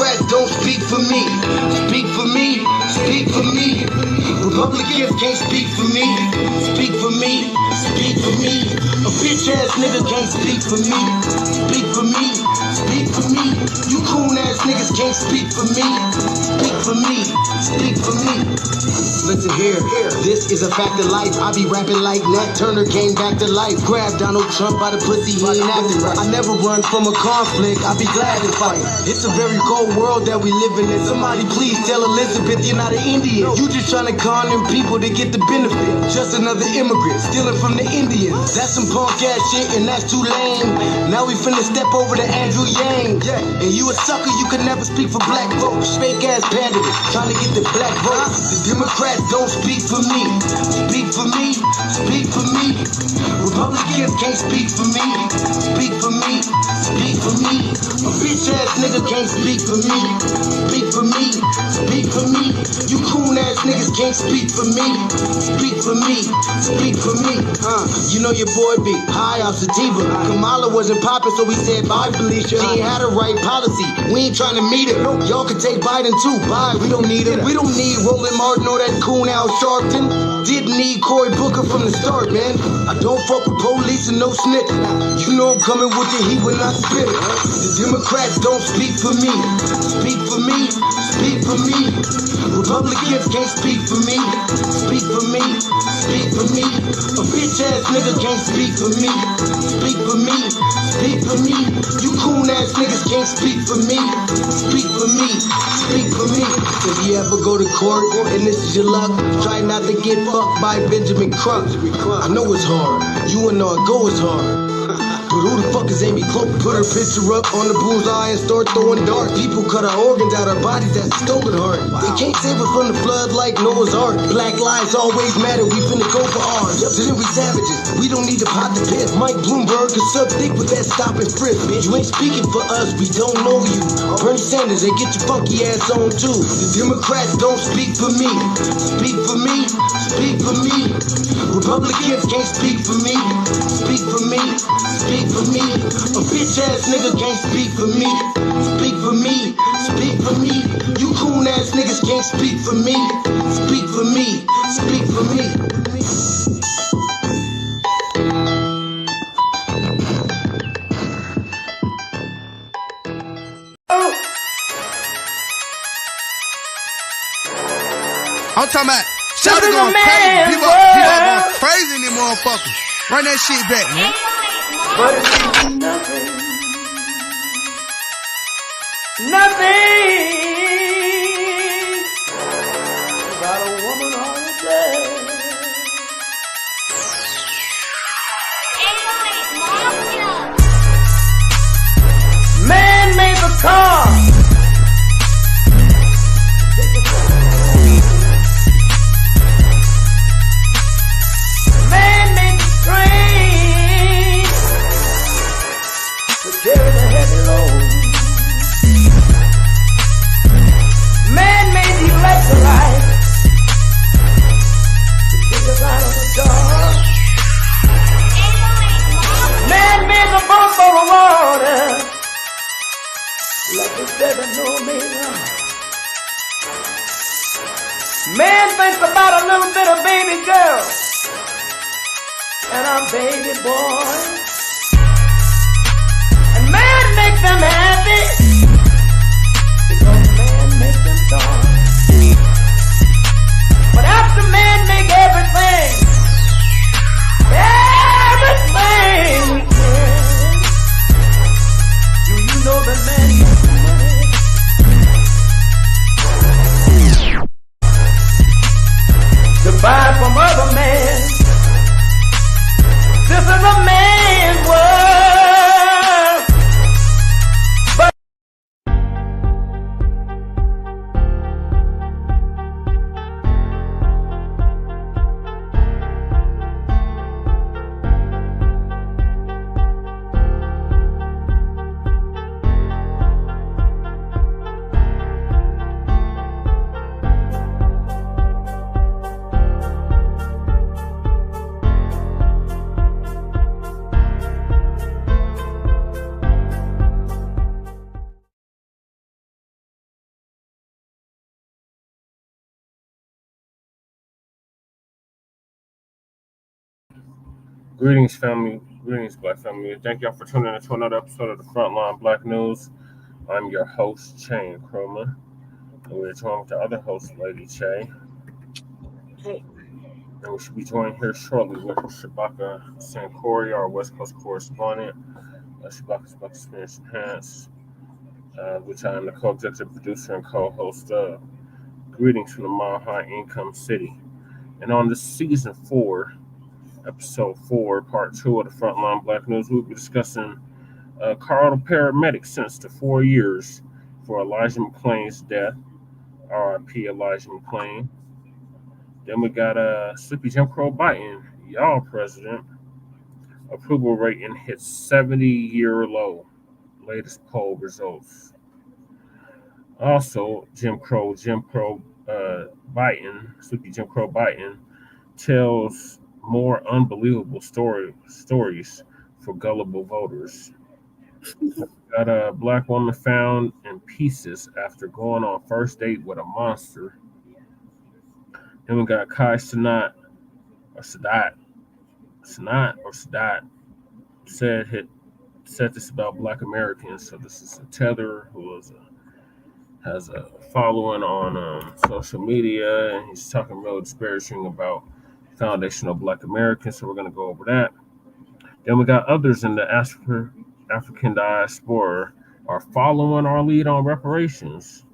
Democrats don't speak for me. Speak for me, speak for me. Republicans can't speak for me. Speak for me, speak for me. A bitch ass nigga can't speak for me. Speak for me, speak for me. You coon ass niggas can't speak for me. Speak for me, speak for me. Listen here, this is a fact of life. I be rapping like Nat Turner came back to life. Grab Donald Trump by the pussy, he ain't acting right. I never run from a conflict, I be glad to fight. It's a very cold world that we living in. Somebody please tell Elizabeth you're not an Indian. You just trying to con them people to get the benefit. Just another immigrant stealing from the Indians. That's some punk ass shit and that's too lame. Now we finna step over to Andrew Yang. And you a sucker, you can never speak for black folks. Fake ass pandemic, trying to get the black vote. The Democrats don't speak for me. Speak for me, speak for me. Republicans can't speak for me. Speak for me, speak for me. A bitch ass nigga can't speak for me. Speak for me, speak for me. You coon ass niggas can't speak for me. Speak for me, speak for me. You know your boy be high off sativa. Kamala wasn't popping, so we said bye, Felicia. She ain't had a right policy. We ain't trying to meet her. Y'all can take Biden too. Bye, we don't need her. We don't need Roland Martin or that coon Al Sharpton. Didn't need Cory Booker from the start, man. I don't fuck with police and no snitch. You know I'm coming with the heat when I spit it. The Democrats don't speak for me. Speak for me, speak for me. Republicans can't speak for me. Speak for me, speak for me. A bitch ass nigga can't speak for me. Speak for me, speak for me. You coon ass niggas can't speak for me. Speak for me, speak for me. If you ever go to court and this is your luck, try not to get fucked by Benjamin Crump. I know it's hard. You and Go is hard. But who the fuck is Amy Cloak? Put her picture up on the bullseye and start throwing darts. People cut our organs out our bodies, that's a stolen heart. They can't save us from the flood like Noah's Ark. Black lives always matter, we finna go for ours. So then we savages, we don't need to pot the piss. Mike Bloomberg is suck dick with that stop and frisk, bitch. You ain't speaking for us, we don't know you. Bernie Sanders, they get your funky ass on too. The Democrats don't speak for me. Speak for me, speak for me. Republicans can't speak for me. Speak for me, speak for me. A bitch ass nigga can't speak for me. Speak for me, speak for me. You coon ass niggas can't speak for me. Speak for me, speak for me. I'm talking about Shutdown going crazy. People going crazy in them motherfuckers. Run that shit back, man. But it's nothing. Nothing. Got a woman on the bed. Man made the car. Man made the train to carry the heavy load. Man made the electrolyte to kick us out of the dark. Man made the boat for the water like the 7-no-meter. Man thinks about a little bit of baby girl and a baby boy. And man make them happy because man make them dark. But after man make everything we can, do you know that man makes money? To buy from other men. This is a man's world. But Greetings, family. Greetings, Black family. Thank y'all for tuning in to another episode of the Frontline Black News. I'm your host, Shane Crowman, and we're joined with the other host, Lady Che. Hey. And we should be joined here shortly with Shabaka Sankori, our West Coast correspondent. Shabaka's about to experience enhance, which I am the co-executive producer and co-host of. Greetings from the Mile High Income City. And on this season 4, episode 4, part 2 of the Frontline Black News, we'll be discussing Carl the paramedic sentenced to 4 years for Elijah McClain's death. R.I.P. Elijah McClain. Then we got Sleepy Jim Crow Biden, y'all president. Approval rating hits 70-year low. Latest poll results. Also, Jim Crow Biden, Sleepy Jim Crow Biden, tells more unbelievable stories for gullible voters. Got a black woman found in pieces after going on first date with a monster. Then we got Kai Sadat said this about Black Americans. So this is a tether who has a following on social media, and he's talking real disparaging about foundational Black Americans. So we're going to go over that. Then we got others in the African diaspora are following our lead on reparations.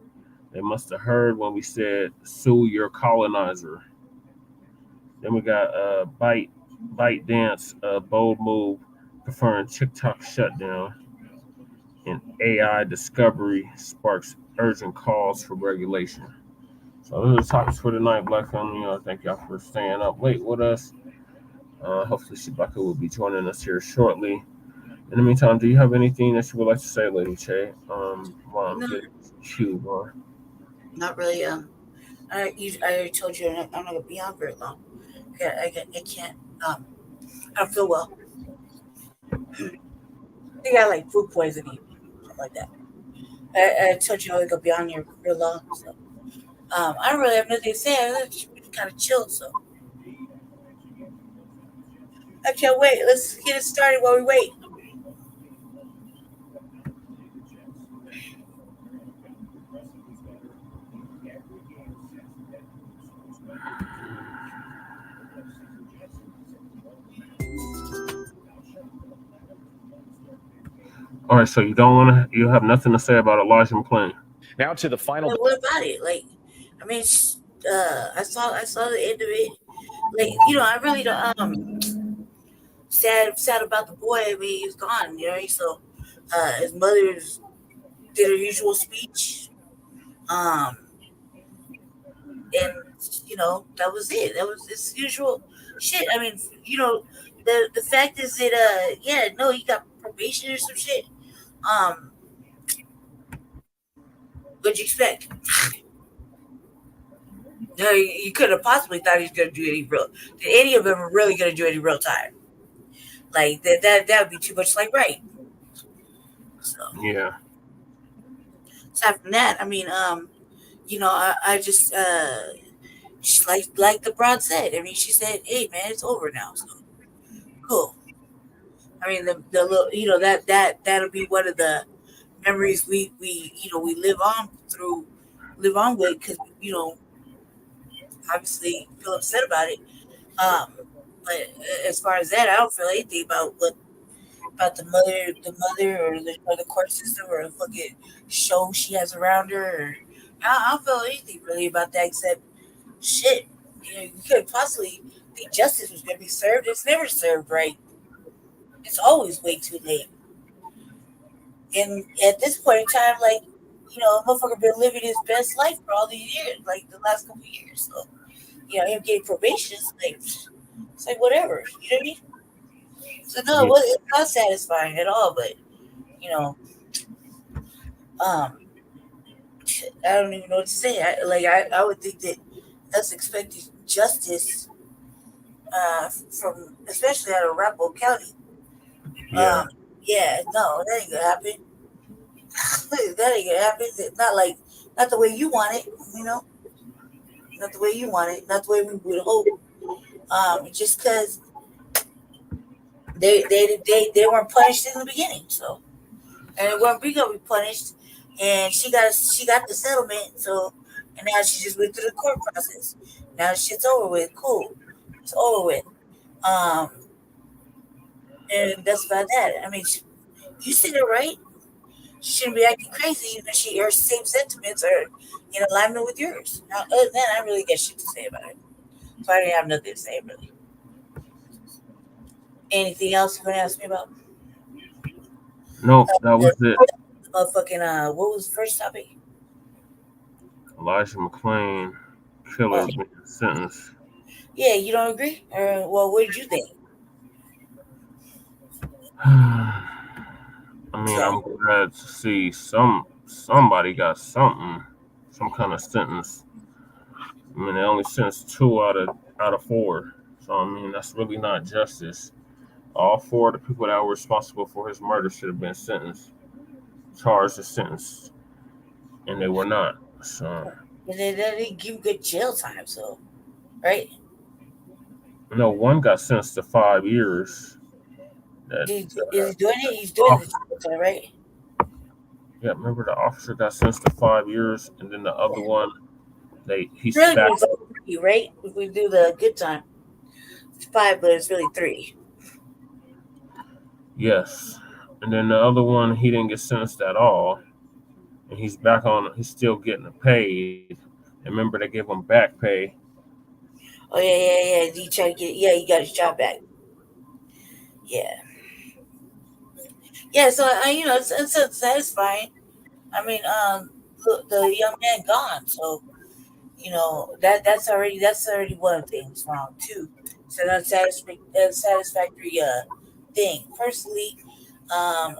They must have heard when we said sue your colonizer. Then we got ByteDance, a bold move preferring TicToc shutdown, and AI discovery sparks urgent calls for regulation. So those are the topics for tonight, Black family. Thank y'all for staying up late with us. Hopefully Shabaka will be joining us here shortly. In the meantime, do you have anything that you would like to say, Lady Che? While I'm getting cue on. Not really. I already told you I'm not gonna be on very long. I can't. I don't feel well. I think I got like food poisoning, something like that. I told you I was gonna be on here real long, so I don't really have nothing to say. I just kind of chilled, so I can't wait. Let's get it started while we wait. All right, so you have nothing to say about Elijah McClain. Now to the final. What about it? Like, I mean, I saw the end of it. Like, I really don't. Sad about the boy. I mean, he's gone. So his mother did her usual speech. And that was it. That was his usual shit. I mean, the fact is that he got probation or some shit. What'd you expect? No, you couldn't have possibly thought he was gonna do any of them are really gonna do any real time. Like that would be too much like right. So yeah. aside from that, I mean, I just like the broad said. I mean, she said, "Hey, man, it's over now." So cool. I mean, the little that'll be one of the memories we live on with because obviously feel upset about it. But as far as that, I don't feel anything about the mother or the court system or the fucking show she has around her. Or, I don't feel anything really about that except shit. You couldn't possibly think justice was going to be served. It's never served right. It's always way too late. And at this point in time, like, a motherfucker been living his best life for all these years, like the last couple of years. So, him getting probation is like, it's like whatever. You know what I mean? So no, it's not satisfying at all. But I don't even know what to say. I would think that us expecting justice from especially out of Arapahoe County. Yeah. No, that ain't gonna happen. That ain't gonna happen. Not the way you want it, not the way you want it, not the way we would hope. Just because They weren't punished in the beginning, so and they weren't gonna be punished. And she got the settlement, so and now she just went through the court process. Now shit's over with. Cool, it's over with. Um, and that's about that. I mean, you said it right. She shouldn't be acting crazy, even if her same sentiments are in alignment with yours. Now, other than that, I really got shit to say about it. So I didn't have nothing to say really. Anything else you want to ask me about? Nope, that was it. Motherfucking what was the first topic? Elijah McClain, killer, being sentenced. Yeah, you don't agree? Well, what did you think? I mean, I'm glad to see somebody got some kind of sentence. I mean, they only sentenced 2 out of 4. So I mean, that's really not justice. All 4 of the people that were responsible for his murder should have been charged and sentenced, and they were not. So they didn't give good jail time, so right? No, one got sentenced to 5 years. Is he doing it? He's doing it, right? Yeah, remember the officer got sentenced to 5 years, and then the other one, he's really back. 3, right? If we do the good time, it's 5, but it's really 3. Yes, and then the other one, he didn't get sentenced at all, and he's back on. He's still getting paid. And remember, they gave him back pay. Oh yeah. He tried to get. Yeah, he got his job back. Yeah. So it's satisfying. I mean, the young man gone, so that's already one thing that's wrong too. So that's satisfactory thing. Personally, I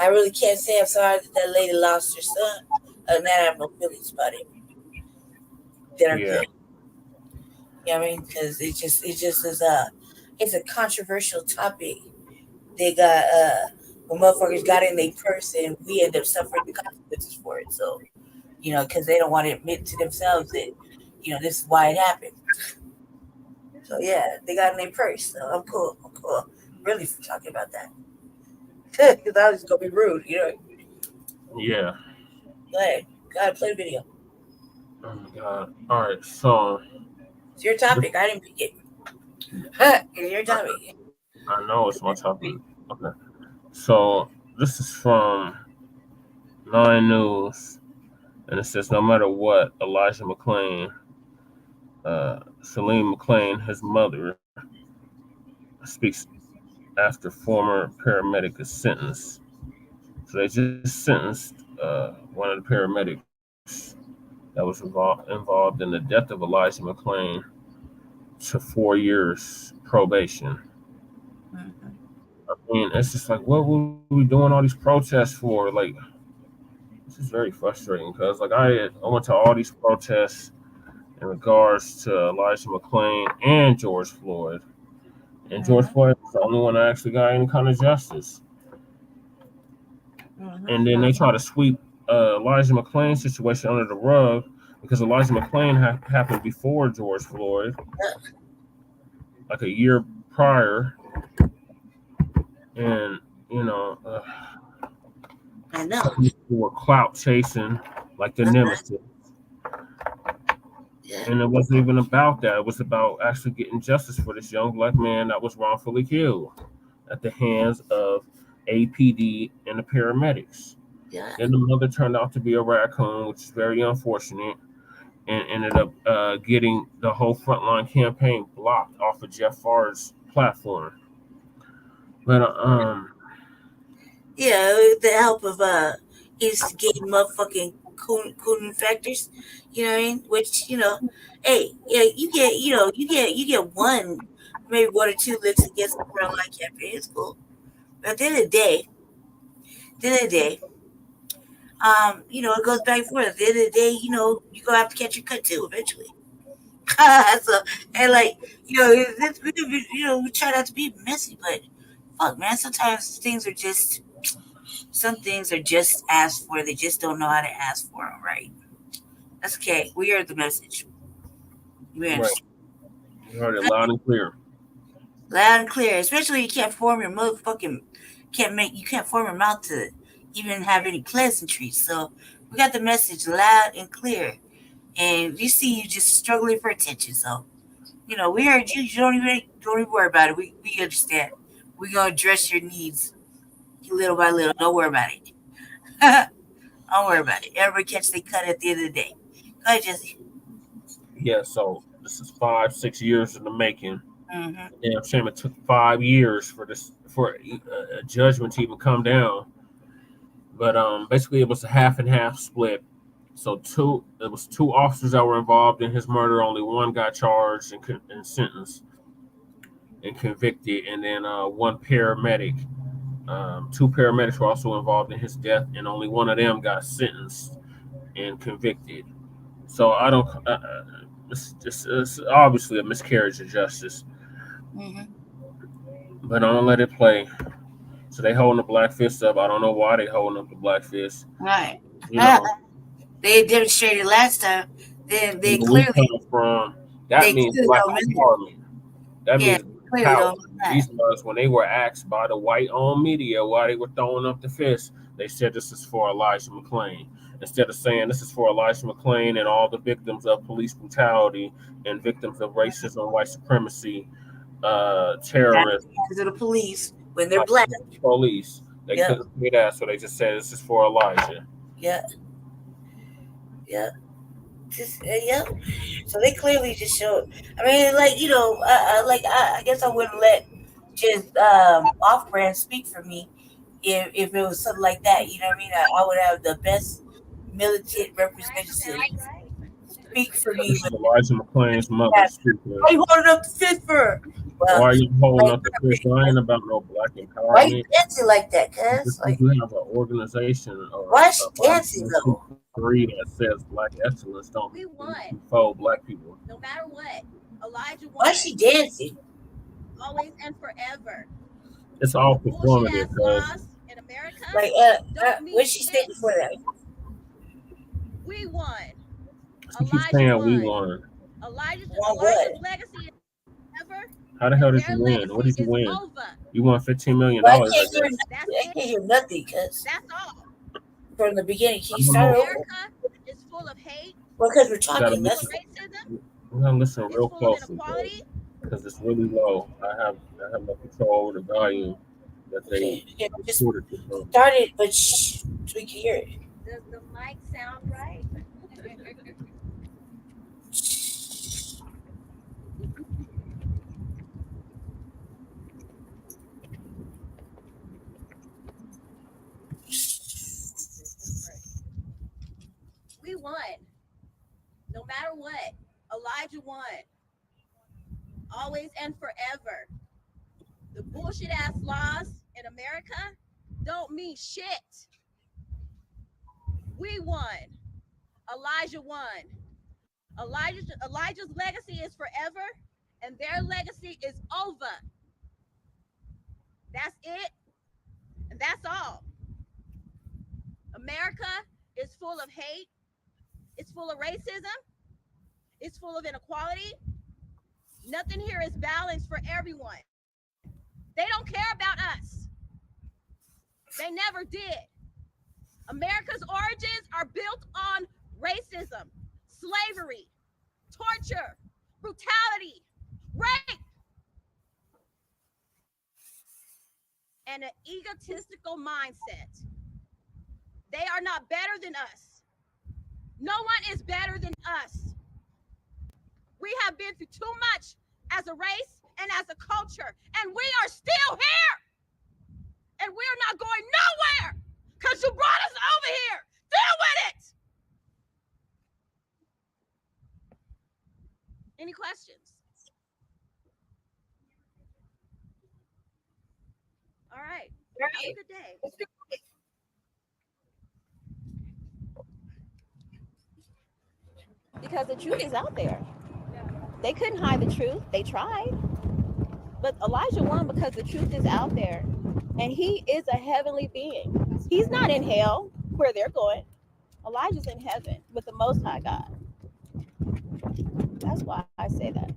really can't say I'm sorry that lady lost her son. Other than that, I have no feelings about it. That are good. You know what I mean? Because it just is it's a controversial topic. They got when motherfuckers got in their purse and we end up suffering the consequences for it. So, because they don't want to admit to themselves that, this is why it happened. So yeah, they got in their purse. So I'm cool. Really for talking about that. Because I was gonna be rude, Yeah. Go ahead, play the video. Oh my God. All right, so it's your topic. I didn't pick it. It's your topic. I know it's my topic. Okay. So this is from 9 News, and it says, no matter what, Elijah McClain, Celine McClain, his mother, speaks after former paramedic is sentenced. So they just sentenced one of the paramedics that was involved in the death of Elijah McClain to 4 years probation. Mm-hmm. I mean, it's just like, what were we doing all these protests for? Like, this is very frustrating because, like, I went to all these protests in regards to Elijah McClain and George Floyd. And George Floyd was the only one that actually got any kind of justice. Mm-hmm. And then they try to sweep Elijah McClain's situation under the rug because Elijah McClain happened before George Floyd, like a year prior. And, I know. People were clout chasing like the nemesis. Yeah. And it wasn't even about that. It was about actually getting justice for this young black man that was wrongfully killed at the hands of APD and the paramedics. Yeah. Then the mother turned out to be a raccoon, which is very unfortunate, and ended up getting the whole frontline campaign blocked off of Jeff Favre's platform. But yeah, with the help of instigating motherfucking coon factors, you know what I mean? Which hey, yeah, you get one, maybe 1 or 2 licks against the frontline campaign. It's cool. But at the end of the day, it goes back and forth. At the end of the day, you're gonna have to catch your cut too eventually. So, and like, we try not to be messy, but fuck, man, sometimes some things are just asked for. They just don't know how to ask for them, right? That's okay. We heard the message. Right. You heard it loud and clear. loud and clear. Especially you can't form your motherfucking you can't form your mouth to even have any pleasantries. So we got the message loud and clear, and we see you just struggling for attention. So we heard you. You don't even worry about it. We understand. We're gonna address your needs little by little. Don't worry about it. Don't worry about it. Everybody catch they cut at the end of the day. Go ahead, Jesse. Yeah, so this is 5-6 years in the making. Mm-hmm. Damn shame it took 5 years for a judgment to even come down. But basically it was a half and half split. So it was two officers that were involved in his murder. Only one got charged and sentenced and convicted, and then one paramedic. Two paramedics were also involved in his death, and only one of them got sentenced and convicted. So I don't. It's obviously a miscarriage of justice. Mm-hmm. But I'm gonna let it play. So they holding the black fist up. I don't know why they holding up the black fist. Right. You know, they demonstrated last time. Then they where we clearly come from. That means black empowerment. That means power. The reason was when they were asked by the white-owned media why they were throwing up the fist, they said this is for Elijah McClain. Instead of saying this is for Elijah McClain and all the victims of police brutality and victims of racism, white supremacy, terrorists. To the police when they're black. Police. They couldn't say that, so they just said this is for Elijah. Yeah. Yeah. So they clearly just showed. I mean, I guess I wouldn't let just off-brand speak for me if it was something like that. You know what I mean? I would have the best militant representative speak for me. This is Elijah McClain's mother speaking. Why are you holding up the fist for? Well, why are you holding up the fist? I ain't about no black empowerment. Why you dancing like that, cuz? You have an organization or why is she dancing though? That says black excellence don't for black people. No matter what, Elijah. Why is she dancing? Always and forever. It's all performative, cuz. In America, what's she saying before that? We won. She keeps saying we won. Elijah's legacy is forever. How the hell did you win? What did you win? You won $15 million. I can't hear nothing, cuz. That's all. From the beginning, can you start over? America is full of hate. Well, because we're talking. We're gonna listen real closely because it's really low. I have no control over the volume that they recorded it from. Started, but shh, so we can hear it. Does the mic sound right? We won. No matter what, Elijah won. Always and forever. The bullshit ass laws in America don't mean shit. We won. Elijah won. Elijah's legacy is forever, and their legacy is over. That's it, and that's all. America is full of hate. It's full of racism. It's full of inequality. Nothing here is balanced for everyone. They don't care about us. They never did. America's origins are built on racism, slavery, torture, brutality, rape, and an egotistical mindset. They are not better than us. No one is better than us. We have been through too much as a race and as a culture, and we are still here. And we're not going nowhere because you brought us over here. Deal with it. Any questions? All right. Have a good day. Because the truth is out there. They couldn't hide the truth. They tried. But Elijah won because the truth is out there. And he is a heavenly being. He's not in hell where they're going. Elijah's in heaven with the Most High God. That's why I say that.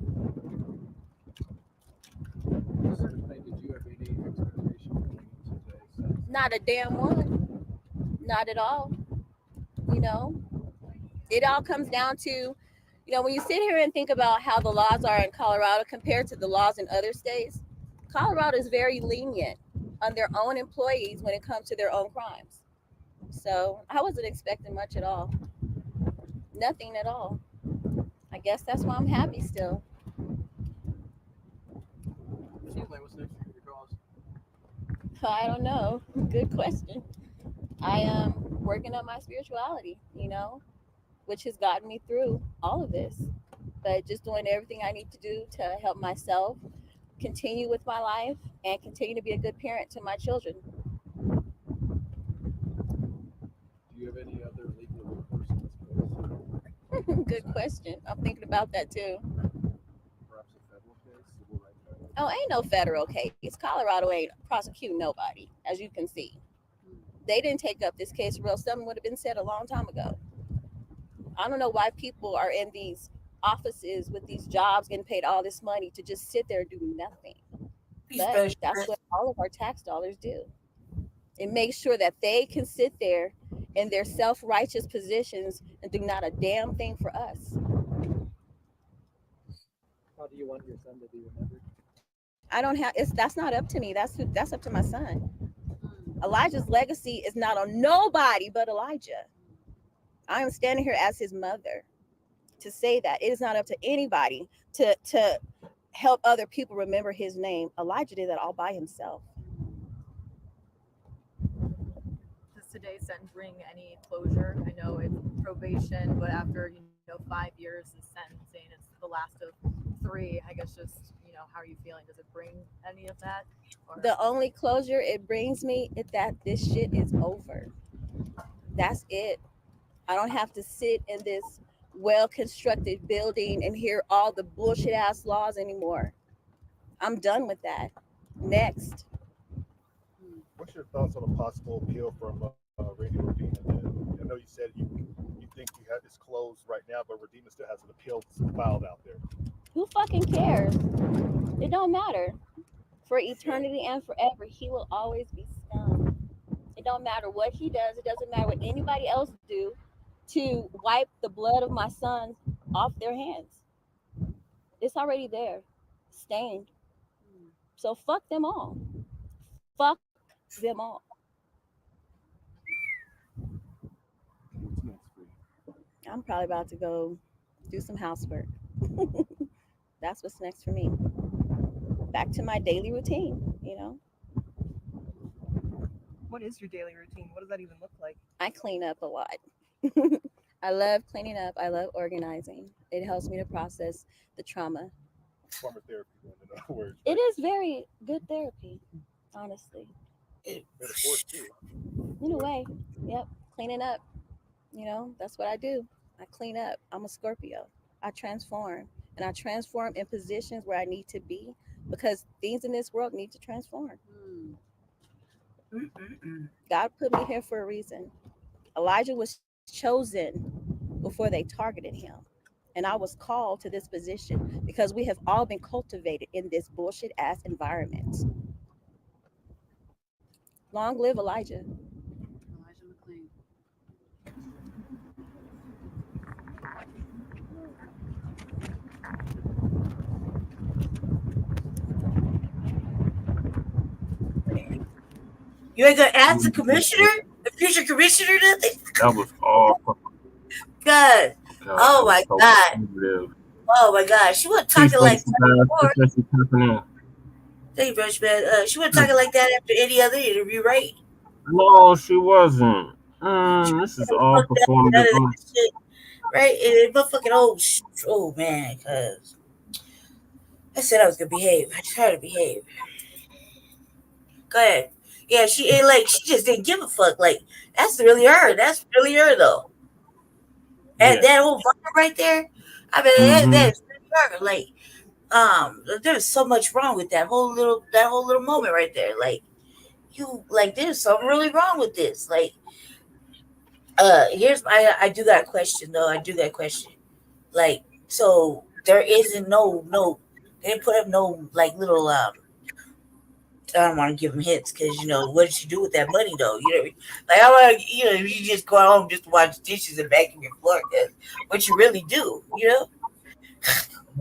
Not a damn one. Not at all. You know, it all comes down to, you know, when you sit here and think about how the laws are in Colorado compared to the laws in other states, Colorado is very lenient on their own employees when it comes to their own crimes. So I wasn't expecting much at all. Nothing at all. I guess that's why I'm happy still. What's next for your cause? I don't know. Good question. I am working on my spirituality, you know, which has gotten me through all of this. But just doing everything I need to do to help myself continue with my life and continue to be a good parent to my children. Do you have any other legal recourse? Good question. I'm thinking about that too. Perhaps a federal case, civil rights violation? Oh, ain't no federal case. Colorado ain't prosecuting nobody, as you can see. They didn't take up this case, or else something would have been said a long time ago. I don't know why people are in these offices with these jobs getting paid all this money to just sit there and do nothing. But that's what all of our tax dollars do. It makes sure that they can sit there in their self-righteous positions and do not a damn thing for us. How do you want your son to be remembered? I don't have, that's not up to me. That's up to my son. Elijah's legacy is not on nobody but Elijah. I am standing here as his mother to say that it is not up to anybody to help other people remember his name. Elijah did that all by himself. Does today's sentence bring any closure? I know it's probation, but after 5 years of sentencing, it's the last of 3. I guess just how are you feeling? Does it bring any of that? Or? The only closure it brings me is that this shit is over. That's it. I don't have to sit in this well-constructed building and hear all the bullshit ass laws anymore. I'm done with that. Next. What's your thoughts on a possible appeal from Radio Redina? I know you said you think you have this closed right now, but Redina still has an appeal filed out there. Who fucking cares? It don't matter. For eternity and forever, he will always be scum. It don't matter what he does. It doesn't matter what anybody else do to wipe the blood of my sons off their hands. It's already there, stained. So fuck them all. Fuck them all. What's next for you? I'm probably about to go do some housework. That's what's next for me. Back to my daily routine, What is your daily routine? What does that even look like? I clean up a lot. I love cleaning up. I love organizing. It helps me to process the trauma. Form of therapy, in other words. It is very good therapy, honestly. In a way, yep. Cleaning up, that's what I do. I clean up. I'm a Scorpio. I transform. And I transform in positions where I need to be because things in this world need to transform. God put me here for a reason. Elijah was chosen before they targeted him. And I was called to this position because we have all been cultivated in this bullshit ass environment. Long live Elijah. Elijah McClain. You ain't gonna ask the commissioner, the future commissioner, nothing? That was awful. God. Oh my God. Oh my God. She wasn't talking like that before. Thank you, Brush Man. She wasn't talking like that after any other interview, right? No, she wasn't. This is all performative. Right? And motherfucking oh man, cause I said I was gonna behave. I tried to behave. Go ahead. Yeah, she just didn't give a fuck. Like, that's really her. That's really her though. And that whole vibe right there, I mean, that's really her. Like, there's so much wrong with that whole little moment right there. Like, there's something really wrong with this. Like, I do got a question though. I do got a question. Like, so there isn't no, they didn't put up no like little I don't want to give him hits because what did you do with that money though? Like I want you just go home just to wash dishes and vacuum your floor. Cause what you really do, It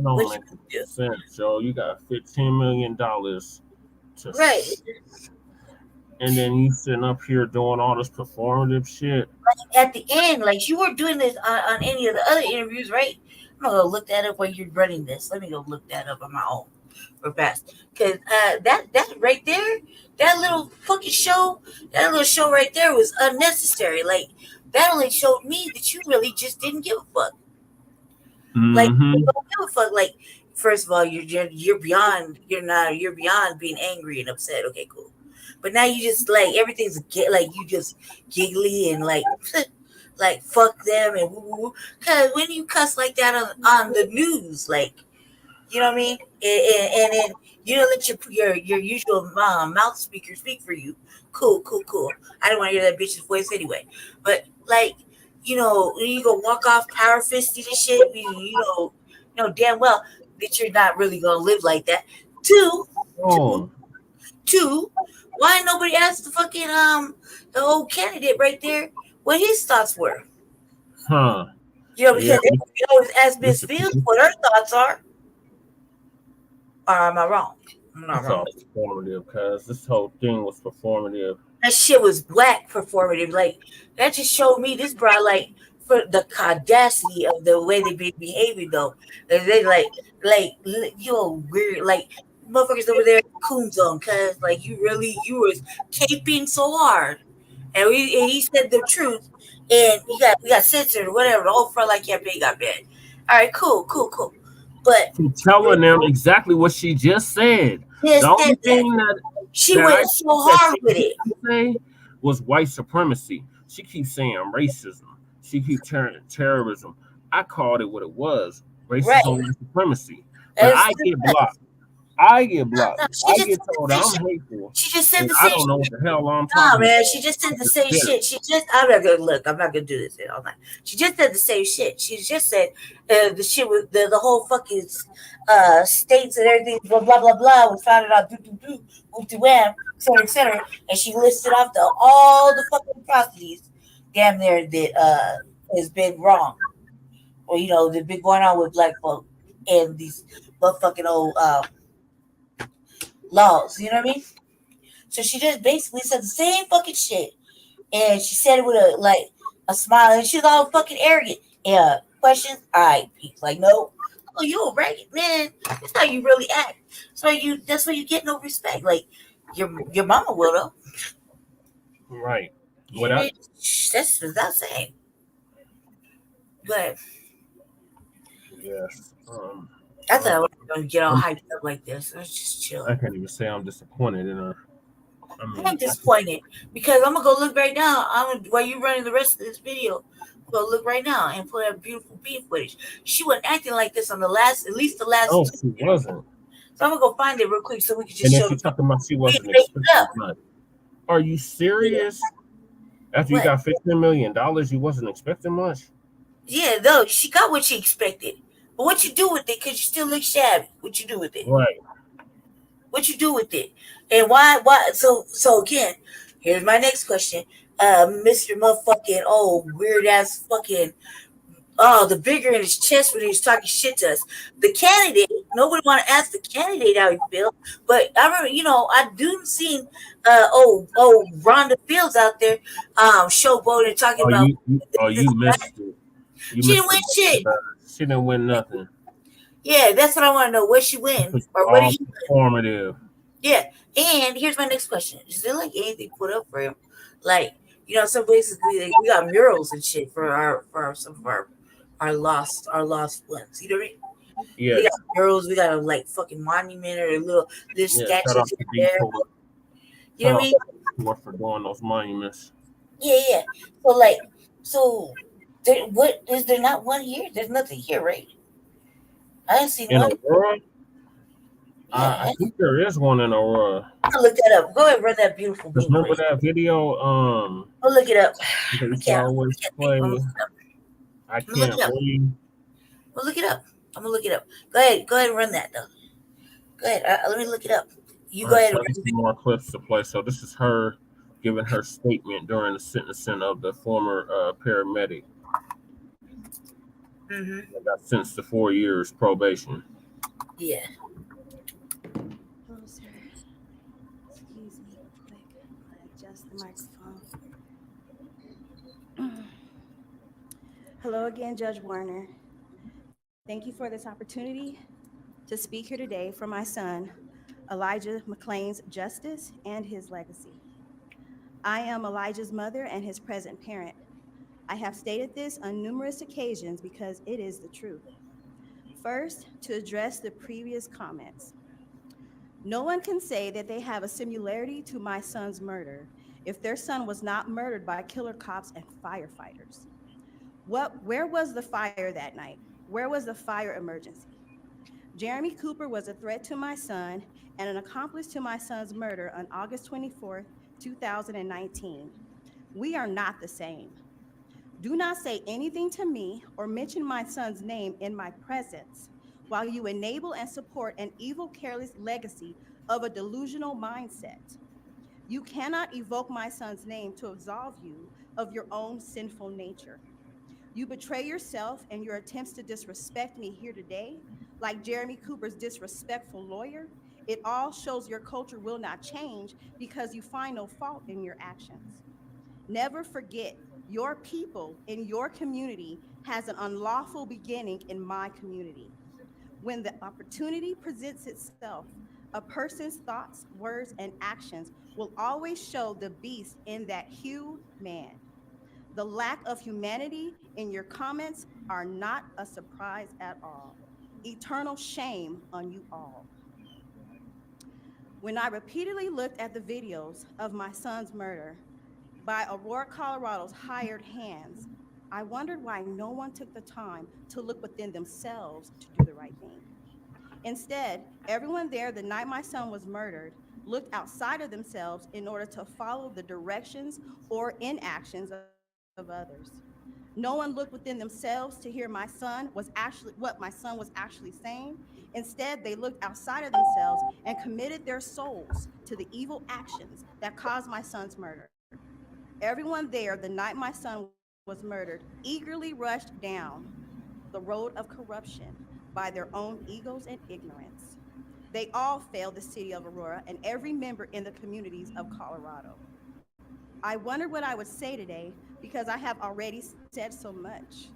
don't what make you do, sense, yo. You got $15 million to, right? and then you sitting up here doing all this performative shit. At the end, like you were doing this on any of the other interviews, right? I'm gonna go look that up while you're running this. Let me go look that up on my own real fast. Cause that right there, that little fucking show, that little show right there was unnecessary. Like that only showed me that you really just didn't give a fuck. Like you don't give a fuck. Like first of all, you're beyond you're beyond being angry and upset. Okay, cool. But now you just like everything's like you just giggly and like like fuck them and woo woo. Cause when you cuss like that on the news, like you know what I mean, and then you don't let your usual mouth speaker speak for you. Cool. I don't want to hear that bitch's voice anyway. But like when you go walk off power fisting and shit, you know damn well that you're not really gonna live like that. Two, why nobody asked the fucking the old candidate right there what his thoughts were? Huh? Because you always ask Miss Fields what her thoughts are. Or am I wrong? I'm not wrong. It's all performative, cause this whole thing was performative. That shit was black performative. Like that just showed me this bro like for the audacity of the way they be behaving though. They like weird like motherfuckers over there in the coon zone cause like you was caping so hard. And he said the truth and we got censored or whatever. The whole frontline campaign got banned. All right, cool. But telling them exactly what she just said. The only thing that she went so hard with it was white supremacy. She keeps saying racism. She keeps turning terrorism. I called it what it was: racism and supremacy. But I get blocked. I get told I'm hateful. She just said the I same don't know what the hell I'm talking about. Man, about. she just said the same shit. I'm not gonna do this all night. She just said the same shit. She just said the shit with the whole fucking states and everything, blah blah blah blah, was founded on wham, etc. And she listed off all the fucking atrocities, damn near that has been wrong, or that been going on with black folk and these motherfucking old laws, you know what I mean? So she just basically said the same fucking shit, and she said it with a smile, and she's all fucking arrogant. Yeah, questions? All right, peace. Like no, oh you a ragged man. That's how you really act. That's why you get no respect. Like your mama will though. Right. That's without saying. But yes. I thought I was going to get all hyped up like this. I was just chill. I can't even say I'm disappointed in her. I'm disappointed because I'm going to go look right now. While you're running the rest of this video, go look right now and pull that beautiful beat footage. She wasn't acting like this on at least the last. Oh, she wasn't. So I'm going to go find it real quick so we can just show. And then she's talking about she wasn't expecting much. Are you serious? Yeah. After you got $15 million, you wasn't expecting much? Yeah, though. She got what she expected. But what you do with it, because you still look shabby. What you do with it? Right. What you do with it? And why? So again, here's my next question. Mr. Motherfucking, weird ass fucking, the bigger in his chest when he was talking shit to us. The candidate, nobody want to ask the candidate how he feel. But I remember, I do seen, Rhonda Fields out there, showboating, talking about. You missed it. She didn't win shit. She didn't win nothing. Yeah, that's what I want to know. What she win? Or what did he win? Performative. Yeah. And here's my next question. Is there like anything put up for him? Like, some places we got murals and shit for some of our lost ones. You know what I mean? Yeah. We got murals, we got a like fucking monument or this statue there. You know what I mean? What for doing those monuments. Yeah. So what is there not one here? There's nothing here, right? I didn't see in one. Aurora? I think there is one in Aurora. I'll look that up. Go ahead and run that beautiful video. Remember that video? I'll look it up. Always play. I can't read. We'll look it up. I'm gonna look it up. Go ahead and run that though. Go ahead. Let me look it up. You All go right, ahead so and I got some more clips to play. So this is her giving her statement during the sentencing of the former paramedic that got sentenced to 4 years probation. yeah. Hello, sir. Excuse me real quick while I adjust the microphone. Hello again, Judge Warner. Thank you for this opportunity to speak here today for my son, Elijah McClain's justice and his legacy. I am Elijah's mother and his present parent. I have stated this on numerous occasions because it is the truth. First, to address the previous comments. No one can say that they have a similarity to my son's murder if their son was not murdered by killer cops and firefighters. Where was the fire that night? Where was the fire emergency? Jeremy Cooper was a threat to my son and an accomplice to my son's murder on August 24th, 2019. We are not the same. Do not say anything to me or mention my son's name in my presence while you enable and support an evil, careless legacy of a delusional mindset. You cannot evoke my son's name to absolve you of your own sinful nature. You betray yourself and your attempts to disrespect me here today, like Jeremy Cooper's disrespectful lawyer. It all shows your culture will not change because you find no fault in your actions. Never forget, your people in your community has an unlawful beginning in my community. When the opportunity presents itself, a person's thoughts, words, and actions will always show the beast in that hue man. The lack of humanity in your comments are not a surprise at all. Eternal shame on you all. When I repeatedly looked at the videos of my son's murder by Aurora, Colorado's hired hands, I wondered why no one took the time to look within themselves to do the right thing. Instead, everyone there the night my son was murdered looked outside of themselves in order to follow the directions or inactions of others. No one looked within themselves to hear what my son was actually saying. Instead, they looked outside of themselves and committed their souls to the evil actions that caused my son's murder. Everyone there the night my son was murdered eagerly rushed down the road of corruption by their own egos and ignorance. They all failed the city of Aurora and every member in the communities of Colorado. I wondered what I would say today because I have already said so much.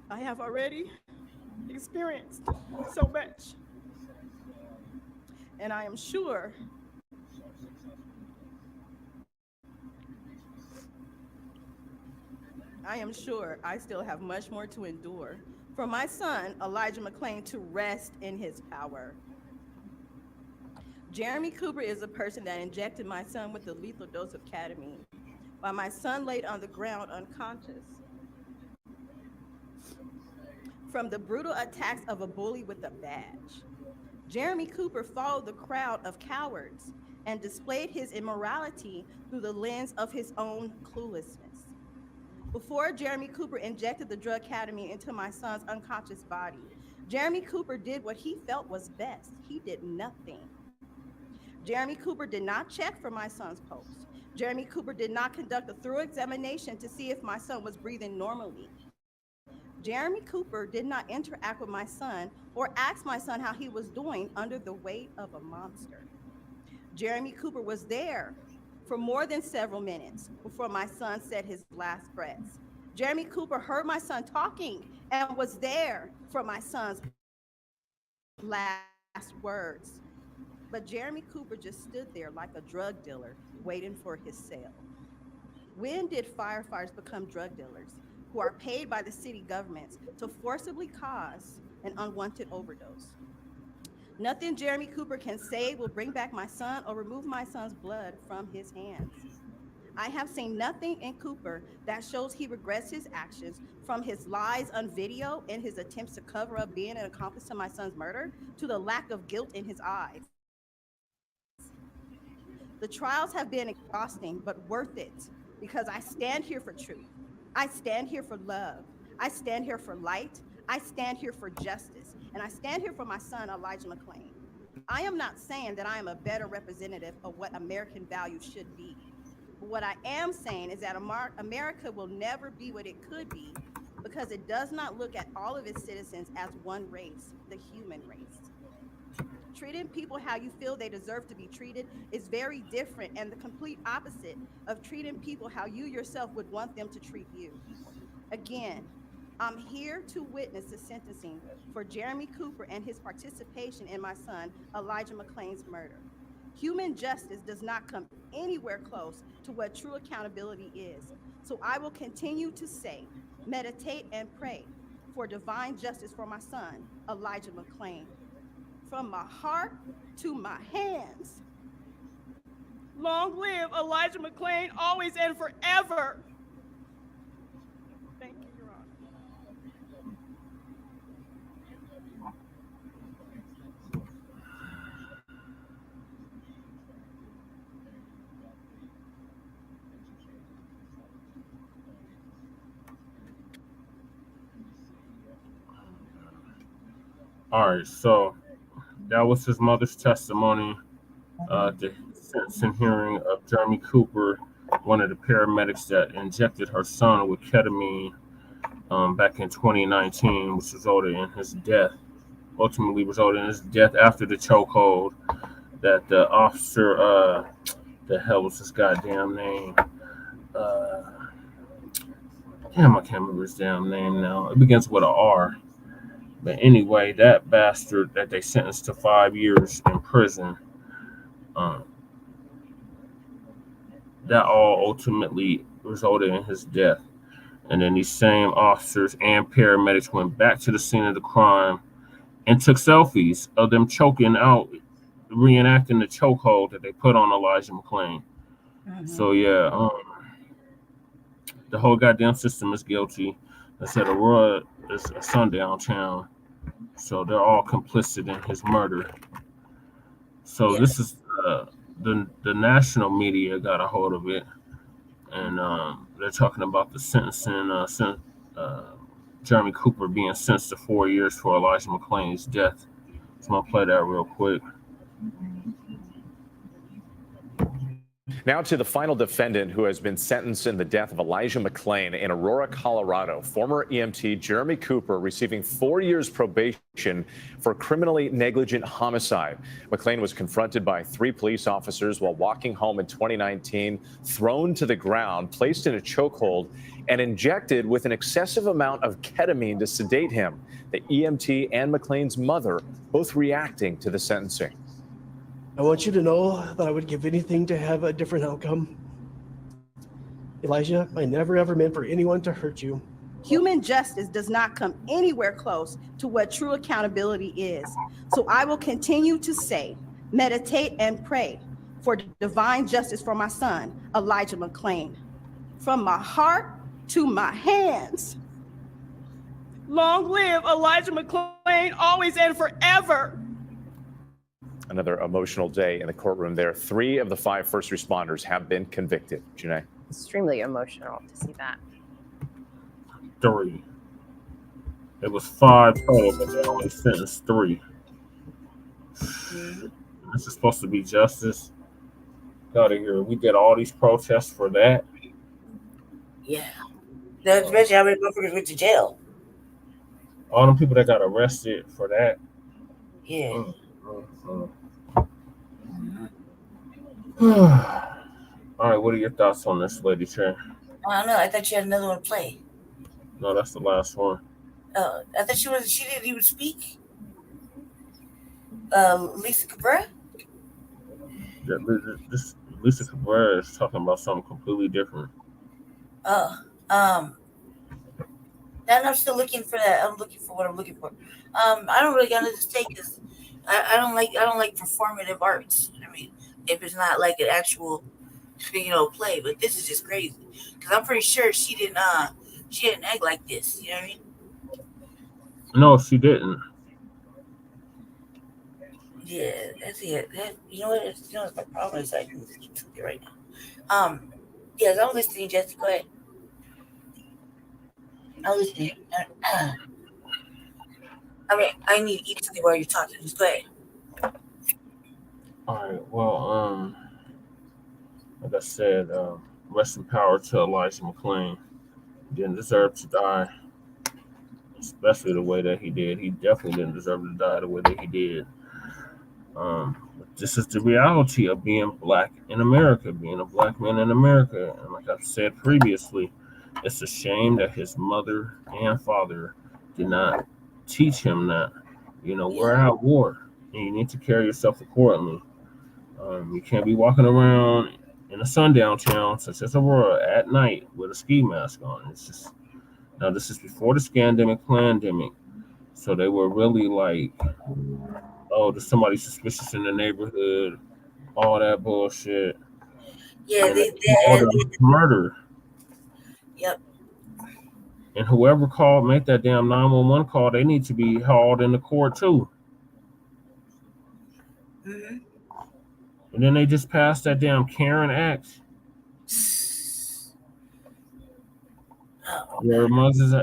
I have already experienced so much. And I am sure I still have much more to endure for my son, Elijah McClain, to rest in his power. Jeremy Cooper is the person that injected my son with the lethal dose of ketamine while my son laid on the ground unconscious from the brutal attacks of a bully with a badge. Jeremy Cooper followed the crowd of cowards and displayed his immorality through the lens of his own cluelessness. Before Jeremy Cooper injected the drug ketamine into my son's unconscious body, Jeremy Cooper did what he felt was best. He did nothing. Jeremy Cooper did not check for my son's pulse. Jeremy Cooper did not conduct a thorough examination to see if my son was breathing normally. Jeremy Cooper did not interact with my son or ask my son how he was doing under the weight of a monster. Jeremy Cooper was there for more than several minutes before my son said his last breaths. Jeremy Cooper heard my son talking and was there for my son's last words. But Jeremy Cooper just stood there like a drug dealer waiting for his sale. When did firefighters become drug dealers who are paid by the city governments to forcibly cause an unwanted overdose? Nothing Jeremy Cooper can say will bring back my son or remove my son's blood from his hands. I have seen nothing in Cooper that shows he regrets his actions, from his lies on video and his attempts to cover up being an accomplice to my son's murder to the lack of guilt in his eyes. The The trials have been exhausting, but worth it because I stand here for truth. I stand here for love. I stand here for light. I stand here for justice. And I stand here for my son, Elijah McClain. I am not saying that I am a better representative of what American values should be. But what I am saying is that America will never be what it could be because it does not look at all of its citizens as one race, the human race. Treating people how you feel they deserve to be treated is very different and the complete opposite of treating people how you yourself would want them to treat you. Again, I'm here to witness the sentencing for Jeremy Cooper and his participation in my son Elijah McClain's murder. Human justice does not come anywhere close to what true accountability is. So I will continue to say, meditate, and pray for divine justice for my son, Elijah McClain. From my heart to my hands. Long live Elijah McClain, always and forever. Thank you, Your Honor. All right, so that was his mother's testimony. The sentencing hearing of Jeremy Cooper, one of the paramedics that injected her son with ketamine back in 2019, which resulted in his death. Ultimately resulted in his death after the chokehold that the officer, the hell was his goddamn name? Damn, I can't remember his damn name now. It begins with an R. But anyway, that bastard that they sentenced to 5 years in prison, that all ultimately resulted in his death. And then these same officers and paramedics went back to the scene of the crime and took selfies of them choking out, reenacting the chokehold that they put on Elijah McClain. Mm-hmm. So yeah, the whole goddamn system is guilty. I said Aurora is a sundown town, so they're all complicit in his murder. So this is the national media got a hold of it, and they're talking about the sentencing, Jeremy Cooper being sentenced to 4 years for Elijah McClain's death. So I'm gonna play that real quick. Now to the final defendant who has been sentenced in the death of Elijah McClain in Aurora, Colorado. Former EMT Jeremy Cooper receiving 4 years probation for criminally negligent homicide. McClain was confronted by 3 police officers while walking home in 2019, thrown to the ground, placed in a chokehold, and injected with an excessive amount of ketamine to sedate him. The EMT and McClain's mother both reacting to the sentencing. I want you to know that I would give anything to have a different outcome. Elijah, I never ever meant for anyone to hurt you. Human justice does not come anywhere close to what true accountability is. So I will continue to say, meditate, and pray for divine justice for my son, Elijah McClain. From my heart to my hands. Long live Elijah McClain, always and forever. Another emotional day in the courtroom there. 3 of the 5 first responders have been convicted. Janae. Extremely emotional to see that. 3. It was 5 total, but they only sentenced 3. This is supposed to be justice. Out of here. We did all these protests for that. Yeah. Especially how many motherfuckers went to jail. All them people that got arrested for that. Yeah. All right, what are your thoughts on this, Lady Chair? I don't know. I thought you had another one to play. No, that's the last one. I thought she didn't even speak. Lisa Cabrera? Yeah, Lisa Cabrera is talking about something completely different. And I'm still looking for that. I'm looking for what I'm looking for. I don't really got to take this. I don't like performative arts. I mean, if it's not like an actual, play, but this is just crazy because I'm pretty sure she didn't act like this. You know what I mean? No, she didn't. Yeah, that's it. You know what? You know, my problem is I can keep it right now. Yes, I'm listening, Jesse. Go ahead. I'm listening. I mean, I need to eat something while you're talking. Just go ahead. All right. Well, like I said, rest in power to Elijah McClain. Didn't deserve to die, especially the way that he did. He definitely didn't deserve to die the way that he did. But this is the reality of being black in America, being a black man in America. And like I've said previously, it's a shame that his mother and father did not teach him that. You know, we're at war, and you need to carry yourself accordingly. You can't be walking around in a sundown town such as Aurora at night with a ski mask on. It's just now. This is before the scandemic, pandemic, so they were really like, "Oh, there's somebody suspicious in the neighborhood," all that bullshit, Yeah, and order murder. Yep. And whoever called, make that damn 911 call, they need to be hauled into court too. Mm-hmm. And then they just passed that damn Karen Act. Where Moses,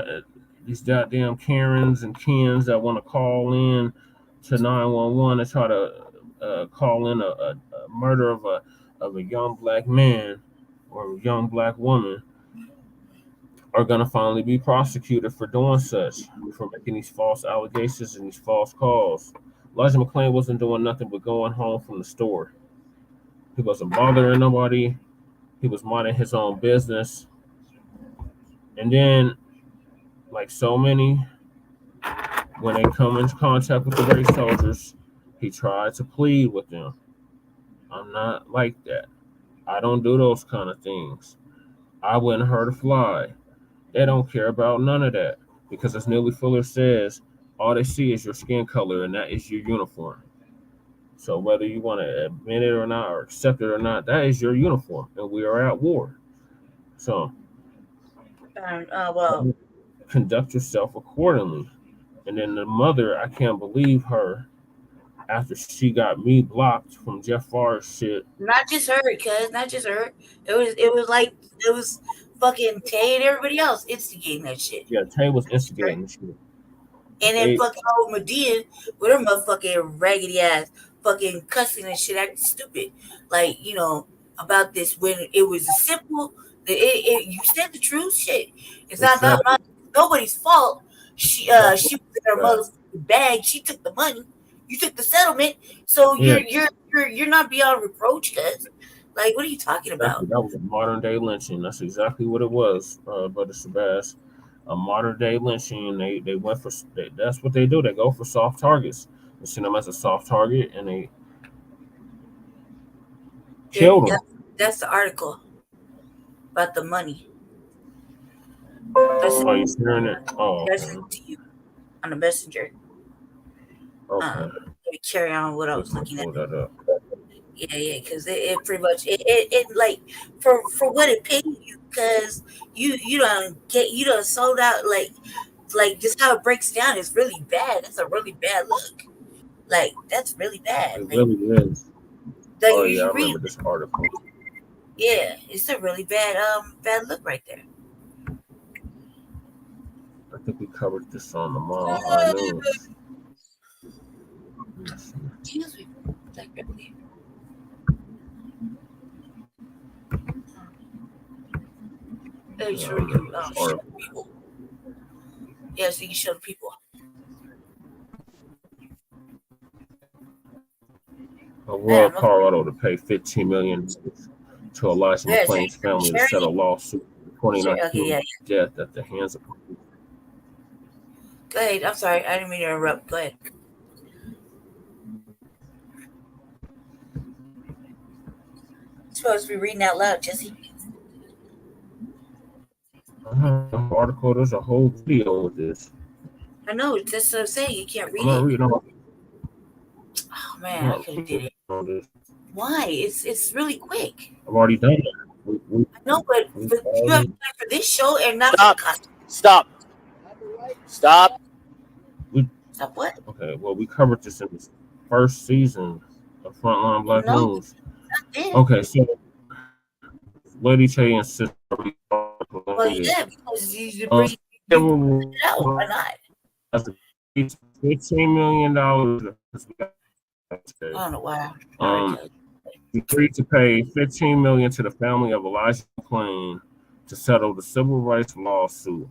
these goddamn Karens and Kens that want to call in to 911 and try to call in a murder of a young black man or a young black woman are going to finally be prosecuted for doing such, for making these false allegations and these false calls. Elijah McClain wasn't doing nothing but going home from the store. He wasn't bothering nobody. He was minding his own business. And then, like so many, when they come into contact with the race soldiers, he tried to plead with them. I'm not like that. I don't do those kind of things. I wouldn't hurt a fly. They don't care about none of that. Because as Neely Fuller says, all they see is your skin color and that is your uniform. So whether you want to admit it or not or accept it or not, that is your uniform. And we are at war. So well, conduct yourself accordingly. And then the mother, I can't believe her after she got me blocked from Jeff Farr's shit. Not just her, cuz not just her. It was fucking Tay and everybody else instigating that shit. Yeah, Tay was instigating shit. And then fucking old Medea with her motherfucking raggedy ass fucking cussing and shit, acting stupid. Like, you know, about this when it was a simple you said the truth, shit. It's not nobody's fault. She was in her motherfucking bag. She took the money. You took the settlement. So you're not beyond reproach, cuz. Like, what are you talking about? That was a modern day lynching. That's exactly what it was, Brother Shabazz. A modern day lynching. They went for that's what they do. They go for soft targets. They see them as a soft target, and they killed them. That's the article about the money. Oh, you sharing it? Oh, okay. That's to you on the messenger. Okay. Let me carry on what I was looking at. That up. Yeah, because it pretty much it like for what it paid you, because you don't sold out like just how it breaks down is really bad. That's a really bad look. Like, that's really bad. It really is. Like, Oh yeah, I remember this article. Yeah, it's a really bad look right there. I think we covered this on the Mile High News. Excuse me. Like, really. Hey, sure you can show people. Yeah, so you can show the people. Aurora, Colorado, to pay $15 million to Elijah McClain's family to settle a lawsuit for 2019 death at the hands of police. Go ahead. I'm sorry. I didn't mean to interrupt. Go ahead. You're supposed to be reading out loud, Jesse. Article, there's a whole video with this. I know. That's what I'm saying. You can't read I'm not it. reading all. Oh man, I could have did it. Why? It's really quick. I've already done it. I know, but you have time for this show and not Stop. Stop what? Okay, well, we covered this in this. first season of Frontline Black No, News. not then. Okay, so Lady Tay and Sister. Well, yeah, because you bring it out. Why not? $15 million. I don't know why. Agreed to pay $15 million to the family of Elijah McClain to settle the civil rights lawsuit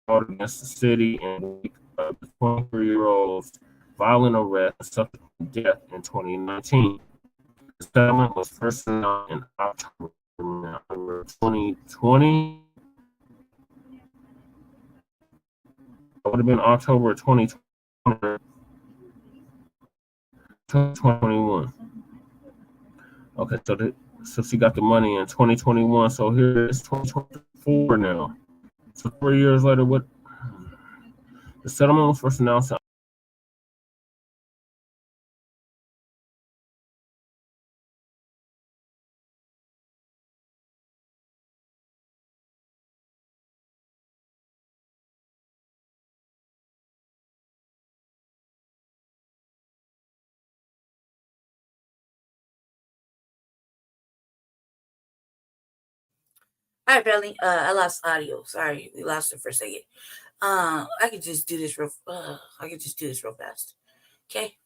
brought against the city and the 23-year-old's violent arrest and subsequent death in 2019. The settlement was first announced in October 2020. It would have been October 2021. Okay, so she got the money in 2021. So here it's 2024 now. So 3 years later, what? The settlement was first announced. All right, Belly. I lost audio. Sorry, we lost it for a second. I could just do this real. I could just do this real fast. Okay.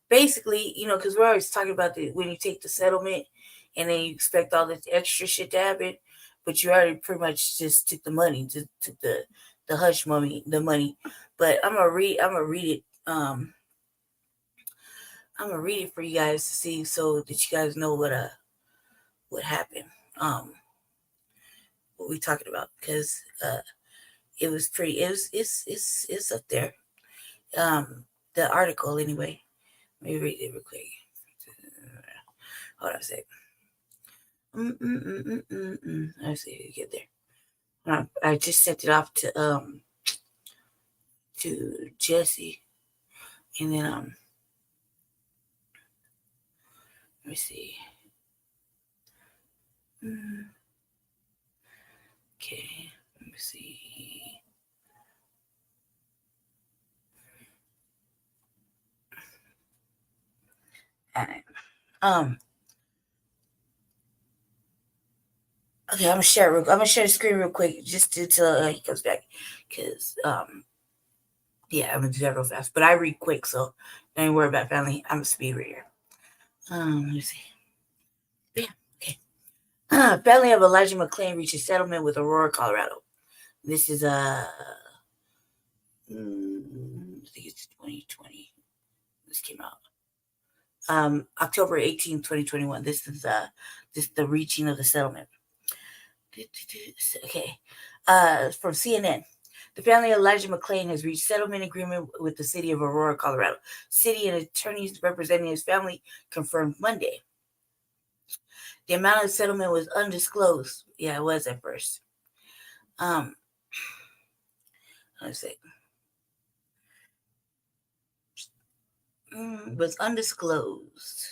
Basically, because we're always talking about when you take the settlement, and then you expect all this extra shit to happen, but you already pretty much just took the money, took the hush money, the money. But I'm gonna read it. I'm gonna read it for you guys to see, so that you guys know what happened. What we talking about, because it was pretty. It's up there. The article anyway. Let me read it real quick. Hold on a sec. Let's see if we get there. I just sent it off to Jesse, and then let me see. Okay, let me see. All right. Okay, I'm gonna share the screen real quick just until he comes back, because yeah, I'm gonna do that real fast. But I read quick, so don't worry about family. I'm a speed reader. Let me see. Yeah, okay. Family of Elijah McClain reached a settlement with Aurora, Colorado. This is I think it's 2020. This came out October 18th, 2021. This is the reaching of the settlement. Okay. From CNN. The family of Elijah McClain has reached settlement agreement with the city of Aurora, Colorado. City and attorneys representing his family confirmed Monday. The amount of the settlement was undisclosed. Yeah, it was at first. Let's see. Was undisclosed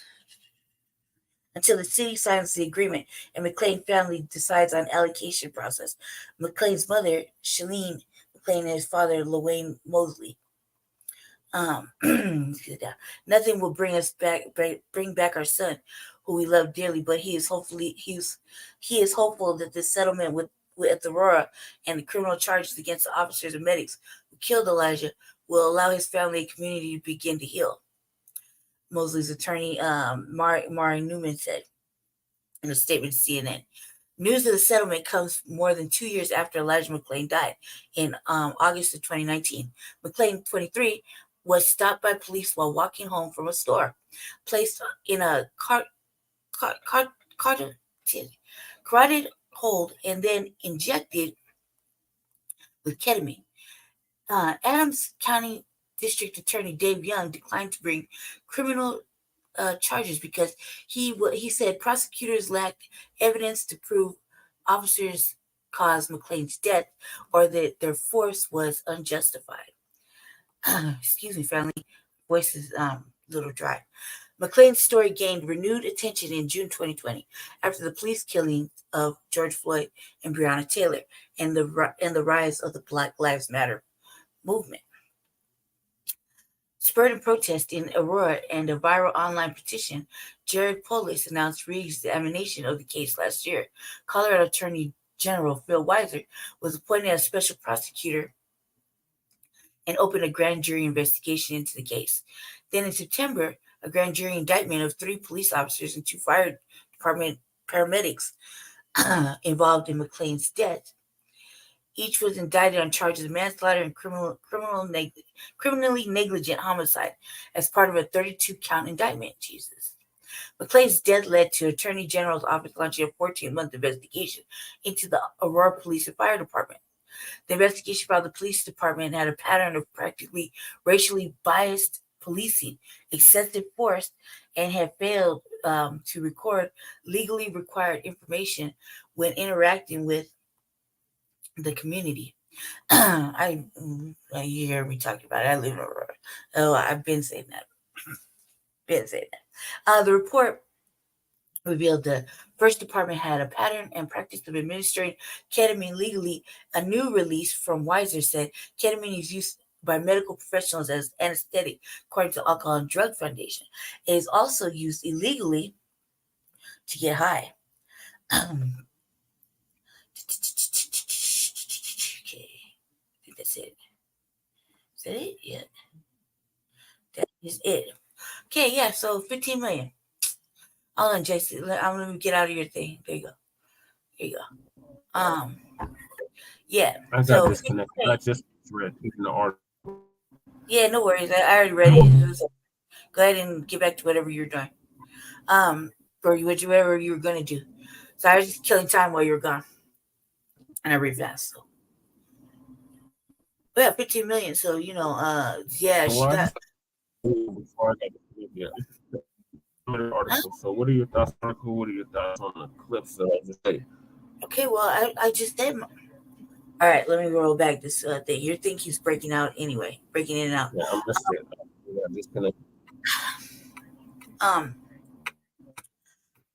until the city signs the agreement and McClain family decides on allocation process. McClain's mother, Shalene McClain, and his father, Lawayne Mosley. Nothing will bring back our son, who we love dearly, but he is hopeful that this settlement with Aurora and the criminal charges against the officers and medics who killed Elijah will allow his family and community to begin to heal. Mosley's attorney, Mari Newman, said in a statement to CNN. News of the settlement comes more than 2 years after Elijah McClain died in August of 2019. McClain, 23, was stopped by police while walking home from a store, placed in a carotid hold, and then injected with ketamine. Adams County District Attorney Dave Young declined to bring criminal charges because he said prosecutors lacked evidence to prove officers caused McClain's death or that their force was unjustified. Excuse me, family. Voice is a little dry. McClain's story gained renewed attention in June 2020 after the police killing of George Floyd and Breonna Taylor and the rise of the Black Lives Matter movement. Spurred in protest in Aurora and a viral online petition, Jared Polis announced re-examination of the case last year. Colorado Attorney General Phil Weiser was appointed as special prosecutor and opened a grand jury investigation into the case. Then in September, a grand jury indictment of 3 police officers and 2 fire department paramedics involved in McClain's death. Each was indicted on charges of manslaughter and criminally negligent homicide as part of a 32-count indictment. Jesus. McClain's death led to Attorney General's office launching a 14-month investigation into the Aurora Police and Fire Department. The investigation found the police department had a pattern of practically racially biased policing, excessive force, and had failed to record legally required information when interacting with the community. You hear me talking about it. I live in Aurora. Oh, I've been saying that. The report revealed the first department had a pattern and practice of administering ketamine legally. A new release from Weiser said ketamine is used by medical professionals as anesthetic, according to Alcohol and Drug Foundation. It is also used illegally to get high. Okay, I think that's it. Is that it? Yeah. That is it. Okay, yeah, so 15 million. Hold on, Jason. I'm gonna get out of your thing. There you go. Yeah. I got So disconnected. I just read in the article. yeah, no worries. I already read it. Go ahead and get back to whatever you're doing. Or whatever you were gonna do. So I was just killing time while you were gone. And I read fast, so yeah, 15 million. So yeah, she got Before I got disconnected, article. So what are your thoughts on the article? What are your thoughts on the clips that I just played? Okay, well, I just did. All right, let me roll back this thing. Your thing keeps breaking out anyway, breaking in and out. Yeah, I'm just disconnected.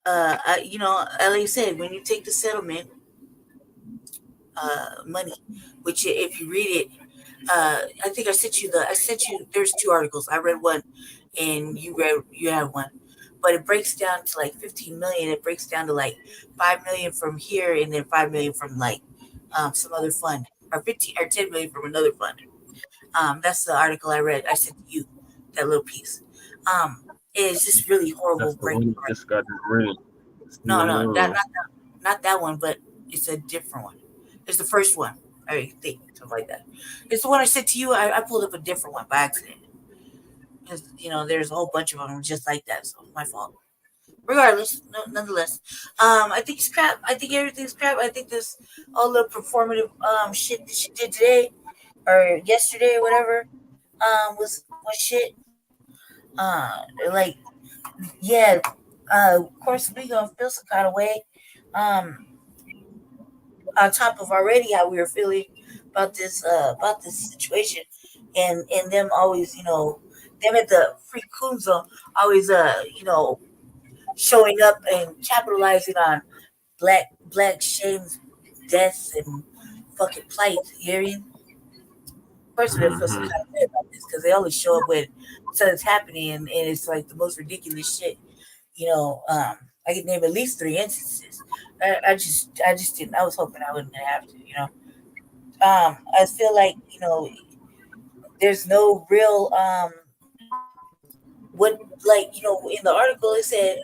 Like I said, when you take the settlement money, which if you read it, I think I sent you. There's 2 articles. I read one, and you have one, but it breaks down to like 15 million. It breaks down to like 5 million from here, and then 5 million from like some other fund, or 10 million from another fund. That's the article I read. I sent you that little piece. It's just really horrible. Just got read. No, not that one, but it's a different one. It's the first one. I think something like that. It's the one I sent to you. I pulled up a different one by accident. Because there's a whole bunch of them just like that. So my fault. Regardless, nonetheless, I think it's crap. I think everything's crap. I think this all the performative shit that she did today or yesterday or whatever was shit. Of course we gonna feel some kind of way. On top of already how we were feeling about this situation, and them always, them at the free coon zone always showing up and capitalizing on black shames, deaths, and fucking plight. You hear me? Of course, we feel some kind of way about this because they always show up when something's happening, and it's like the most ridiculous shit. I could name at least 3 instances. I just didn't. I was hoping I wouldn't have to. I feel like there's no real in the article it said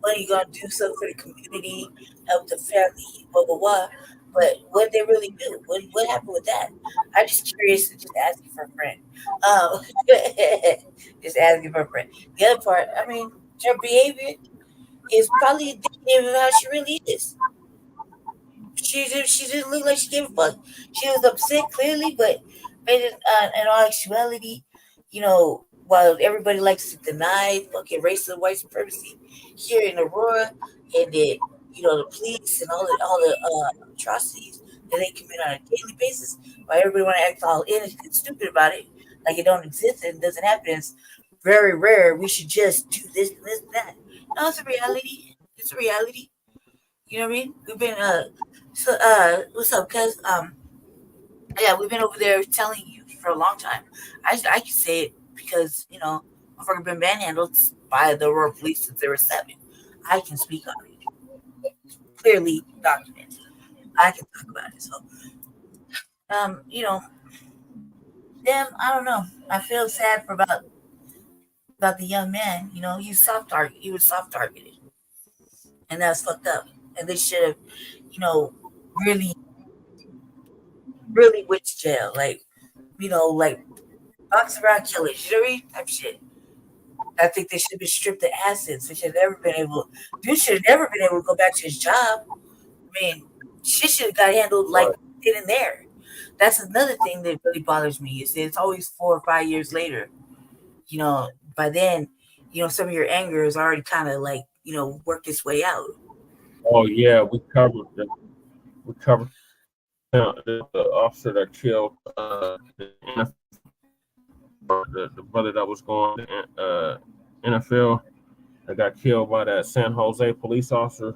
money gonna do something for the community, help the family, blah blah blah. But what they really do? What happened with that? I'm just curious and just asking for a friend. Just asking for a friend. The other part, I mean, her behavior is probably indicative of how she really is. She didn't look like she gave a fuck. She was upset clearly, but in all actuality, while everybody likes to deny fucking racism, white supremacy here in Aurora, and that the police and all the atrocities that they commit on a daily basis, while everybody want to act all innocent and stupid about it, like it don't exist and doesn't happen, it's very rare. We should just do this and this and that. No, it's a reality. It's a reality. You know what I mean? We've been what's up, cuz? Yeah, we've been over there telling you for a long time. I can say it because I've been manhandled by the Aurora police since they were 7. I can speak on it, clearly documented. I can talk about it. So, them, I don't know. I feel sad for about the young man. He was soft targeted, and that's fucked up. And they should have, really, really went to jail. Like box around killers, you know what I mean? Type shit. I think they should have been stripped of assets. They should have never been able. Dude should have never been able to go back to his job. I mean, shit should have got handled like then and there. That's another thing that really bothers me. Is it's always 4 or 5 years later. By then, some of your anger is already kind of like worked its way out. Oh yeah, we covered the officer that killed the brother that was going to NFL that got killed by that San Jose police officer.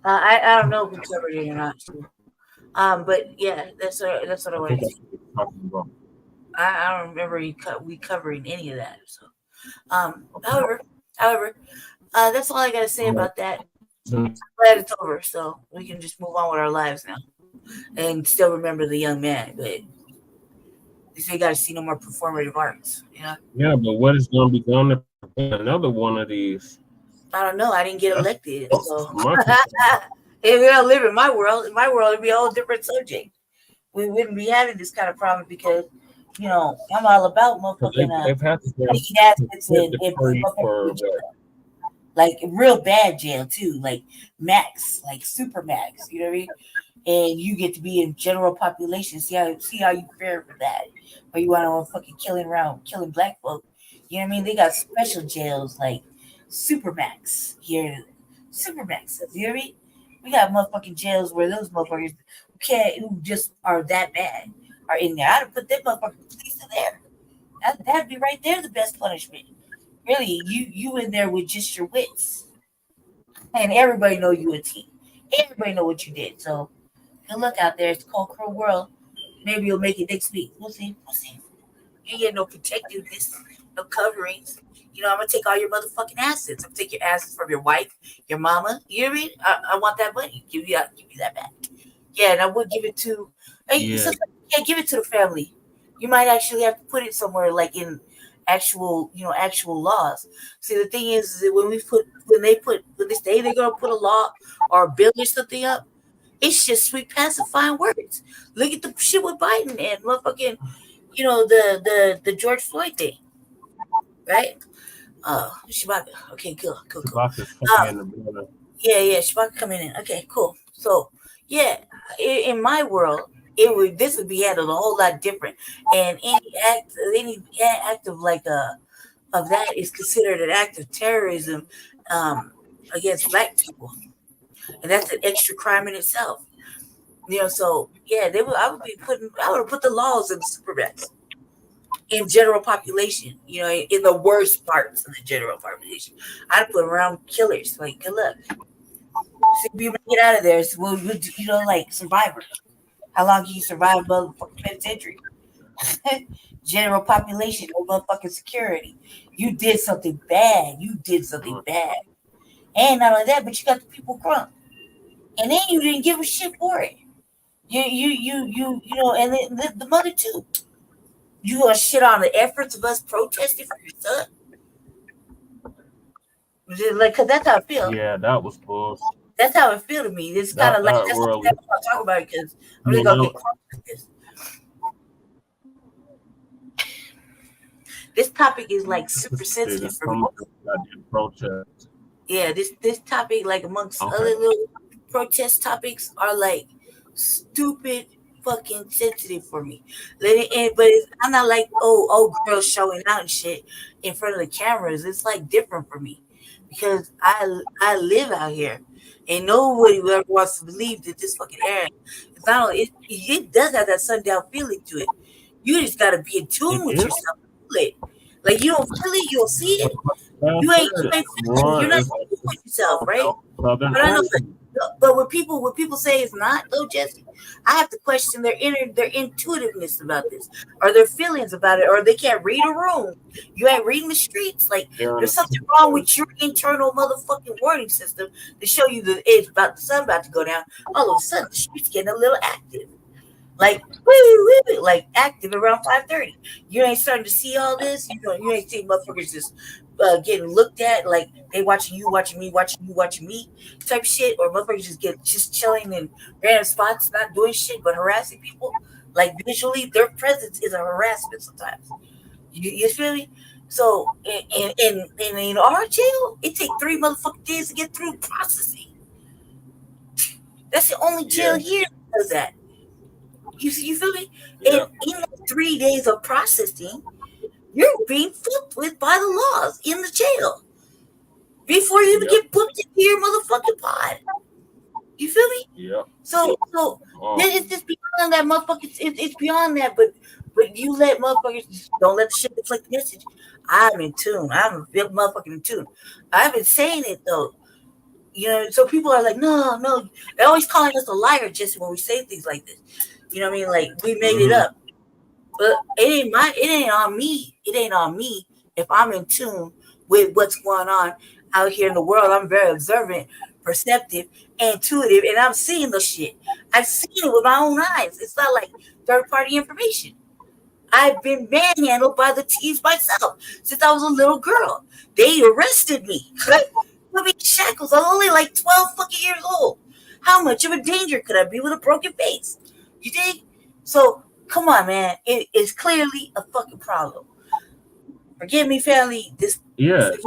I don't know if we covered it or not. But yeah, that's what I wanted to say. I don't remember we covering any of that. So, however, that's all I gotta say about that. I'm glad it's over, so we can just move on with our lives now, and still remember the young man. But you got to see no more performative arts. Yeah, but what is going to be done to prevent another one of these? I don't know. I didn't get elected, so if we don't live in my world, it'd be a whole different subject. We wouldn't be having this kind of problem because, I'm all about motherfucking assets and like real bad jail too, like max, like super max. You know what I mean? And you get to be in general population. See how you fare for that. Or you want to fucking killing black folk. You know what I mean? They got special jails like Supermax here. Supermax. You know what I mean? We got motherfucking jails where those motherfuckers who just are that bad are in there. I'd put them motherfucking police in there. That'd be right there the best punishment. Really, you in there with just your wits. And everybody know you a team. Everybody know what you did. So good luck out there. It's a cold, cruel world. Maybe you'll make it next week. We'll see. You get no protectiveness, no coverings. I'm gonna take all your motherfucking assets. I'm gonna take your assets from your wife, your mama. You know what I mean? I want that money. Give you that back. Yeah, and I would give it to. Give it to the family. You might actually have to put it somewhere like in actual laws. See, the thing is that when they say they're gonna put a law or a bill or something up, it's just sweet pacifying words. Look at the shit with Biden and motherfucking, the George Floyd thing, right? Shabaka. Okay, cool. Yeah, Shabaka coming in. Okay, cool. So, yeah, in my world, this would be handled a whole lot different, and any act of of that is considered an act of terrorism against black people, and that's an extra crime in itself. So yeah, I would put the laws in the supermax in general population. In the worst parts of the general population, I'd put around killers. Like, good luck. So you get out of there. So, like Survivor. How long can you survive motherfucking penitentiary? General population, no motherfucking security. You did something bad. And not only that, but you got the people crunk. And then you didn't give a shit for it. And then the mother too. You gonna shit on the efforts of us protesting for your son? Like, cause that's how I feel. Yeah, that was bullshit. That's how it feel to me. It's kind of like that's what I'm talking about because I'm really gonna get caught with this. This topic is like super sensitive for me. Yeah, this topic, like amongst other little protest topics, are like stupid fucking sensitive for me. But I'm not like old girls showing out and shit in front of the cameras. It's like different for me because I live out here. And nobody ever wants to believe that this fucking area, it does have that sundown feeling to it. You just got to be in tune with yourself. Like, you don't feel it, you'll see it. You ain't feeling it. You're not in tune with yourself, right? But I know but when people say it's not, though, Jesse, I have to question their intuitiveness about this, or their feelings about it, or they can't read a room. You ain't reading the streets. Like there's something wrong with your internal motherfucking warning system to show you that it's about the sun about to go down. All of a sudden, the streets getting a little active. Like like active around 5:30. You ain't starting to see all this. You ain't seeing motherfuckers just getting looked at like they watching you, watching me, watching you, watching me type shit, or motherfuckers just chilling in random spots, not doing shit but harassing people. Like visually, their presence is a harassment sometimes. You feel me? So in our jail, it take 3 motherfucking days to get through processing. That's the only jail here that does that. You feel me? Yeah. And in 3 days of processing, you're being fucked with by the laws in the jail before you even get booked into your motherfucking pod. You feel me? Yeah. So then it's just beyond that, motherfuckers. It's beyond that, but you let motherfuckers just don't let the shit deflect the message. I'm in tune. I'm a big motherfucking in tune. I've been saying it though. So people are like, no. They're always calling us a liar just when we say things like this. You know what I mean? Like we made it up. But it ain't on me. It ain't on me if I'm in tune with what's going on out here in the world. I'm very observant, perceptive, intuitive, and I'm seeing the shit. I've seen it with my own eyes. It's not like third-party information. I've been manhandled by the T's myself since I was a little girl. They arrested me. Put me in shackles. I was only like 12 fucking years old. How much of a danger could I be with a broken face? You dig? So come on, man. It is clearly a fucking problem. Forgive me, family. Forgive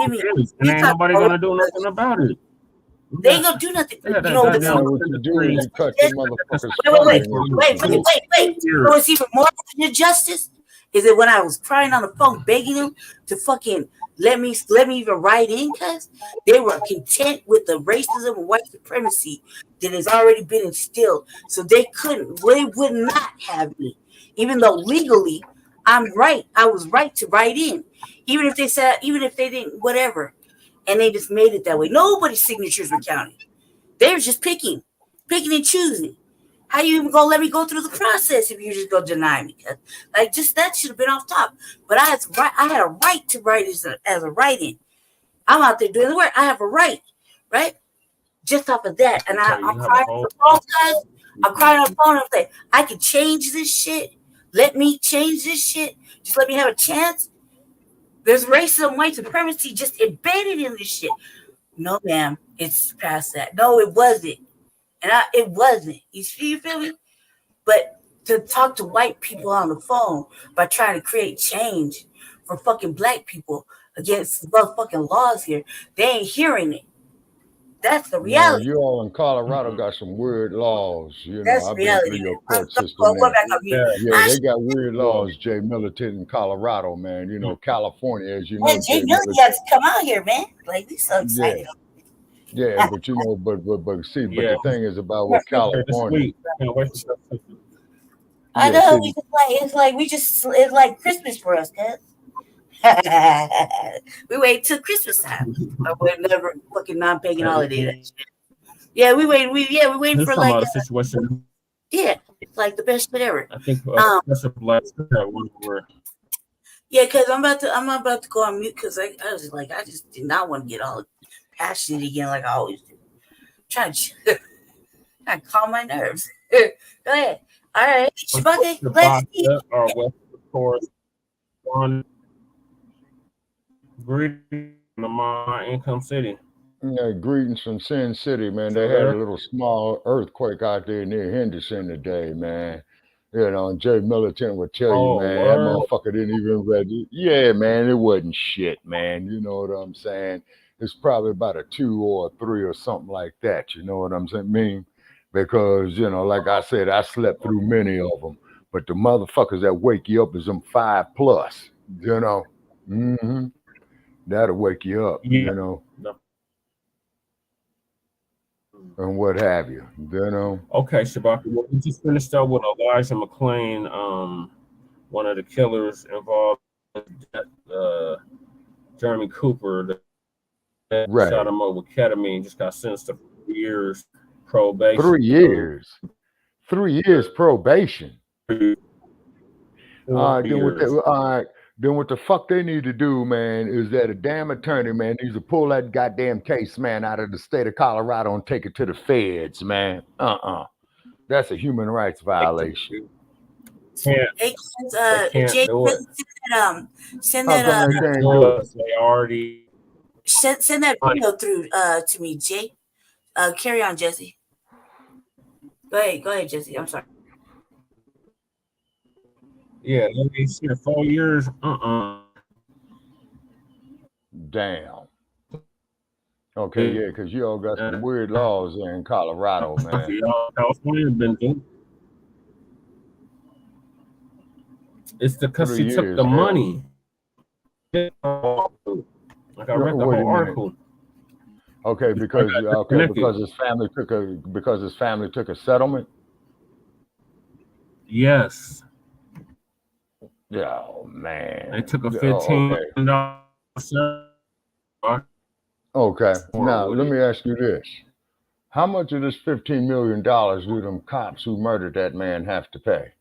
me. And ain't nobody gonna do nothing about it. They ain't gonna do nothing. What you do is you cut the motherfuckers. Wait. You know what's even more injustice is that when I was crying on the phone, begging them to fucking let me even write in, cause they were content with the racism and white supremacy that has already been instilled. So they would not have me. Even though legally I'm right. I was right to write in. Even if they didn't, whatever. And they just made it that way. Nobody's signatures were counted. They were just picking and choosing. How you even gonna let me go through the process if you just go deny me? Like just that should have been off top. But I had a right to write as a write-in. I'm out there doing the work. I have a right? Just off of that. And I'm crying on the phone, guys. I'm crying on the phone. I'm saying, I can change this shit. Let me change this shit. Just let me have a chance. There's racism, white supremacy just embedded in this shit. No, ma'am. It's past that. No, it wasn't. And it wasn't. You feel me? But to talk to white people on the phone by trying to create change for fucking black people against the motherfucking laws here, they ain't hearing it. That's the reality. You all in Colorado got some weird laws. That's I've reality. been through your court system. They got weird laws, Jay Militant in Colorado, man. California, as you know. Yeah, Jay Militant has to come out here, man. Like, we so excited. Yeah, but the thing is about with California. I know, it's like Christmas for us, cuz. We wait till Christmas time. We're never fucking non-pagan holiday. Yeah, we wait. We're waiting for like a situation. Yeah, it's like the best shit ever. I think that's a blast. Yeah, because I'm about to go on mute because I just did not want to get all passionate again like I always do. Trying to calm my nerves. Go ahead. All right, Shabaka, let's see. Our West Coast one. Greetings from my income city. Yeah, greetings from Sin City, man. They had a little small earthquake out there near Henderson today, man. And Jay Militant would tell you, man, that motherfucker didn't even ready. Yeah, man, it wasn't shit, man. You know what I'm saying? It's probably about a 2 or a 3 or something like that. You know what I'm saying? Because, like I said, I slept through many of them. But the motherfuckers that wake you up is them 5+, Mm-hmm. That'll wake you up, and what have you, Okay, Shabaka, we just finished up with Elijah McClain, one of the killers involved in Jeremy Cooper, that shot him up with ketamine, just got sentenced to 4 years probation. 3 years. 3 years probation. All right, then what the fuck they need to do, man, is that a damn attorney, man, needs to pull that goddamn case, man, out of the state of Colorado and take it to the feds, man. That's a human rights violation. Can't. Hey, They can't Jay, do it. send How that come they can't do it? They already send that video through to me, Jay. Carry on, Jesse. Go ahead, Jesse. I'm sorry. Yeah, they said 4 years. Damn. Okay, yeah, because you all got some weird laws there in Colorado, man. California been doing. It's because 3 she took years, the hell. money. Like I read the Wait a whole minute. article. Okay, because his family took a settlement. Yes. Oh man. They took a okay. $15. Okay. Now let me ask you this: how much of this $15 million do them cops who murdered that man have to pay?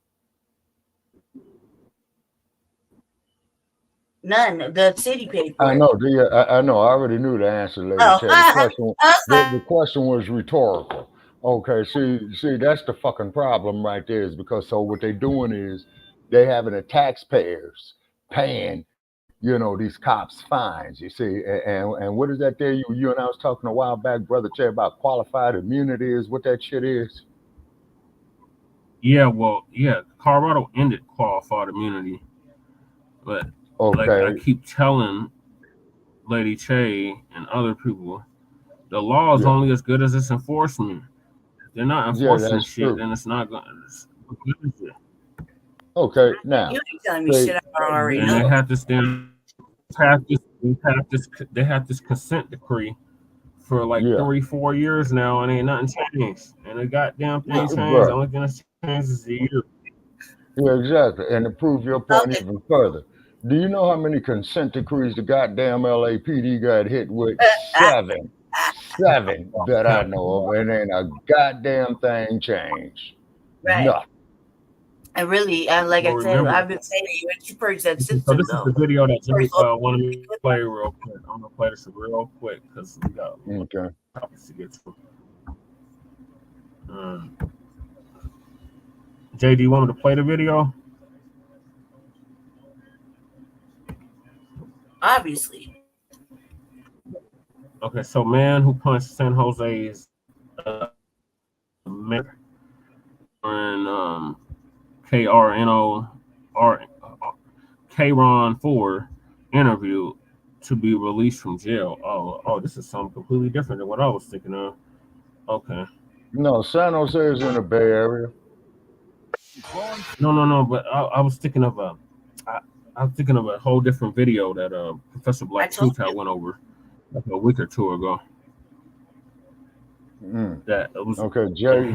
None. The city paid for I it. know. I know. I already knew the answer, Lady Ted. The question was rhetorical. Okay. See, that's the fucking problem right there. Is because what they're doing is they having the taxpayers paying, these cops fines. You see, and what is that there? You and I was talking a while back, Brother Ted, about qualified immunity. Is what that shit is. Yeah, well, Colorado ended qualified immunity, but like I keep telling Lady Che and other people, the law is only as good as its enforcement. If they're not enforcing shit, true. then it's not going. Okay, now You ain't telling me shit I already know. They have this consent decree for like 3-4 years now, and ain't nothing changed. And the goddamn thing changed. The only thing that's changed is the year. Yeah, exactly. And to prove your point even further, do you know how many consent decrees the goddamn LAPD got hit with? 7. 7 that I know of, and ain't a goddamn thing changed. Right. Nothing. And really, like I said, I've been saying to you, you purge that system. So this is the video that Jimmy wanted me to play real quick. I'm gonna play this real quick because we got topics to get to. JD, you want me to play the video? Obviously. Okay, so man who punched San Jose's mayor and Kron 4 interview to be released from jail. Oh, this is something completely different than what I was thinking of. Okay. No, San Jose is in the Bay Area. No, but I was thinking of a whole different video that Professor Black Truth had went over like a week or two ago. That it was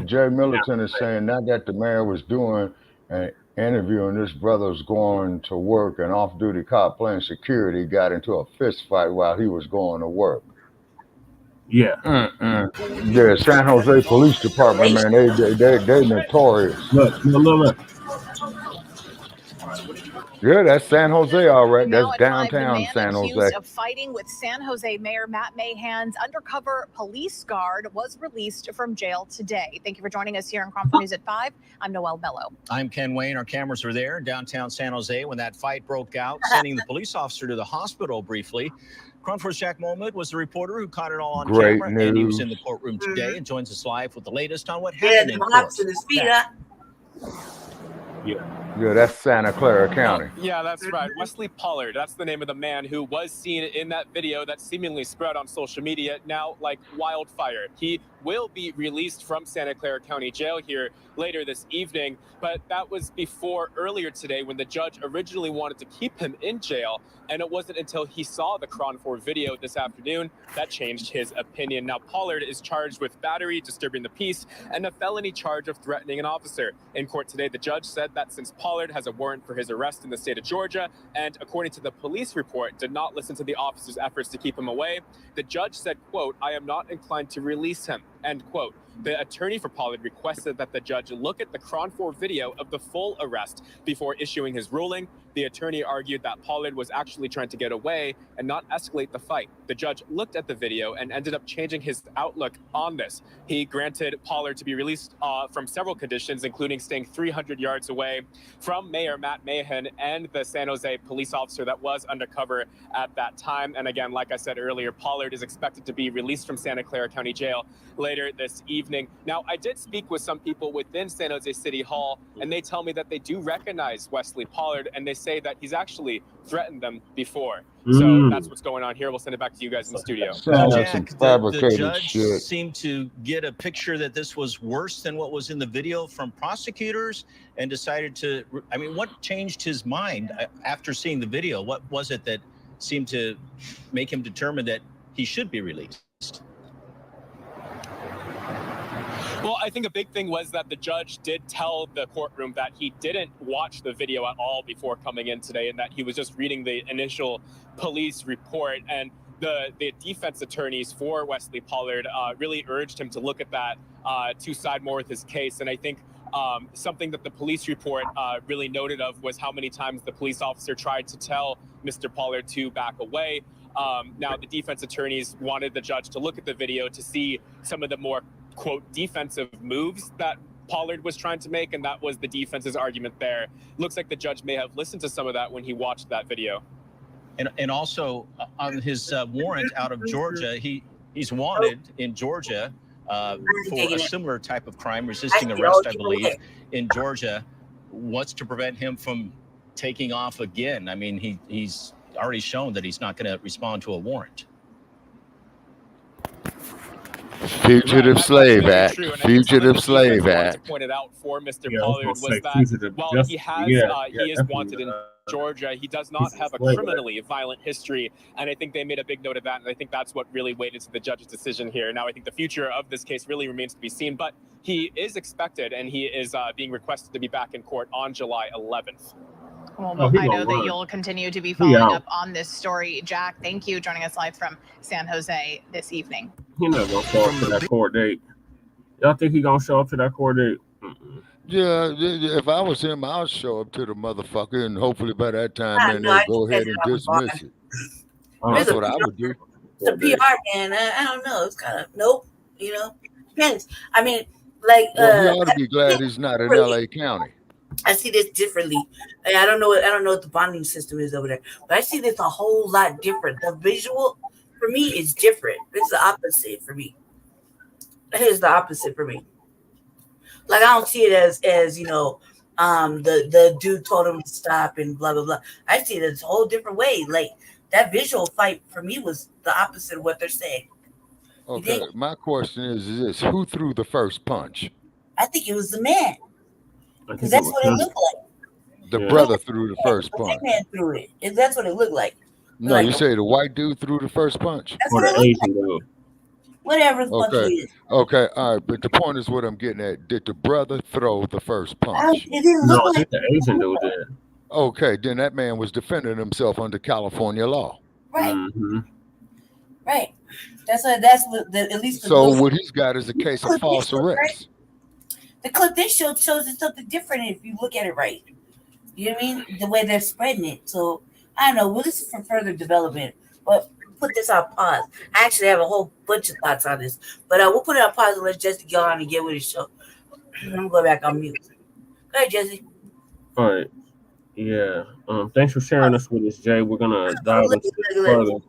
Jay Militant is saying not that the mayor was doing an interview and this brother was going to work, and off-duty cop playing security got into a fist fight while he was going to work. Yeah. Yeah, San Jose Police Department, man, they notorious. Look. Yeah, that's San Jose, all right. Now That's at 5, downtown the man San accused Jose. of fighting with San Jose Mayor Matt Mahan's undercover police guard was released from jail today. Thank you for joining us here on Cromford News at 5. I'm Noelle Bello. I'm Ken Wayne. Our cameras are there in downtown San Jose when that fight broke out, sending the police officer to the hospital briefly. Cromford's Jack Molmud was the reporter who caught it all on camera, and he was in the courtroom today and joins us live with the latest on what happened in court. Yeah, that's Santa Clara County. Yeah, that's right. Wesley Pollard, that's the name of the man who was seen in that video that seemingly spread on social media now like wildfire. He will be released from Santa Clara County Jail here later this evening, but that was before earlier today when the judge originally wanted to keep him in jail, and it wasn't until he saw the Cron 4 video this afternoon that changed his opinion. Now, Pollard is charged with battery, disturbing the peace, and a felony charge of threatening an officer. In court today, the judge said that since Pollard has a warrant for his arrest in the state of Georgia, and according to the police report, did not listen to the officer's efforts to keep him away, the judge said, quote, "I am not inclined to release him." end quote. The attorney for Pollard requested that the judge look at the Cronfor video of the full arrest before issuing his ruling. The attorney argued that Pollard was actually trying to get away and not escalate the fight. The judge looked at the video and ended up changing his outlook on this. He granted Pollard to be released from several conditions, including staying 300 yards away from Mayor Matt Mahan and the San Jose police officer that was undercover at that time. And again, like I said earlier, Pollard is expected to be released from Santa Clara County Jail later this evening. Now, I did speak with some people within San Jose City Hall, and they tell me that they do recognize Wesley Pollard, and they say that he's actually threatened them before. So that's what's going on here. We'll send it back to you guys in the studio. Jack, the judge seemed to get a picture that this was worse than what was in the video from prosecutors and decided to, I mean, what changed his mind after seeing the video? What was it that seemed to make him determine that he should be released? Well, I think a big thing was that the judge did tell the courtroom that he didn't watch the video at all before coming in today, and that he was just reading the initial police report. And the defense attorneys for Wesley Pollard really urged him to look at that to side more with his case. And I think something that the police report really noted of was how many times the police officer tried to tell Mr. Pollard to back away. Now, the defense attorneys wanted the judge to look at the video to see some of the more, quote, defensive moves that Pollard was trying to make, and that was the defense's argument there. Looks like the judge may have listened to some of that when he watched that video. And also on his warrant out of Georgia, he's wanted in Georgia for a similar type of crime, resisting arrest, I believe, in Georgia. What's to prevent him from taking off again? I mean, he's already shown that he's not going to respond to a warrant. Fugitive Slave Act. Fugitive Slave Act. Pointed out for Mr. Pollard was that while he is wanted in Georgia, he does not have a criminally violent history, and I think they made a big note of that, and I think that's what really weighed into the judge's decision here. Now, I think the future of this case really remains to be seen, but he is expected, and he is being requested to be back in court on July 11th. Well, I know that you'll continue to be following up on this story. Jack, thank you joining us live from San Jose this evening. He's not gonna show up to that court date. Y'all think he gonna show up to that court date? Yeah, if I was him, I'll show up to the motherfucker, and hopefully by that time, man, they'll go ahead and dismiss it. That's what I would do. The PR, man, I don't know. It's kind of, nope, you know, depends. I mean, like, well, he ought to be glad he's not in LA County. I see this differently. I don't know what the bonding system is over there, but I see this a whole lot different. The visual for me is different. It's the opposite for me. Here's the opposite for me. Like, I don't see it as you know, the dude told him to stop and blah blah blah. I see it as a whole different way. Like, that visual fight for me was the opposite of what they're saying. Okay, my question is this: who threw the first punch? I think it was the man. Because that's what it looked like. The brother threw the first punch. The man threw it. That's what it looked like. No, like, you say the white dude threw the first punch? That's what it looked like. Whatever the punch is. Okay, all right. But the point is what I'm getting at. Did the brother throw the first punch? It didn't look like the Asian dude did. Okay, then that man was defending himself under California law. Right. Right. That's what at least. So what he's got is a case of false arrest. The clip they showed shows it something different if you look at it right. You know what I mean? The way they're spreading it. So I don't know. Well, this is for further development. But put this on pause. I actually have a whole bunch of thoughts on this. But we'll put it on pause and let Jesse go on and get with his show. I'm gonna go back on mute. Go ahead, Jesse. All right. Yeah. Thanks for sharing this with us, Jay. We're gonna dive into this further.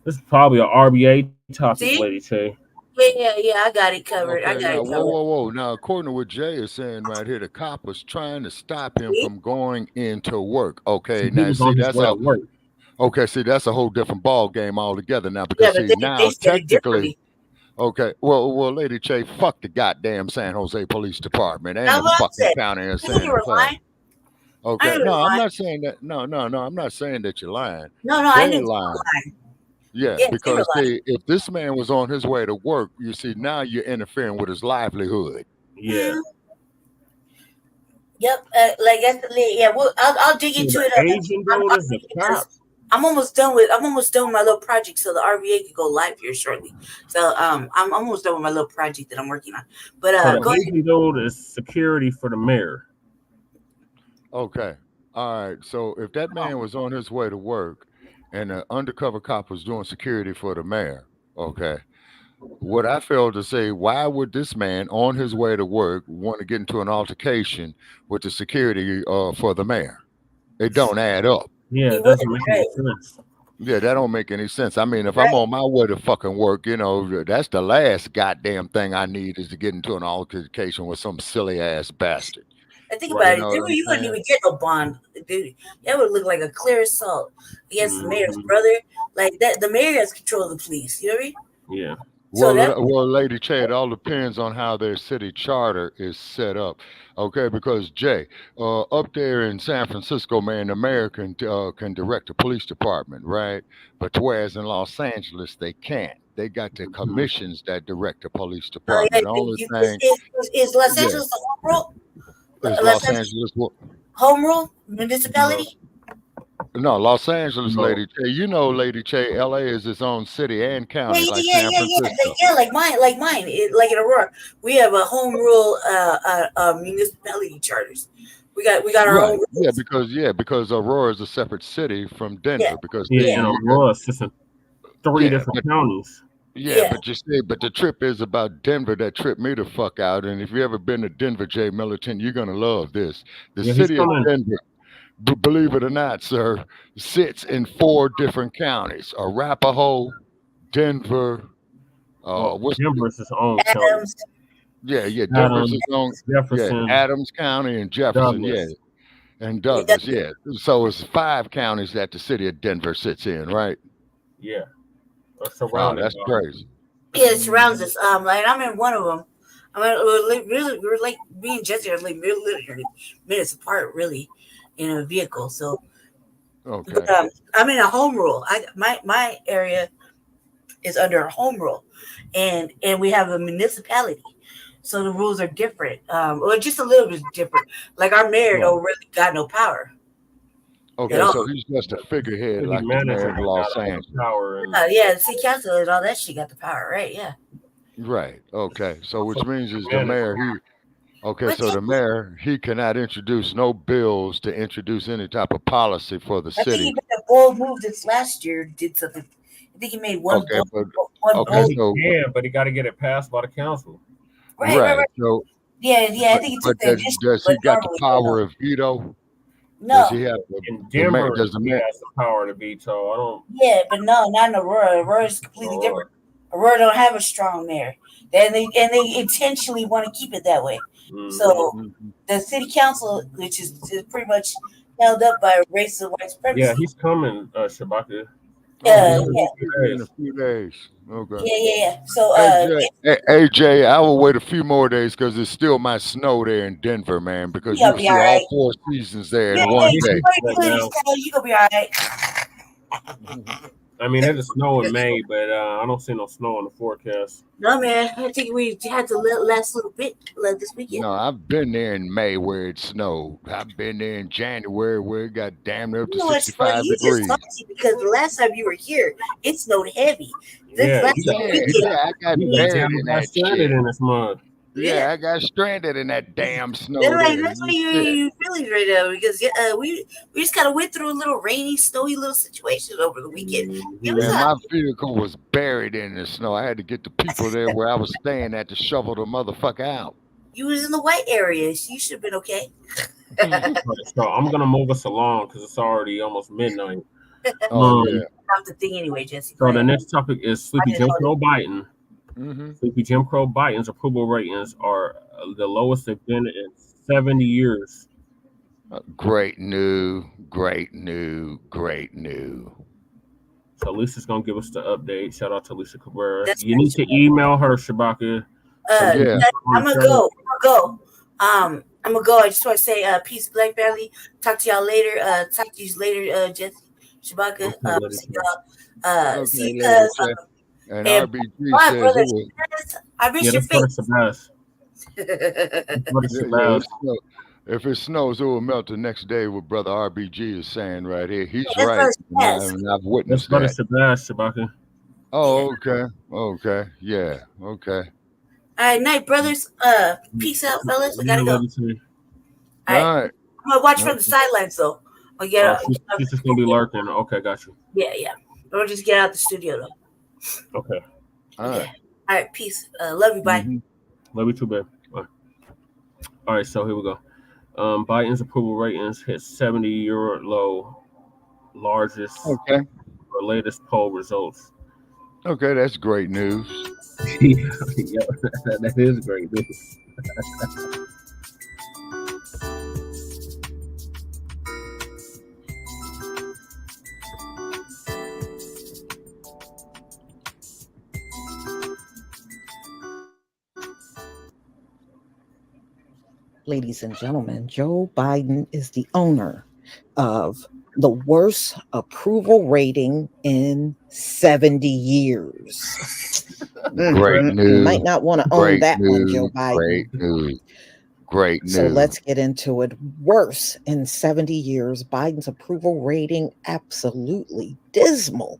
This is probably a RBA topic, Lady Che. Yeah, I got it covered. Okay, whoa. Now, according to what Jay is saying right here, the cop was trying to stop him from going into work. Okay, now see that's how work. Okay, see that's a whole different ball game altogether now because now technically, okay, well, Lady Che, fuck the goddamn San Jose Police Department and the fucking county of San Jose. Okay, no, I'm not saying that. No, I'm not saying that you're lying. No, I didn't lie. Yeah, because see, if this man was on his way to work, you see, now you're interfering with his livelihood. Yeah. Yep. Well, I'll dig into it. Asian dude is the cop. I'm almost done with my little project, so the RVA could go live here shortly. So I'm almost done with my little project that I'm working on. But So the go ahead. Hazy Gold is security for the mayor. Okay. All right. So if that man was on his way to work and an undercover cop was doing security for the mayor, okay, what I failed to say, why would this man on his way to work want to get into an altercation with the security for the mayor? It don't add up. Yeah, it doesn't make any sense. Yeah, that don't make any sense. I mean, if I'm on my way to fucking work, that's the last goddamn thing I need is to get into an altercation with some silly ass bastard. I think Right, about it. what I'm You wouldn't saying? even get no bond, dude. That would look like a clear assault against the mayor's brother. Like that, the mayor has control of the police. You know what I mean? Yeah. So Well, Lady Che, it all depends on how their city charter is set up. Okay, because Jay, up there in San Francisco, man, the mayor can direct the police department, right? But whereas in Los Angeles, they can't. They got the commissions that direct the police department. The only thing, is Los yeah, Angeles the home rule? is Los Angeles. Home rule municipality? No, Los Angeles, No. Lady Che. You know, Lady Che, LA is its own city and county, like Yeah, San Francisco. like mine. Like in Aurora, we have a home rule municipality charters. We got our own rules. Because Aurora is a separate city from Denver. Because Yeah, and Aurora sits in three different counties. Yeah, but you see, but the trip is about Denver that tripped me the fuck out. And if you ever been to Denver, Jay Militant, you're gonna love this. The Yeah, city he's of coming. Denver, believe it or not, sir, sits in 4 different counties: Arapahoe, Denver. Denver is its own county. Adams. Denver's its own. Jefferson, Yeah, Adams County and Jefferson. Douglas. And Douglas. Yeah. So it's 5 counties that the city of Denver sits in, right? Yeah. Wow, that's crazy. Yeah, it surrounds us. Like I'm in one of them. I mean, we're like me and Jesse are like literally minutes apart, really, in a vehicle. So, okay. But, I'm in a home rule. My area is under a home rule, and we have a municipality, so the rules are different. Or just a little bit different. Like our mayor don't really got no power. Okay, so he's just a figurehead, like the mayor of Los Angeles. Yeah, the city council and all that shit got the power, right? Yeah. Right. Okay. So which means is the mayor so the mayor he cannot introduce no bills to introduce any type of policy for the I think city. he made a bold move this last year. Did something. I think he made one. Yeah, but he got to get it passed by the council. Right. So yeah. I think he took that. Does he got the power of veto? No. Does he have In Denver, does the he mayor? has the power to veto. I don't. Yeah, but no, not in Aurora. Aurora is completely different. Aurora don't have a strong mayor, and they intentionally want to keep it that way. So the city council, which is pretty much held up by racist white supremacy. Yeah, he's coming, Shabaka. In a few days. Okay. Yeah. So, AJ, I will wait a few more days because it still might snow there in Denver, man. Because you'll see all 4 seasons there in one day. You gonna be all right. I mean, it'll snow in May, but I don't see no snow in the forecast. No, man. I think we had to last a little bit this weekend. No, I've been there in May where it snowed. I've been there in January where it got damn near up to 65 You degrees. just salty because the last time you were here, it snowed heavy. I got buried in that shit. in this mud. Yeah, I got stranded in that damn snow. That's why you feeling right now because we just kind of went through a little rainy, snowy little situation over the weekend. It was My vehicle was buried in the snow. I had to get the people there where I was staying at to shovel the motherfucker out. You was in the white area. So you should have been okay. So I'm gonna move us along because it's already almost midnight. Off the thing anyway, Jesse. So the next topic is Sleepy Jim Crow Biden. Sleepy Jim Crow Biden's approval ratings are the lowest they've been in 70 years. Great news. So Lisa's gonna give us the update. Shout out to Lisa Cabrera. You need to email her, Shabaka. I'm gonna go. I'm gonna go. I just want to say peace, Black family. Talk to y'all later. Talk to you later, Jesse, Shabaka. See you guys. And RBG says it was. I reached your face. If it snows, it will melt the next day. What Brother RBG is saying right here. He's That's right. verse And I've That's witnessed Brother that. Sebastian, Shabaka. Oh, okay. Okay. Yeah. Okay. All right, night, brothers. Peace out, fellas. I gotta go. All All right. right. I'm gonna watch from the sidelines though. I'll get Oh, out. she's just gonna be lurking. Okay, got you. Yeah. I'll just get out the studio though. Okay. All right. All right, peace. Love you. Bye. Love you too, babe. All right, so here we go. Biden's approval ratings hit 70-year low, largest Okay. for latest poll results. Okay, that's great news. Yeah, that is great news. Ladies and gentlemen, Joe Biden is the owner of the worst approval rating in 70 years. Great news. You might not want to own Great that one, news. Joe Biden. Great news. Great news. So let's get into it. Worse in 70 years, Biden's approval rating absolutely dismal.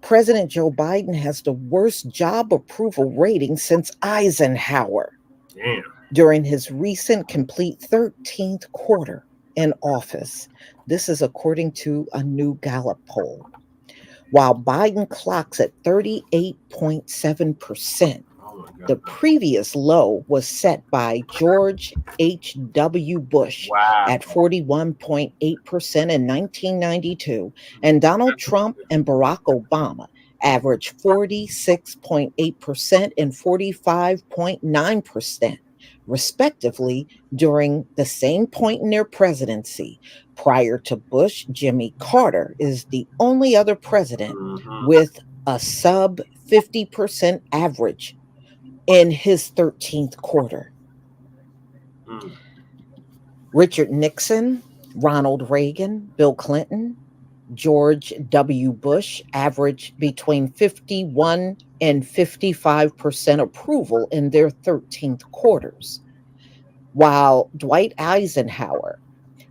President Joe Biden has the worst job approval rating since Eisenhower. Damn. During his recent complete 13th quarter in office. This is according to a new Gallup poll. While Biden clocks at 38.7%, the previous low was set by George H.W. Bush at 41.8% in 1992, and Donald Trump and Barack Obama averaged 46.8% and 45.9%. Respectively, during the same point in their presidency. Prior to Bush, Jimmy Carter is the only other president with a sub 50% average in his 13th quarter. Richard Nixon, Ronald Reagan, Bill Clinton, George W. Bush averaged between 51 and 55% approval in their 13th quarters, while Dwight Eisenhower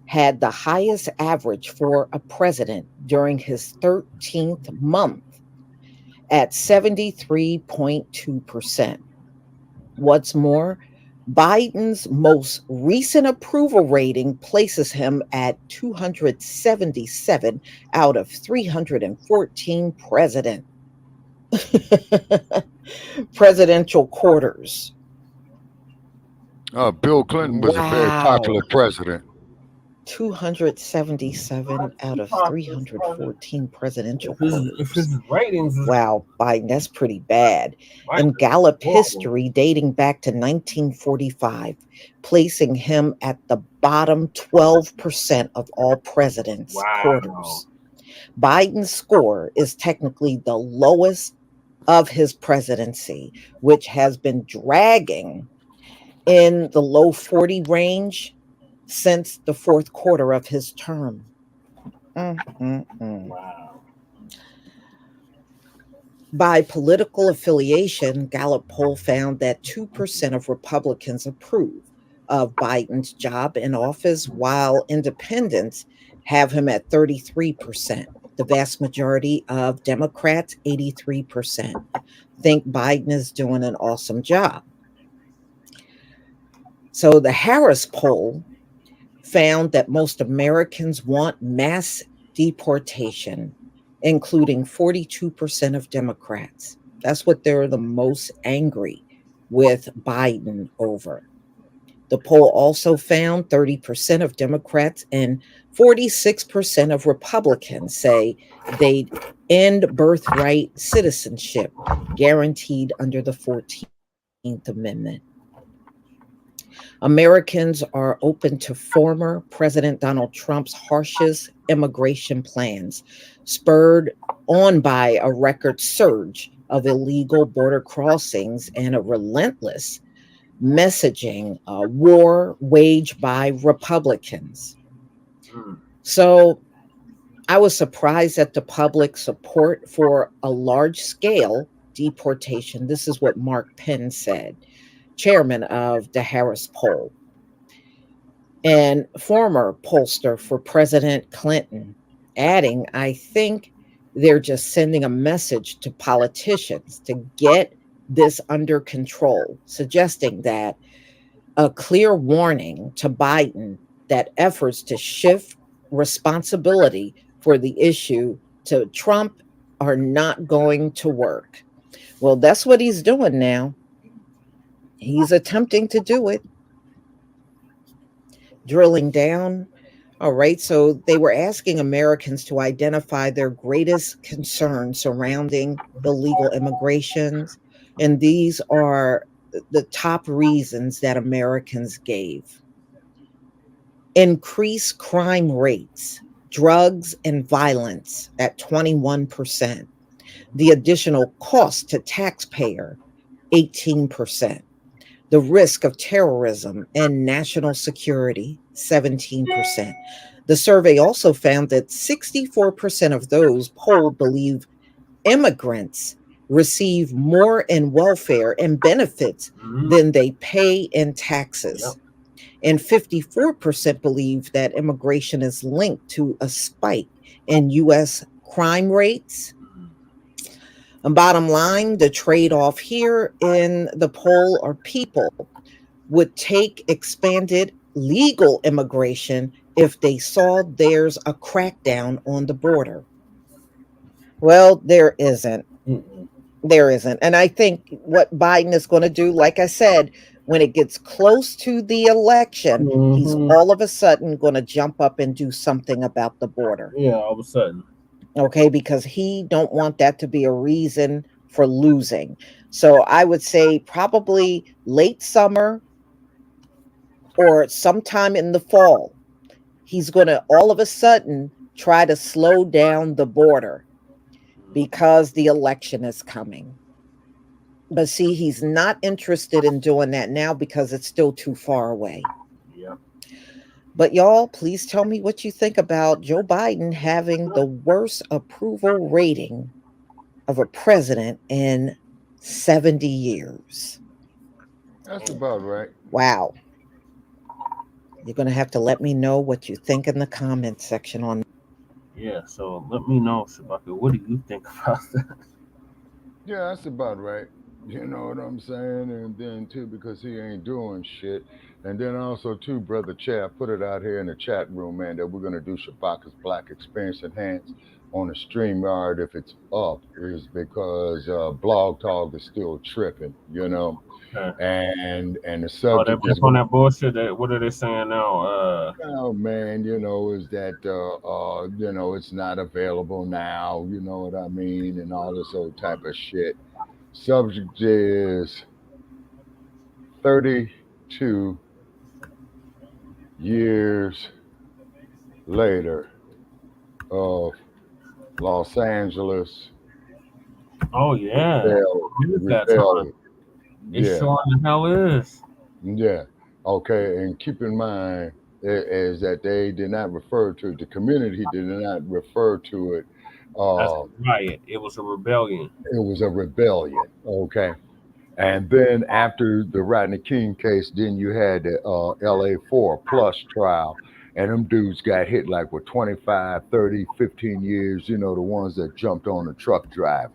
had the highest average for a president during his 13th month at 73.2%. What's more, Biden's most recent approval rating places him at 277 out of 314 presidential quarters. Bill Clinton was a very popular president. 277 out of 314 presidential quarters. If his ratings is Wow, Biden, that's pretty bad. In Gallup history dating back to 1945, placing him at the bottom 12% of all presidents' quarters. Biden's score is technically the lowest of his presidency, which has been dragging in the low 40 range since the fourth quarter of his term. Wow. By political affiliation, Gallup poll found that 2% of Republicans approve of Biden's job in office, while independents have him at 33%. The vast majority of Democrats, 83%, think Biden is doing an awesome job. So the Harris poll found that most Americans want mass deportation, including 42% of Democrats. That's what they're the most angry with Biden over. The poll also found 30% of Democrats and 46% of Republicans say they'd end birthright citizenship guaranteed under the 14th Amendment. Americans are open to former President Donald Trump's harshest immigration plans, spurred on by a record surge of illegal border crossings and a relentless messaging war waged by Republicans. So I was surprised at the public support for a large-scale deportation. This is what Mark Penn said, chairman of the Harris poll. and former pollster for President Clinton, adding, I think they're just sending a message to politicians to get this under control, suggesting that a clear warning to Biden that efforts to shift responsibility for the issue to Trump are not going to work. Well, that's what he's doing now. He's attempting to do it. Drilling down. All right, so they were asking Americans to identify their greatest concerns surrounding illegal immigrations, and these are the top reasons that Americans gave. Increased crime rates, drugs and violence at 21%. The additional cost to taxpayer, 18%. The risk of terrorism and national security, 17%. The survey also found that 64% of those polled believe immigrants receive more in welfare and benefits than they pay in taxes. And 54% believe that immigration is linked to a spike in U.S. crime rates. And bottom line, the trade-off here in the poll are people would take expanded legal immigration if they saw there's a crackdown on the border. Well, there isn't. There isn't. And I think what Biden is going to do, like I said, when it gets close to the election, he's all of a sudden going to jump up and do something about the border. Yeah, all of a sudden. Okay, because he don't want that to be a reason for losing. So I would say probably late summer or sometime in the fall, he's going to all of a sudden try to slow down the border because the election is coming. But see, he's not interested in doing that now because it's still too far away. Yeah. But y'all, please tell me what you think about Joe Biden having the worst approval rating of a president in 70 years. That's about right. Wow. You're going to have to let me know what you think in the comment section on. Yeah, so let me know, Shabaka, what do you think about that? Yeah, that's about right. You know what I'm saying? And then too, because he ain't doing shit. And then also too, Brother Chad, I put it out here in the chat room, man, that we're gonna do Shabaka's Black Experience Enhanced on the StreamYard if it's up, is because Blog Talk is still tripping, you know. And the subject they're is on that bullshit. What are they saying now? oh man, you know, is that you know, it's not available now, you know what I mean, and all this old type of shit. Subject is 32 years later of Los Angeles. Oh yeah, rebellion. It sure in the hell is. Yeah. Okay, and keep in mind is that they did not refer to the community did not refer to it. That's a riot. It was a rebellion. It was a rebellion. Okay. And then after the Rodney King case, then you had the LA 4+ trial. And them dudes got hit like with 25, 30, 15 years, you know, the ones that jumped on the truck driver.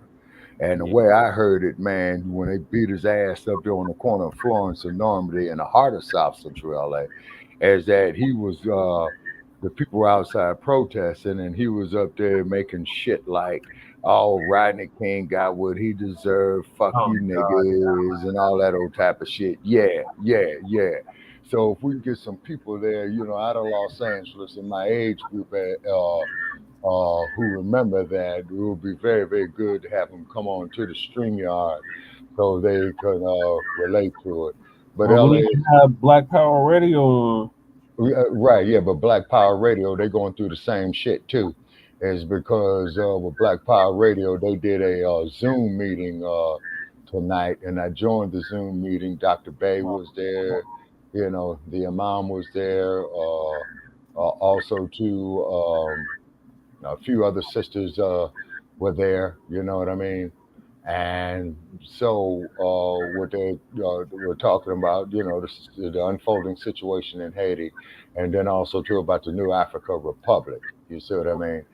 And the way I heard it, man, when they beat his ass up there on the corner of Florence and Normandy in the heart of South Central LA, is that he was, the people were outside protesting and he was up there making shit like, oh, Rodney King got what he deserved, fuck you niggas, and all that old type of shit. Yeah. So if we get some people there, you know, out of Los Angeles in my age group who remember that, it would be very, very good to have them come on to the StreamYard so they can relate to it. But we can have Black Power Radio. Right, yeah, but Black Power Radio, they're going through the same shit too. Is because with Black Power Radio, they did a Zoom meeting tonight, and I joined the Zoom meeting. Dr. Bay was there, you know, the Imam was there, also too, a few other sisters were there, you know what I mean? And so what they were talking about, the unfolding situation in Haiti, and then also too about the new Africa Republic. You see what I mean?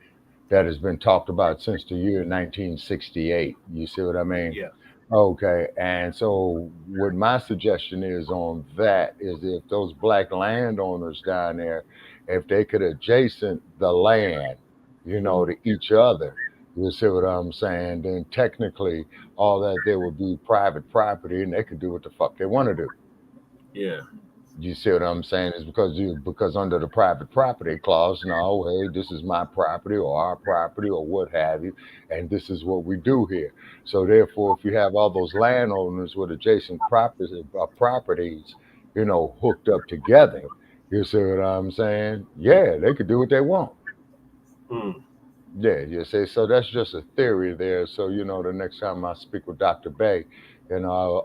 That has been talked about since the year 1968. You see what I mean? Yeah. Okay. And so what my suggestion is on that is if those black landowners down there, if they could adjacent the land, to each other, you see what I'm saying? Then technically all that there would be private property and they could do what the fuck they want to do. Yeah. You see what I'm saying? Is because under the private property clause, no, hey, this is my property or our property or what have you, and this is what we do here. So therefore, if you have all those landowners with adjacent properties, hooked up together, you see what I'm saying? Yeah, they could do what they want. Mm. Yeah, you see, so that's just a theory there. So the next time I speak with Dr. Bay, I'll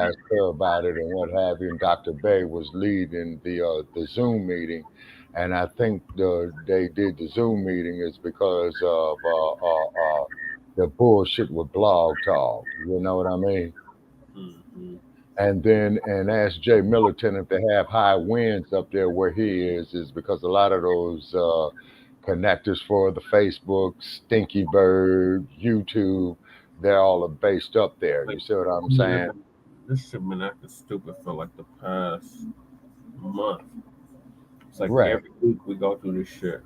ask her about it and what have you. And Dr. Bay was leading the Zoom meeting, and I think they did the Zoom meeting is because of the bullshit with Blog Talk. You know what I mean? Mm-hmm. And ask Jay Militant if they have high winds up there where he is because a lot of those connectors for the Facebook, Stinky Bird, YouTube, they're all based up there. You see what I'm saying? This shit been acting stupid for like the past month. It's like Right. every week we go through this shit.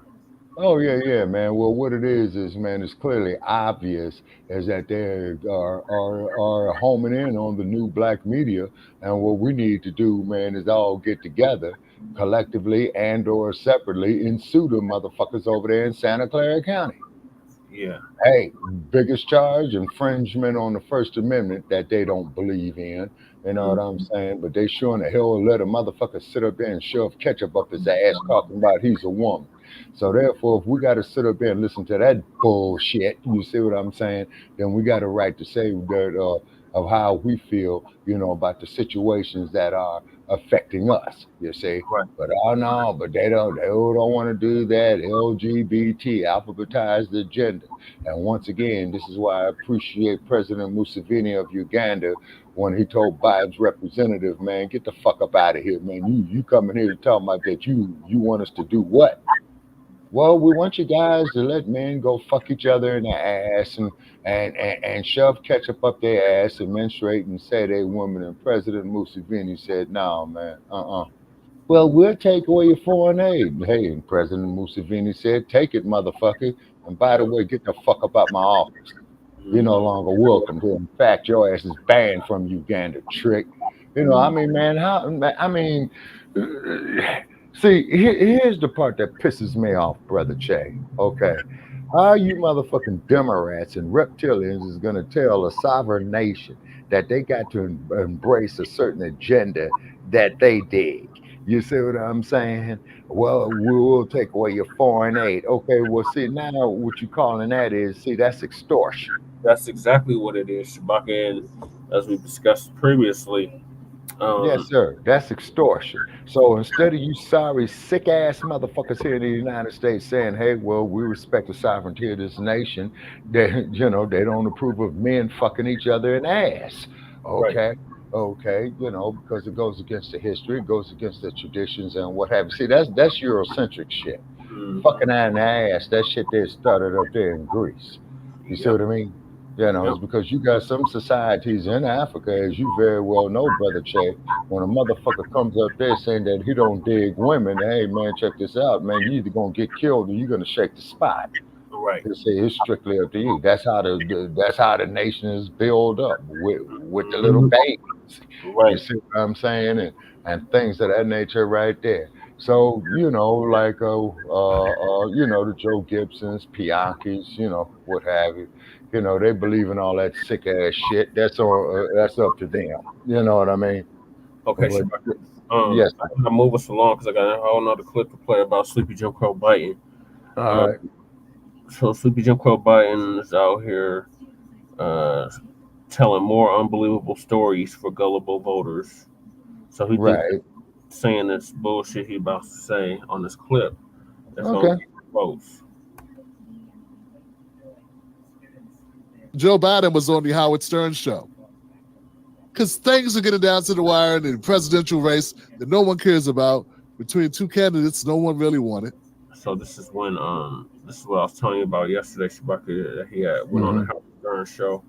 Oh yeah, man. Well, what it is, man, it's clearly obvious is that they are homing in on the new black media, and what we need to do, man, is all get together collectively and or separately and sue the motherfuckers over there in Santa Clara County. Yeah. Hey, biggest charge, infringement on the First Amendment that they don't believe in. You know what I'm saying? But they sure in the hell will let a motherfucker sit up there and shove ketchup up his ass talking about he's a woman. So therefore, if we got to sit up there and listen to that bullshit, you see what I'm saying? Then we got a right to say that of how we feel, about the situations that are affecting us. You see? Right. But no, but they don't want to do that. LGBT alphabetized agenda. And once again, this is why I appreciate President Museveni of Uganda when he told Biden's representative, man, get the fuck up out of here, man. You coming here talking about that you want us to do what? Well, we want you guys to let men go fuck each other in the ass and shove ketchup up their ass and menstruate and say they women. And President Museveni said, no, man, Well, we'll take away your foreign aid. Hey, and President Museveni said, take it, motherfucker. And by the way, get the fuck up out my office. You're no longer welcome here. In fact, your ass is banned from Uganda, trick. I mean, man, see, here's the part that pisses me off, Brother Che. Okay. How you motherfucking Democrats and reptilians is going to tell a sovereign nation that they got to embrace a certain agenda that they dig? You see what I'm saying? Well, we'll take away your foreign aid. Okay, well, see, now what you calling that is, see, that's extortion. That's exactly what it is, Shabaka. And as we discussed previously, yes, sir. That's extortion. So instead of you sorry, sick ass motherfuckers here in the United States saying, hey, well, we respect the sovereignty of this nation, they don't approve of men fucking each other in ass. Okay. Right. Okay, because it goes against the history, it goes against the traditions and what have you. See, that's Eurocentric shit. Fucking out in the ass, that shit there started up there in Greece. You see what I mean? It's because you got some societies in Africa, as you very well know, Brother Che, when a motherfucker comes up there saying that he don't dig women, hey, man, check this out, man, you either going to get killed or you're going to shake the spot. Right. They say it's strictly up to you. That's how the nation is built up with the little babies. Right. You see what I'm saying? And things of that nature right there. So, like the Joe Gibsons, Piankis, what have you. They believe in all that sick ass shit. That's up to them. You know what I mean? Okay, But, yes. I'm gonna move us along because I got a whole nother clip to play about Sleepy Jim Crow biting. All right. So Sleepy Jim Crow Biden is out here telling more unbelievable stories for gullible voters. So he thinks saying this bullshit he about to say on this clip that's going to get votes. Joe Biden was on the Howard Stern show. Because things are getting down to the wire in the presidential race that no one cares about between two candidates no one really wanted. So this is when this is what I was telling you about yesterday, Shabaka, that he had went on the Howard Stern show.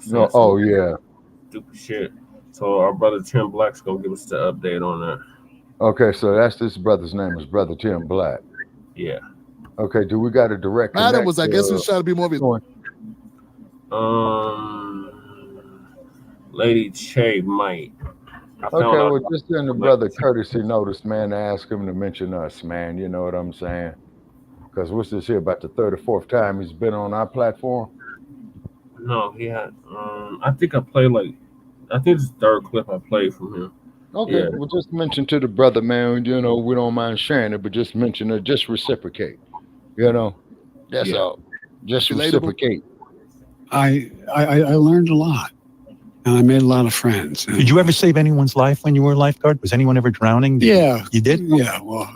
No, oh yeah. Stupid shit. So our brother Tim Black's gonna give us the update on that. Okay, so that's this brother's name is Brother Tim Black. Yeah. Okay, do we got a direct Biden connect? was, I guess, he was trying to be more of Lady Che might. Okay, well, just send the brother courtesy notice, man, to ask him to mention us, man. You know what I'm saying? Because what's this here, about the third or fourth time he's been on our platform? No, he had. I think I played I think it's the third clip I played from him. Okay, Yeah. well, just mention to the brother, man, you know, we don't mind sharing it, but just mention it, just reciprocate. You know, that's all. Just reciprocate. I learned a lot, and I made a lot of friends. Did you ever save anyone's life when you were a lifeguard? Was anyone ever drowning? Yeah. You did? Yeah, well,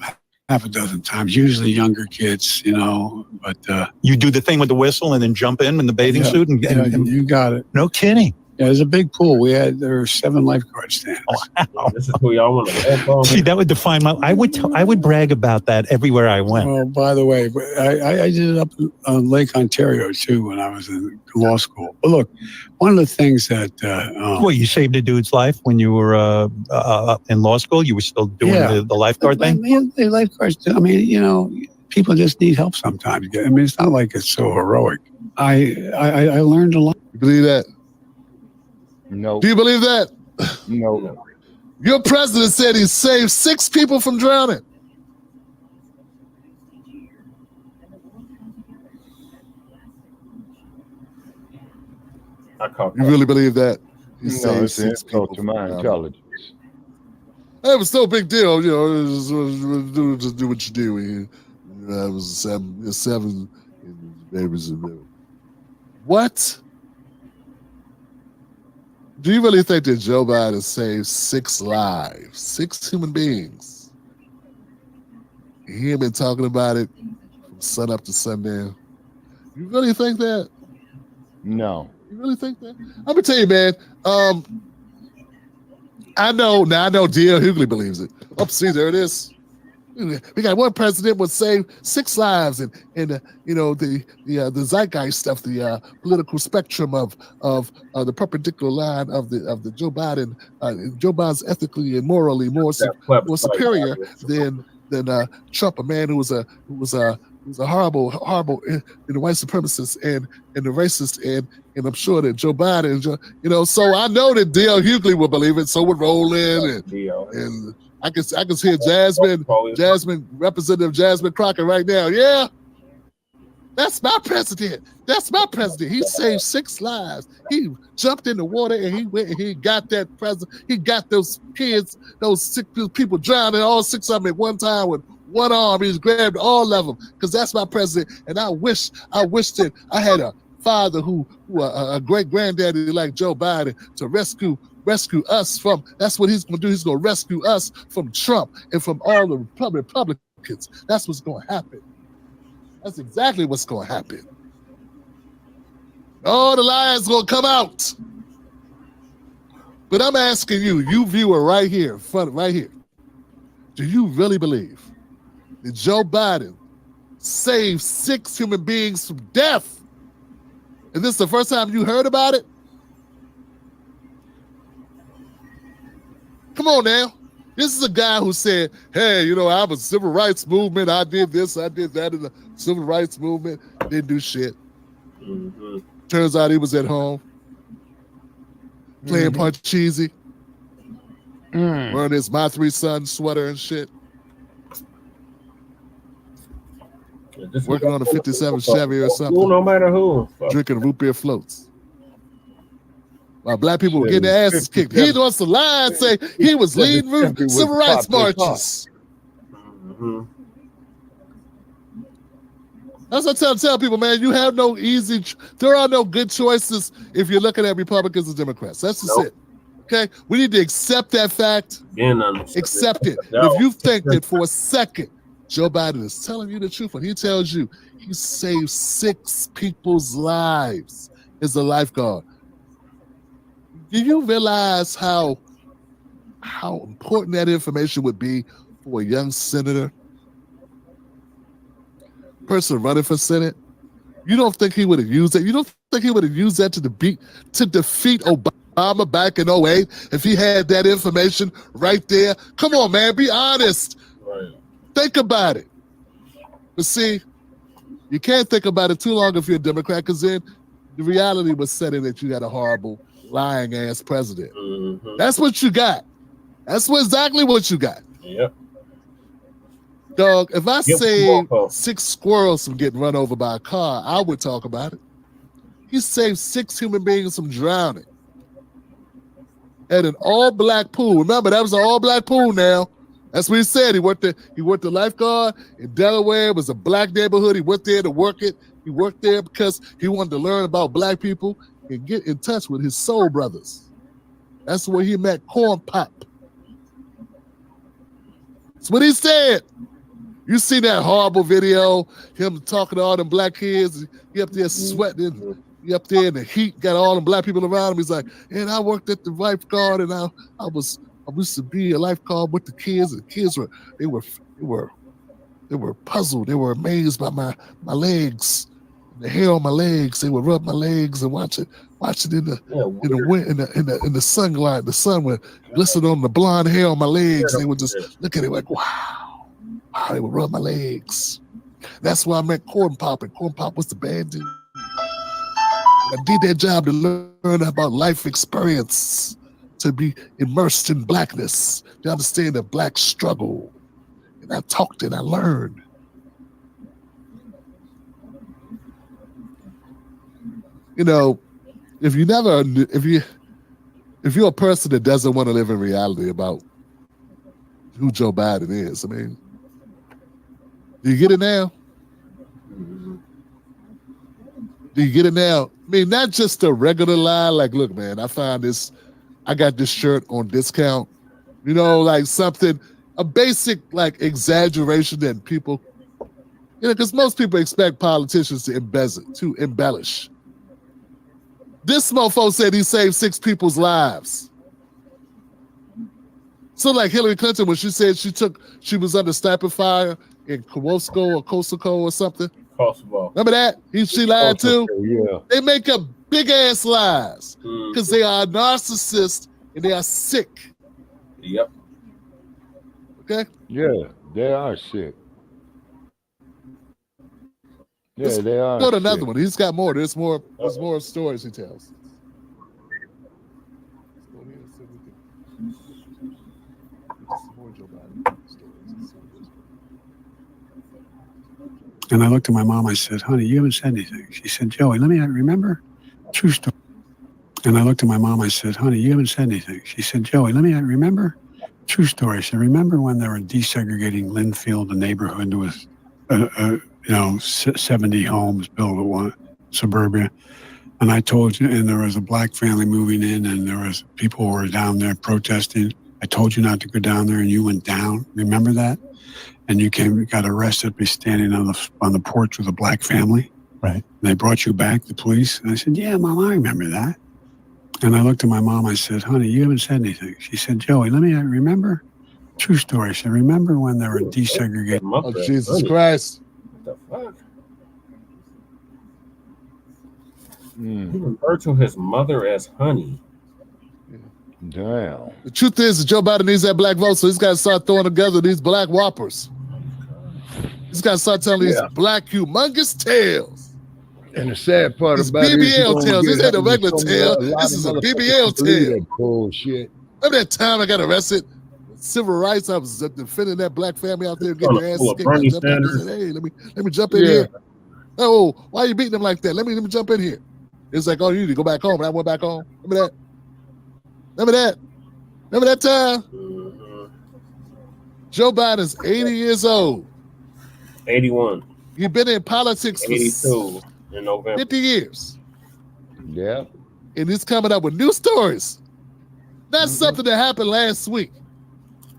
half a dozen times, usually younger kids, you know, but... you do the thing with the whistle and then jump in the bathing suit? And you got it. No kidding. Yeah, there's a big pool. There were 7 lifeguards standing. Wow. This is who y'all want to See, that would define my... I would brag about that everywhere I went. Well, by the way, I did it up on Lake Ontario, too, when I was in law school. But look, one of the things that... Well, you saved a dude's life when you were in law school? You were still doing the lifeguard thing? The lifeguards, I mean, you know, people just need help sometimes. I mean, it's not like it's so heroic. I learned a lot. You believe that? No. Do you believe that? No. Your president said he saved 6 people from drowning. You really believe that? He saved 6 people to my intelligence. It was no big deal, you know. Just do what you do. That was 7 babies. What? Do you really think that Joe Biden saved 6 lives, 6 human beings? He ain't been talking about it from sun up to sundown. You really think that? No. You really think that? I'm gonna tell you, man. I know D.L. Hughley believes it. Oh, see, there it is. We got one president would save 6 lives, and you know the zeitgeist of the political spectrum of the perpendicular line of the Joe Biden. Joe Biden's ethically and morally more superior than Trump, a man who was a horrible white supremacist and the racist, and I'm sure that Joe Biden, you know, so I know that D.L. Hughley would believe it. So would Roland and I can hear Jasmine, Representative Jasmine Crockett right now. Yeah, that's my president. That's my president. He saved 6 lives. He jumped in the water and he went and he got that president. He got those kids, those 6 people drowning, all 6 of them at one time with one arm. He just grabbed all of them because that's my president. And I wish that I had a father who a great granddaddy like Joe Biden to rescue us from. That's what he's going to do. He's going to rescue us from Trump and from all the Republicans. That's what's going to happen. That's exactly what's going to happen. All the lies going to come out. But I'm asking you viewer right here, right here, do you really believe that Joe Biden saved 6 human beings from death? And this is the first time you heard about it? Come on now. This is a guy who said, hey, you know, I was civil rights movement. I did this, I did that in the civil rights movement. Didn't do shit. Mm-hmm. Turns out he was at home playing Parcheesi, wearing his My 3 Sons sweater and shit. Working on a 57 Chevy or something. No matter who. Drinking root beer floats. While black people were getting their asses kicked. He wants to lie and say he was leading civil rights marches. Mm-hmm. That's what I tell people, man. You have no there are no good choices if you're looking at Republicans and Democrats. That's just it. Okay? We need to accept that fact. Accept it. If you think that for a second, Joe Biden is telling you the truth when he tells you he saved 6 people's lives. is a lifeguard. Do you realize how important that information would be for a young senator, person running for Senate? You don't think he would have used it? You don't think he would have used that to defeat Obama back in 08 if he had that information right there? Come on, man, be honest. Right. Think about it. But see, you can't think about it too long if you're a Democrat, because then the reality was set in that you got a horrible, lying ass president. Mm-hmm. That's what you got. That's exactly what you got. Yep. Dog, if I saved 6 squirrels from getting run over by a car, I would talk about it. He saved 6 human beings from drowning at an all-black pool. Remember, that was an all-black pool now. That's what he said. He worked the lifeguard in Delaware. It was a black neighborhood. He went there to work it. He worked there because he wanted to learn about black people and get in touch with his soul brothers. That's where he met Corn Pop. That's what he said. You see that horrible video, him talking to all them black kids, he up there sweating, he up there in the heat, got all them black people around him. He's like, and I worked at the lifeguard, and I used to be a lifeguard with the kids, and the kids were puzzled, they were amazed by my legs, the hair on my legs. They would rub my legs and watch it in the sunlight. The sun would glisten on the blonde hair on my legs. They would just look at it like, wow. They would rub my legs. That's why I met Corn Pop, and Corn Pop was the bad dude. I did that job to learn about life experience, to be immersed in blackness, to understand the black struggle. And I talked and I learned. You know, if you're a person that doesn't want to live in reality about who Joe Biden is, I mean, do you get it now? Do you get it now? I mean, not just a regular lie, like, look, man, I got this shirt on discount. You know, like a basic, like, exaggeration that people, because most people expect politicians to embellish. This mofo said he saved 6 people's lives. So like Hillary Clinton, when she said she was under sniper fire in Kosovo or something. Kosovo. Remember that? She lied too? Yeah. They make up big ass lies because they are narcissists and they are sick. Yep. Okay? Yeah, they are sick. Yeah, they are. Go to another one. He's got more. There's more stories he tells. And I looked at my mom, I said, honey, you haven't said anything. She said, Joey, let me remember. True story. And I looked at my mom, I said, honey, you haven't said anything. She said, Joey, let me remember. True story. She said, remember when they were desegregating Linfield, the neighborhood? There was 70 homes built at one suburbia. And I told you, and there was a black family moving in, and there was people who were down there protesting. I told you not to go down there, and you went down. Remember that? And you got arrested by standing on the porch with a black family. Right. And they brought you back, the police. And I said, yeah, Mom, I remember that. And I looked at my mom, I said, honey, you haven't said anything. She said, Joey, let me remember. True story. She said, remember when they were desegregating? Oh, Jesus Christ. What the fuck? He referred to his mother as honey. Damn. The truth is that Joe Biden needs that black vote, so he's got to start throwing together these black whoppers. He's got to start telling these black humongous tales. And the sad part These about it is BBL tales. This ain't a regular tale. This is a BBL tale. Bullshit. Remember that time I got arrested? Civil rights. I was defending that black family out there getting their ass kicked. I said, hey, let me jump in here. Oh, why are you beating them like that? Let me jump in here. It's like, oh, you need to go back home. And I went back home. Remember that? Remember that time? Joe Biden's 80 years old. 81. He's been in politics for 82 in November. 50 years. Yeah. And he's coming up with new stories. Not something that happened last week,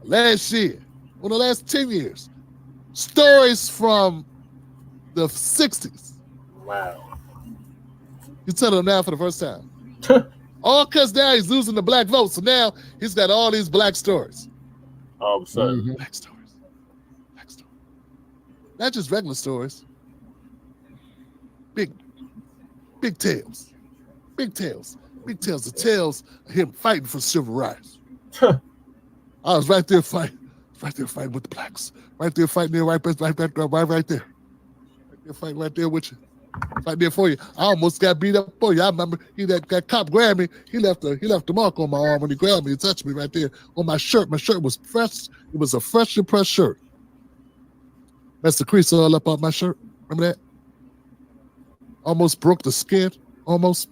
last year, or the last 10 years. Stories from the 60s. Wow. He's telling them now for the first time. All because now he's losing the black vote. So now he's got all these black stories. All of a sudden. Black stories. Black stories. Not just regular stories. Big tales. Big tales. Big tales. The tales of him fighting for civil rights. I was right there fighting. Right there fighting with the blacks. Right there fighting there, right there. Right there fighting right there with you. Right there for you. I almost got beat up for you. I remember that cop grabbed me. He left a mark on my arm when he grabbed me. He touched me right there on my shirt. My shirt was fresh. It was a freshly pressed shirt. That's the crease all up on my shirt. Remember that? Almost broke the skin. Almost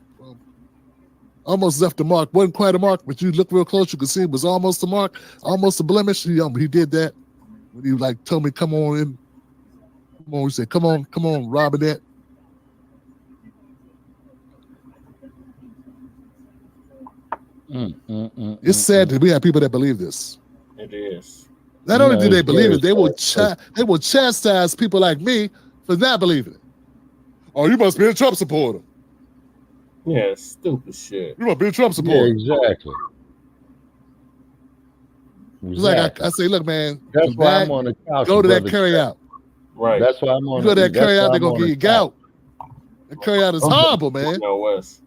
left a mark. Wasn't quite a mark, but you look real close, you could see it was almost a mark, almost a blemish. He did that when he like told me, "Come on in." Come on, he said, "Come on, Robinette." It's sad that we have people that believe this. It is. Not only do they believe it, they will chastise people like me for not believing it. Oh, you must be a Trump supporter. Yeah, stupid shit. You must be a Trump supporter. Yeah, exactly. It's like I say, look, man, that's why I'm on the couch. Go to that carry out. Right. That's why I'm on. You go to that carry out, they're gonna give you gout. That carry out is horrible, man. No West.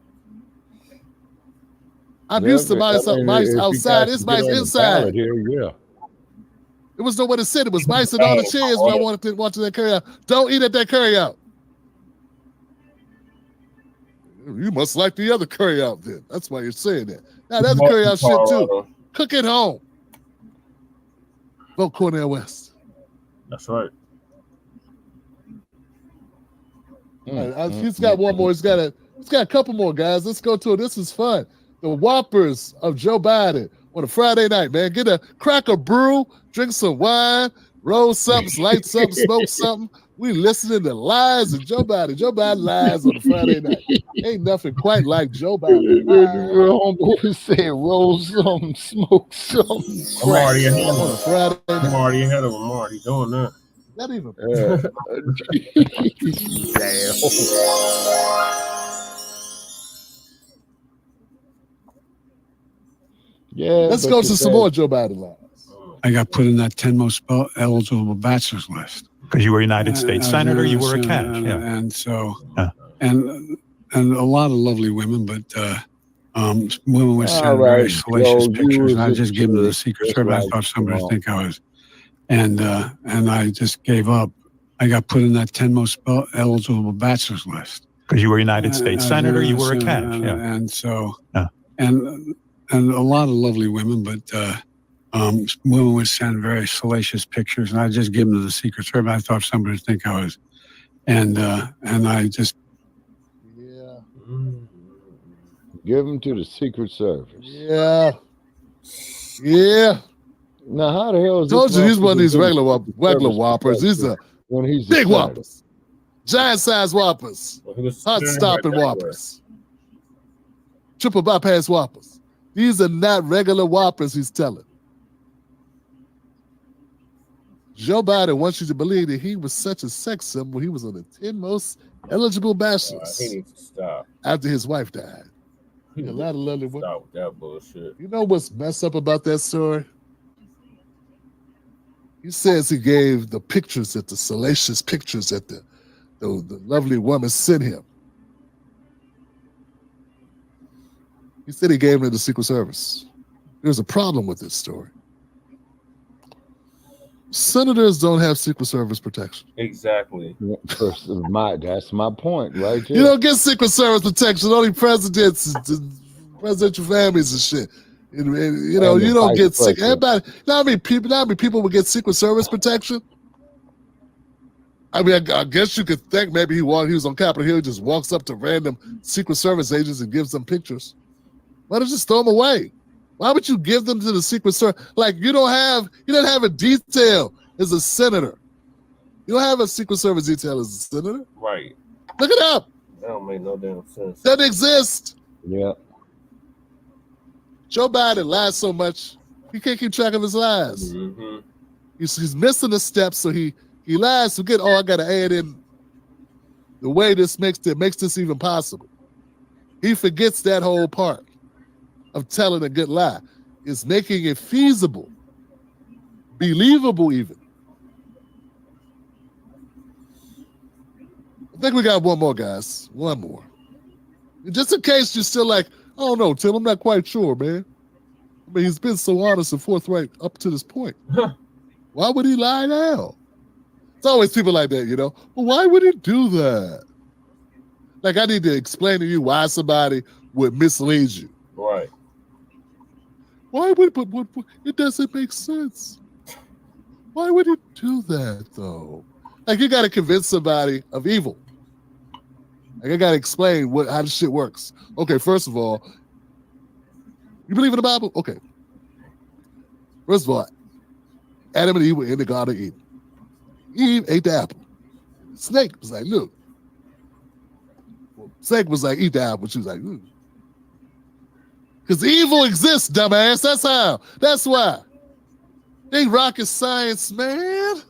I'm used to mice outside. It's mice inside. Here, yeah. There was nowhere to sit. It was mice in all the chairs when I wanted to watch that carry out. Don't eat at that carry out. You must like the other curry out then. That's why you're saying that. Now that's curry out shit too. Cook at home. Vote Cornel West. That's right. He's got one more. He's got a couple more, guys. Let's go to it. This is fun. The Whoppers of Joe Biden on a Friday night, man. Crack a brew, drink some wine, roll something, light something, smoke something. We listening to lies of Joe Biden. Joe Biden lies on a Friday night. Ain't nothing quite like Joe Biden. Homeboy said, roll some, smoke some. I'm already ahead of him. On a Friday night. I'm already ahead of him. I'm already doing that. Not even. Yeah. Let's go to some more Joe Biden lies. I got put in that 10 most eligible bachelors list. Because you were a United States Senator, you were a catch. And so, and a lot of lovely women, but women would send very salacious pictures. I just gave them the Secret Service. I thought somebody would think I was, and I just gave up. I got put in that 10 most eligible bachelors list. Because you were a United States Senator, you were a catch. And so, and a lot of lovely women, but women would send very salacious pictures, and I just give them to the Secret Service. I thought somebody would think I was, and I just give them to the Secret Service. Yeah. Now, how the hell is told you he's one of these regular Whoppers. These are big Whoppers, giant size Whoppers, hot stopping Whoppers, triple bypass Whoppers. These are not regular Whoppers. He's telling. Joe Biden wants you to believe that he was such a sex symbol. He was on the 10 most eligible bachelors. He needs to stop. After his wife died. A lot of lovely women. Stop with that bullshit. You know what's messed up about that story? He says he gave the pictures that the salacious pictures that the lovely woman sent him. He said he gave them to the Secret Service. There's a problem with this story. Senators don't have Secret Service protection. Exactly. That's my point, right there. You don't get Secret Service protection. Only presidents, presidential families and shit. And you know, you don't get sick. Everybody. Not many people would get Secret Service protection. I mean, I guess you could think maybe he was on Capitol Hill. He just walks up to random Secret Service agents and gives them pictures. Why don't you just throw them away? Why would you give them to the Secret Service? Like you don't have a detail as a senator. You don't have a Secret Service detail as a senator. Right. Look it up. That don't make no damn sense. Doesn't exist. Yeah. Joe Biden lies so much, he can't keep track of his lies. Mm-hmm. He's missing the steps, so he lies to get, I got to add in the way this makes this even possible. He forgets that whole part of telling a good lie. It's making it feasible, believable even. I think we got one more, guys. One more. Just in case you're still like, I don't know, Tim, I'm not quite sure, man. I mean, he's been so honest and forthright up to this point. Why would he lie now? It's always people like that, you know. But why would he do that? Like, I need to explain to you why somebody would mislead you. Right. Why would, but it doesn't make sense. Why would he do that, though? Like, you got to convince somebody of evil. Like, I got to explain how this shit works. Okay, first of all, you believe in the Bible? Okay. First of all, Adam and Eve were in the Garden of Eden. Eve ate the apple. Snake was like, look. Snake was like, eat the apple. She was like, because evil exists, dumbass. That's how. That's why. Ain't rocket science, man.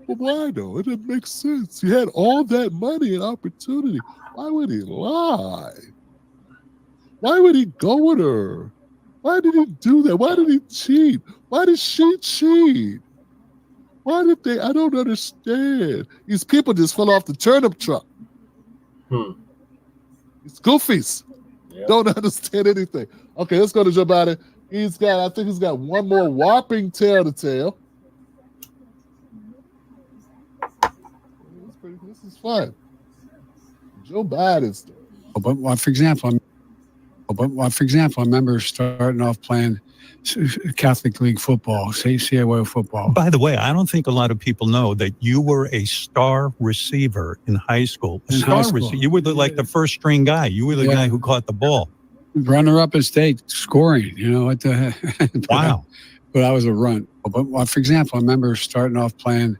But why though? It didn't make sense. He had all that money and opportunity. Why would he lie? Why would he go with her? Why did he do that? Why did he cheat? Why did she cheat? Why did they? I don't understand. These people just fell off the turnip truck. It's goofies. Yep. Don't understand anything. Okay, let's go to Joe Biden. I think he's got one more whopping tale to tell. This is fun. Joe Biden's. But for example, I remember starting off playing Catholic League football, COA football. By the way, I don't think a lot of people know that you were a star receiver in high school. You were like the first string guy. You were the guy who caught the ball. Runner-up in state, scoring. You know what the? Wow. But I was a runt. But for example, I remember starting off playing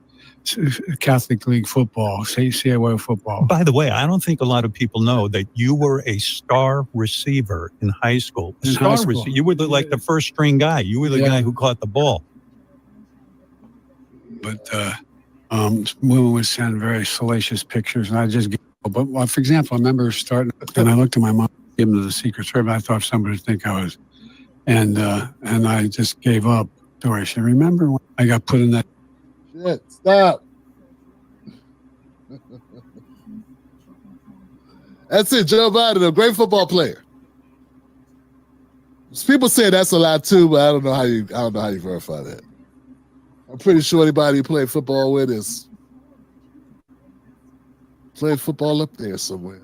Catholic League football, COA football. By the way, I don't think a lot of people know that you were a star receiver in high school. You were like the first string guy. You were the guy who caught the ball. But women would send very salacious pictures, and I just. But for example, I remember starting, and I looked at my mom, gave them to the Secret Service. I thought somebody would think I was, and I just gave up. I should remember when I got put in that. Shit, stop. That's it, Joe Biden, a great football player. People say that's a lot too, but I don't know how you verify that. I'm pretty sure anybody you play football with is playing football up there somewhere.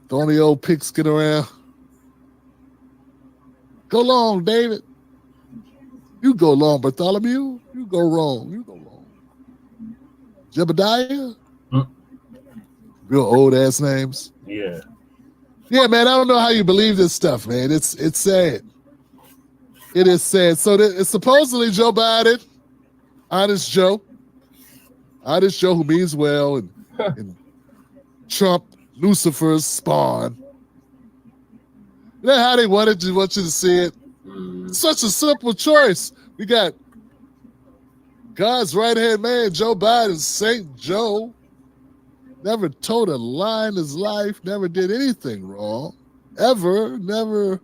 Throwing the old pigskin around. Go long, David. You go long, Bartholomew. You go wrong. You go long. Jebediah? Real old ass names. Yeah. Yeah, man, I don't know how you believe this stuff, man. It's sad. It is sad. So it's supposedly Joe Biden, honest Joe who means well, and Trump, Lucifer's spawn. You know how they want you to see it? It's such a simple choice. We got God's right-hand man, Joe Biden, Saint Joe. Never told a lie in his life, never did anything wrong, ever, never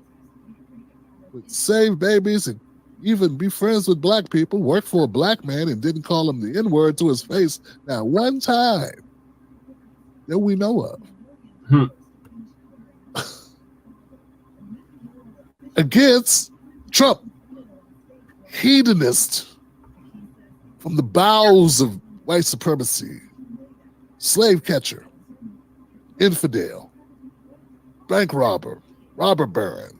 would save babies and even be friends with black people, worked for a black man and didn't call him the N-word to his face, not one time that we know of. Against Trump, hedonist from the bowels of white supremacy, slave catcher, infidel, bank robber, robber baron,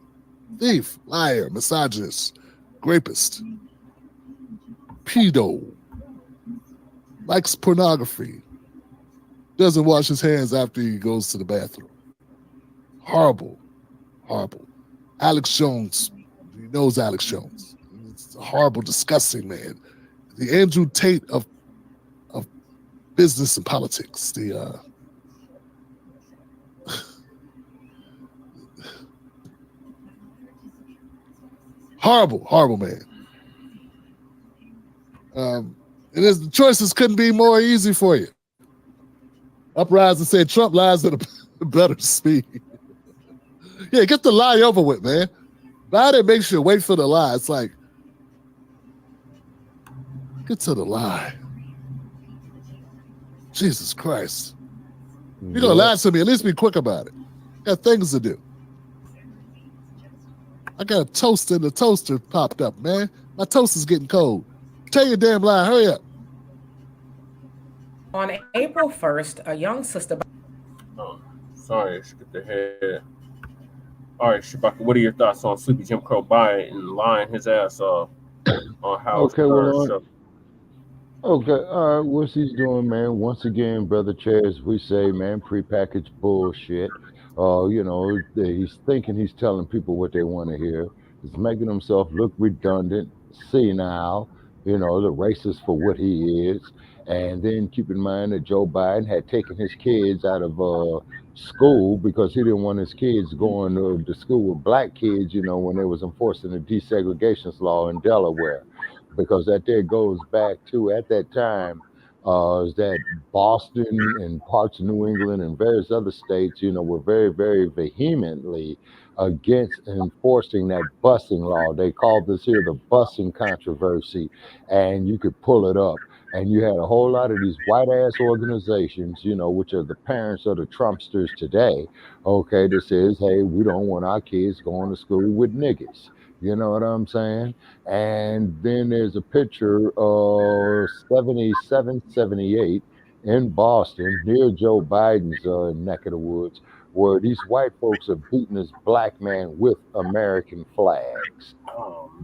thief, liar, misogynist, rapist, pedo, likes pornography, doesn't wash his hands after he goes to the bathroom. Horrible, horrible. Alex Jones, he knows Alex Jones. It's a horrible, disgusting man. The Andrew Tate of business and politics. The horrible, horrible man. And the choices couldn't be more easy for you. Uprise and say Trump lies at a better speed. Yeah, get the lie over with, man. Biden makes you wait for the lie. It's like, get to the lie. Jesus Christ. You're going to lie to me. At least be quick about it. Got things to do. I got a toaster in the toaster popped up, man. My toaster's getting cold. Tell your damn lie. Hurry up. On April 1st, a young sister. Oh, sorry, skipped ahead. All right, Shabaka, what are your thoughts on Sleepy Jim Crow Biden lying his ass off on how Okay, well, okay, all right, what's he doing, man? Once again, Brother Chaz, we say, man, prepackaged bullshit. You know, he's thinking he's telling people what they want to hear. He's making himself look redundant, senile, you know, the racist for what he is. And then keep in mind that Joe Biden had taken his kids out of school because he didn't want his kids going to school with black kids, you know, when they was enforcing the desegregation law in Delaware. Because that there goes back to, at that time, is that Boston and parts of New England and various other states, you know, were very, very vehemently against enforcing that busing law. They called this here the busing controversy, and you could pull it up. And you had a whole lot of these white-ass organizations, you know, which are the parents of the Trumpsters today, okay, that says, hey, we don't want our kids going to school with niggas. You know what I'm saying? And then there's a picture of 77, 78 in Boston near Joe Biden's neck of the woods, where these white folks are beating this black man with American flags.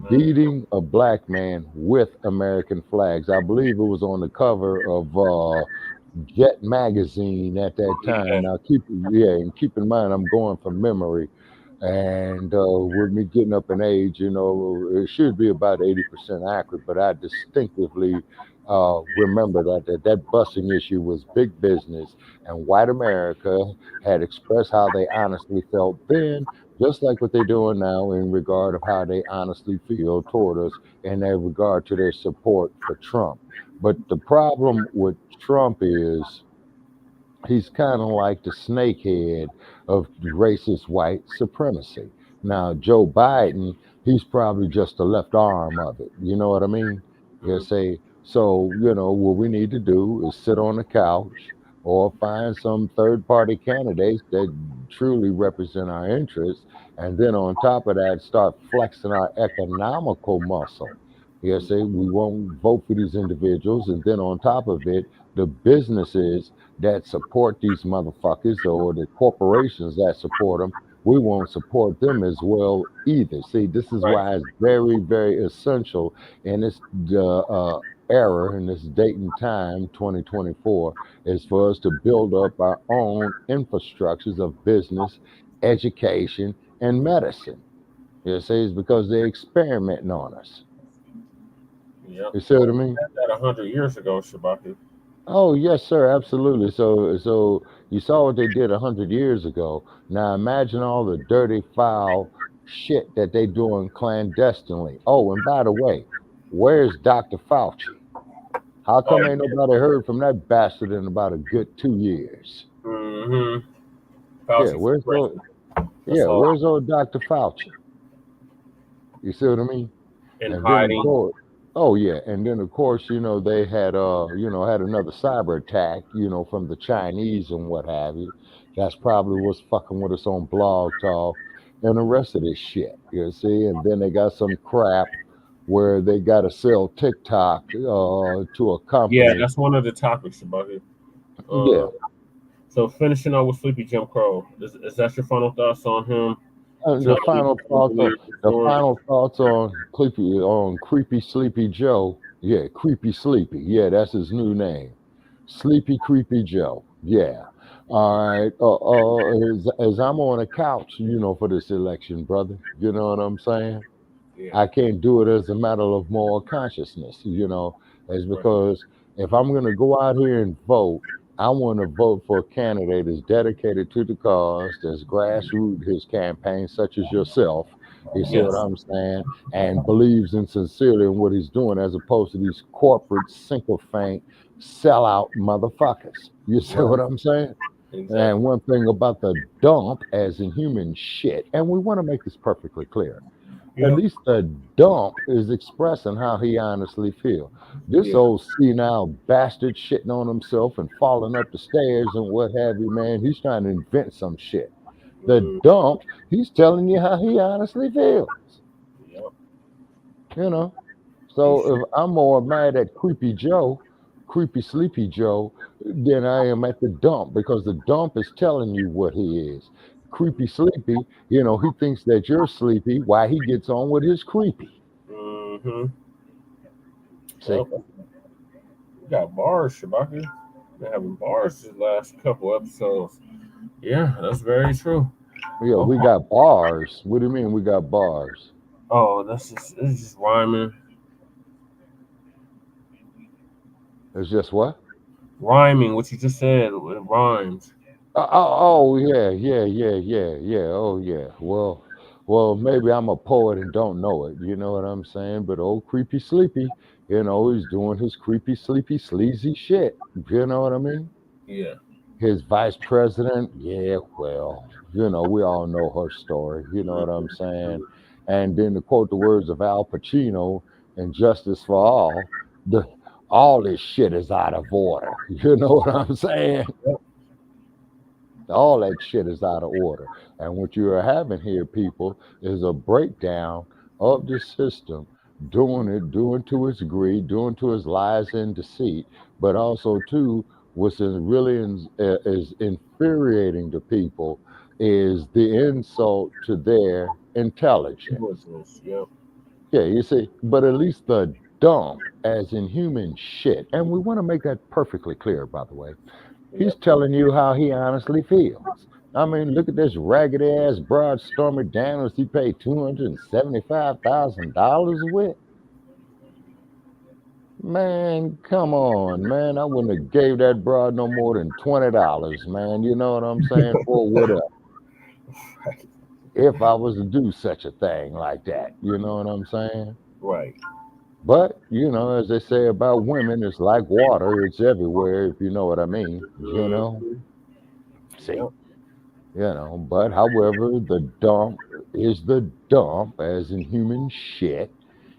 Beating a black man with American flags. I believe it was on the cover of Jet magazine at that time. Now keep in mind I'm going from memory. And with me getting up in age, you know, it should be about 80% accurate, but I distinctively remember that busing issue was big business, and white America had expressed how they honestly felt then, just like what they're doing now in regard of how they honestly feel toward us in their regard to their support for Trump. But the problem with Trump is he's kind of like the snakehead of racist white supremacy. Now, Joe Biden, he's probably just the left arm of it. You know what I mean? You say, so, you know, what we need to do is sit on the couch or find some third-party candidates that truly represent our interests. And then on top of that, start flexing our economical muscle. You say, we won't vote for these individuals. And then on top of it, the businesses that support these motherfuckers or the corporations that support them, we won't support them as well either. See, this is why it's very, very essential in this era, in this date and time, 2024, is for us to build up our own infrastructures of business, education, and medicine. You see, it's because they're experimenting on us. Yep. You see what I mean? That 100 years ago, Shabaka. Oh, yes, sir, absolutely. So you saw what they did 100 years ago. Now imagine all the dirty, foul shit that they doing clandestinely. Oh, and by the way, where's Dr. Fauci? How come ain't nobody heard from that bastard in about a good 2 years? Mm-hmm. Yeah, where's old Dr. Fauci? You see what I mean? And then, hiding. of course, and then of course, you know, they had had another cyber attack, you know, from the Chinese and what have you. That's probably what's fucking with us on Blog Talk and the rest of this shit. You see, and then they got some crap where they got to sell TicToc to a company. Yeah, that's one of the topics about it. Yeah. So finishing up with Sleepy Jim Crow, is that your final thoughts on him? The final thoughts on Creepy Sleepy Joe. Yeah, Creepy Sleepy. Yeah, that's his new name. Sleepy Creepy Joe. Yeah. All right. As I'm on a couch, you know, for this election, brother. You know what I'm saying? Yeah. I can't do it as a matter of moral consciousness, you know. It's because if I'm going to go out here and vote, I want to vote for a candidate that's dedicated to the cause, that's grassroots his campaign, such as yourself. You see what I'm saying? And believes in sincerely in what he's doing, as opposed to these corporate sycophant sellout motherfuckers. You see what I'm saying? And one thing about the dump, as in human shit, and we want to make this perfectly clear. At least the dump is expressing how he honestly feels. This old senile bastard shitting on himself and falling up the stairs and what have you, man, he's trying to invent some shit. The dump, he's telling you how he honestly feels. You know? So if I'm more mad at Creepy Joe, Creepy Sleepy Joe, than I am at the dump, because the dump is telling you what he is. Creepy Sleepy, you know, he thinks that you're sleepy while he gets on with his creepy. Mm-hmm. See? Well, we got bars, Shabaki. Been having bars the last couple episodes. Yeah, that's very true. Yeah, we got bars. What do you mean we got bars? Oh, it's just rhyming. It's just what? Rhyming, what you just said, it rhymes. Oh yeah. Oh yeah. Well, maybe I'm a poet and don't know it. You know what I'm saying? But old Creepy Sleepy, you know, he's doing his creepy, sleepy, sleazy shit. You know what I mean? Yeah. His vice president, yeah, well, you know, we all know her story. You know what I'm saying? And then to quote the words of Al Pacino in Justice for All, all this shit is out of order. You know what I'm saying? All that shit is out of order. And what you are having here, people, is a breakdown of the system, doing to its greed, doing to its lies and deceit, but also too, what's is infuriating to people is the insult to their intelligence. Yep. Yeah, you see, but at least the dump, as in human shit, and we want to make that perfectly clear, by the way. He's telling you how he honestly feels. I mean, look at this raggedy ass broad Stormy Daniels he paid $275,000 with. Man, come on, man. I wouldn't have gave that broad no more than $20, man. You know what I'm saying? For whatever. If I was to do such a thing like that, you know what I'm saying? Right. But, you know, as they say about women, it's like water. It's everywhere, if you know what I mean. You know? See? You know, but however, the dump is the dump, as in human shit.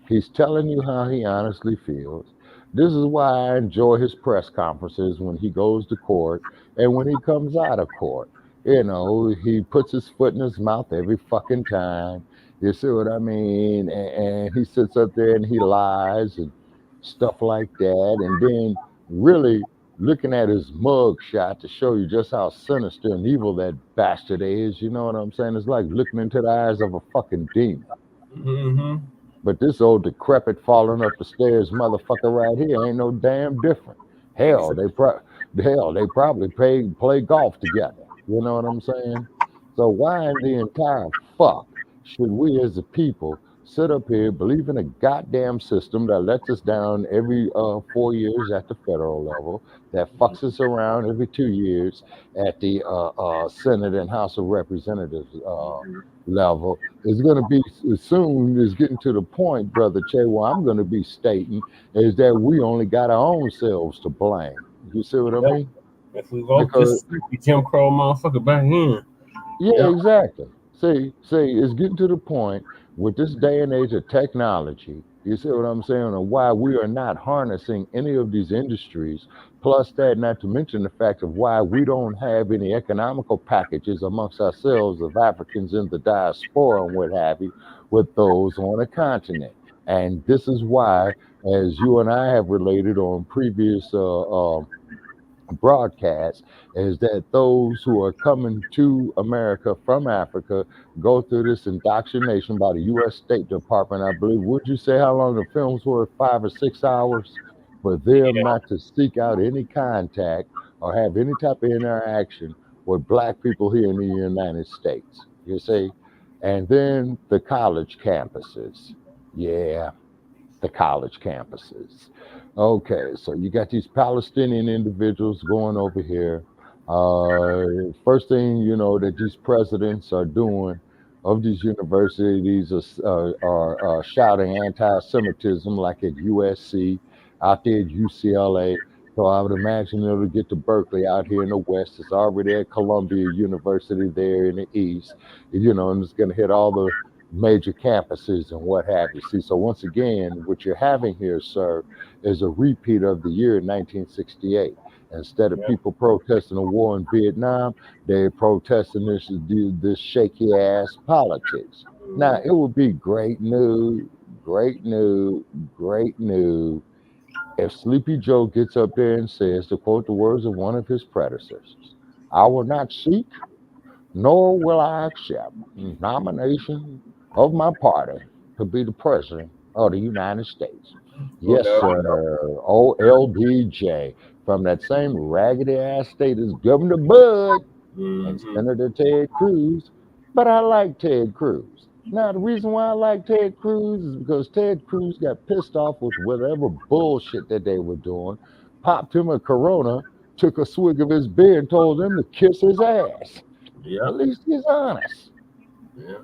He's telling you how he honestly feels. This is why I enjoy his press conferences when he goes to court and when he comes out of court. You know, he puts his foot in his mouth every fucking time. You see what I mean? And he sits up there and he lies and stuff like that. And then really looking at his mug shot to show you just how sinister and evil that bastard is. You know what I'm saying? It's like looking into the eyes of a fucking demon. Mm-hmm. But this old decrepit falling up the stairs motherfucker right here ain't no damn different. Hell, they probably play golf together. You know what I'm saying? So why in the entire fuck should we as a people sit up here, believe in a goddamn system that lets us down every 4 years at the federal level, that fucks us around every 2 years at the Senate and House of Representatives level, is going to be soon is getting to the point, Brother Che, where I'm going to be stating is that we only got our own selves to blame. You see what I mean? If we vote this Jim Crow motherfucker back in. Yeah, exactly. See, it's getting to the point with this day and age of technology, you see what I'm saying, and why we are not harnessing any of these industries, plus that, not to mention the fact of why we don't have any economical packages amongst ourselves of Africans in the diaspora and what have you, with those on a continent. And this is why, as you and I have related on previous broadcast, is that those who are coming to America from Africa go through this indoctrination by the U.S. State Department, I believe. Would you say how long the films were? 5 or 6 hours? For them not to seek out any contact or have any type of interaction with Black people here in the United States, you see? And then the college campuses. Yeah, the college campuses. Okay, so you got these Palestinian individuals going over here. First thing you know that these presidents are doing of these universities are shouting anti-Semitism, like at USC, out there at UCLA, So I would imagine it'll get to Berkeley out here in the West. It's already at Columbia University there in the East, and it's going to hit all the major campuses and what have you. See, so once again, what you're having here, sir, is a repeat of the year 1968. Instead of people protesting the war in Vietnam, they're protesting this shaky ass politics. Now, it would be great news if Sleepy Joe gets up there and says, to quote the words of one of his predecessors, I will not seek, nor will I accept nomination of my party to be the president of the United States. Yes, sir. OLBJ, from that same raggedy ass state as Governor Bud and Senator Ted Cruz. But I like Ted Cruz. Now, the reason why I like Ted Cruz is because Ted Cruz got pissed off with whatever bullshit that they were doing, popped him a Corona, took a swig of his beer, and told them to kiss his ass. Yeah. At least he's honest. Yeah.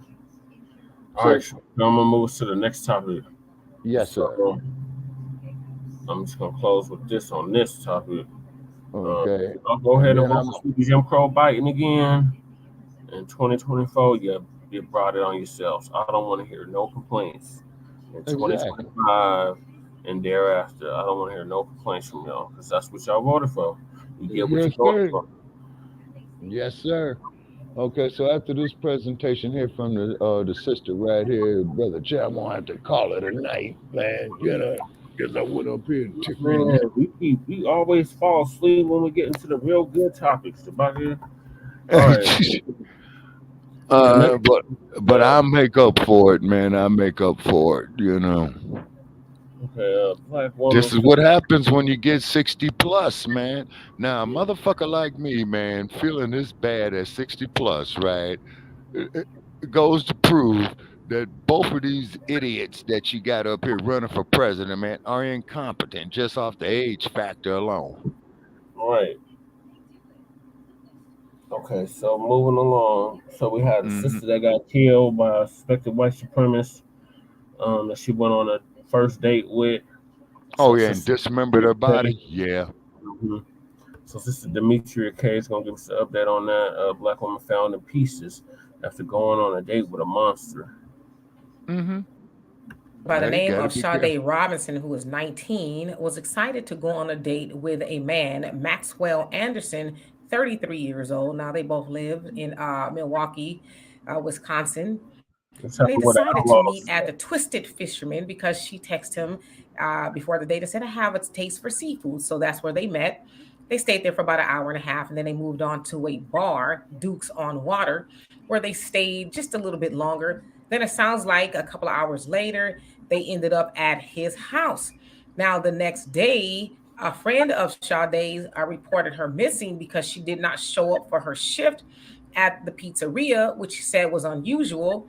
All right, so I'm gonna move to the next topic. Yes, sir. So, I'm just gonna close with this on this topic. Okay. I'll go ahead and vote for Jim Crow biting again in 2024. You brought it on yourselves. I don't want to hear no complaints in 2025 and thereafter. I don't want to hear no complaints from y'all because that's what y'all voted for. You get what you voted for. Yes, sir. Okay, so after this presentation here from the sister right here, Brother Chad, I'm gonna have to call it a night, man. Because I went up here and took we always fall asleep when we get into the real good topics about it. All right. But I make up for it, man. I make up for it, Okay, Black woman. This is what happens when you get 60 plus, man. Now, a motherfucker like me, man, feeling this bad at 60 plus, right? It goes to prove that both of these idiots that you got up here running for president, man, are incompetent just off the age factor alone. All right. Okay, so moving along. So we had a sister that got killed by a suspected white supremacist that she went on a first date with. Oh, yeah, and dismembered her body? Yeah. So Sister Demetria K is going to give us an update on that. Black woman found in pieces after going on a date with a monster. By the name of Sade Robinson, who was 19, was excited to go on a date with a man, Maxwell Anderson, 33 years old. Now, they both live in Milwaukee, Wisconsin. They decided to meet at the Twisted Fisherman because she texted him before the date and said, I have a taste for seafood. So that's where they met. They stayed there for about an hour and a half, and then they moved on to a bar, Duke's on Water, where they stayed just a little bit longer. Then it sounds like a couple of hours later, they ended up at his house. Now, the next day, a friend of Sade's reported her missing because she did not show up for her shift at the pizzeria, which she said was unusual.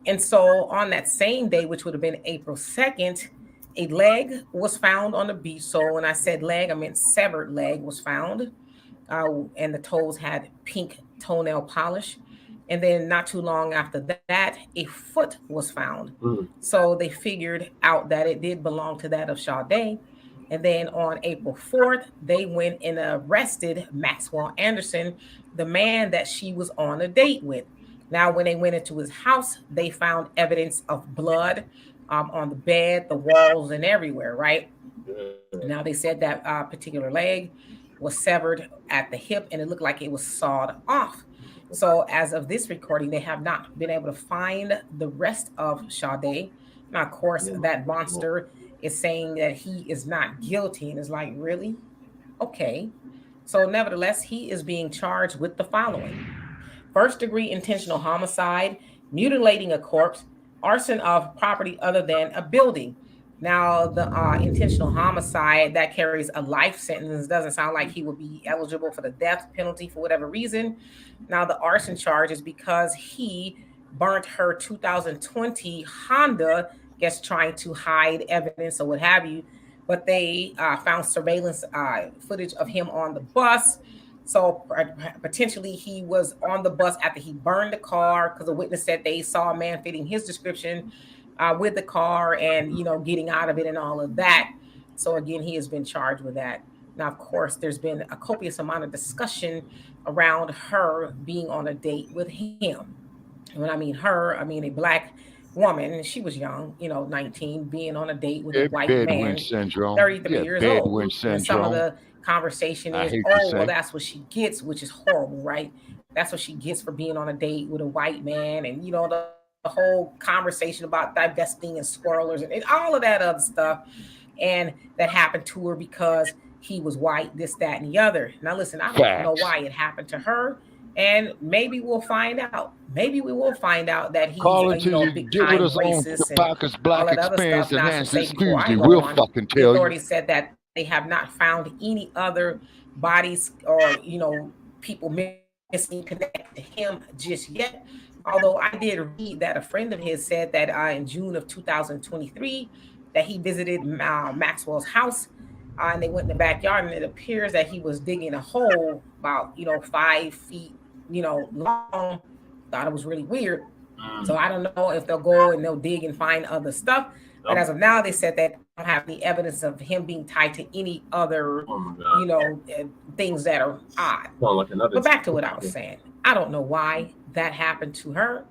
And so on that same day, which would have been April 2nd, a leg was found on the beach. So when I said leg, I meant severed leg was found. And the toes had pink toenail polish. And then not too long after that, a foot was found. So they figured out that it did belong to that of Sade. And then on April 4th, they went and arrested Maxwell Anderson, the man that she was on a date with. Now, when they went into his house, they found evidence of blood on the bed, the walls, and everywhere, right? Now, they said that particular leg was severed at the hip, and it looked like it was sawed off. So as of this recording, they have not been able to find the rest of Sade. Now, of course, that monster is saying that he is not guilty, and is like, really? Okay. So nevertheless, he is being charged with the following: first-degree intentional homicide, mutilating a corpse, arson of property other than a building. Now, the intentional homicide, that carries a life sentence. Doesn't sound like he would be eligible for the death penalty for whatever reason. Now, the arson charge is because he burnt her 2020 Honda, guess trying to hide evidence or what have you. But they found surveillance footage of him on the bus. So potentially he was on the bus after he burned the car, because a witness said they saw a man fitting his description with the car and, getting out of it and all of that. So again, he has been charged with that. Now, of course, there's been a copious amount of discussion around her being on a date with him. When I mean her, I mean a Black woman. She was young, 19, being on a date with a Yeah, white Bedouin man, syndrome. 33 Yeah, years old. Bedouin And some of syndrome. the conversation I is, hate to oh, well, say. that's what she gets, which is horrible, right? That's what she gets for being on a date with a white man. And, the whole conversation about divesting and swirlers and all of that other stuff. And that happened to her because he was white, this, that, and the other. Now, listen, I don't know Facts. why it happened to her. And maybe we'll find out. Maybe we will find out that he's, Call into a you, big get with time us on racist and Pockets all Black that other stuff. Experience Now, I should Enhanced say before I Exclusive. go We'll on, fucking the tell you. authorities said that they have not found any other bodies or, people missing connected to him just yet. Although I did read that a friend of his said that in June of 2023 that he visited Maxwell's house and they went in the backyard and it appears that he was digging a hole about 5 feet long. Thought it was really weird. So I don't know if they'll go and they'll dig and find other stuff. But as of now, they said that they don't have any evidence of him being tied to any other, things that are odd. But back to what I was saying. I don't know why that happened to her.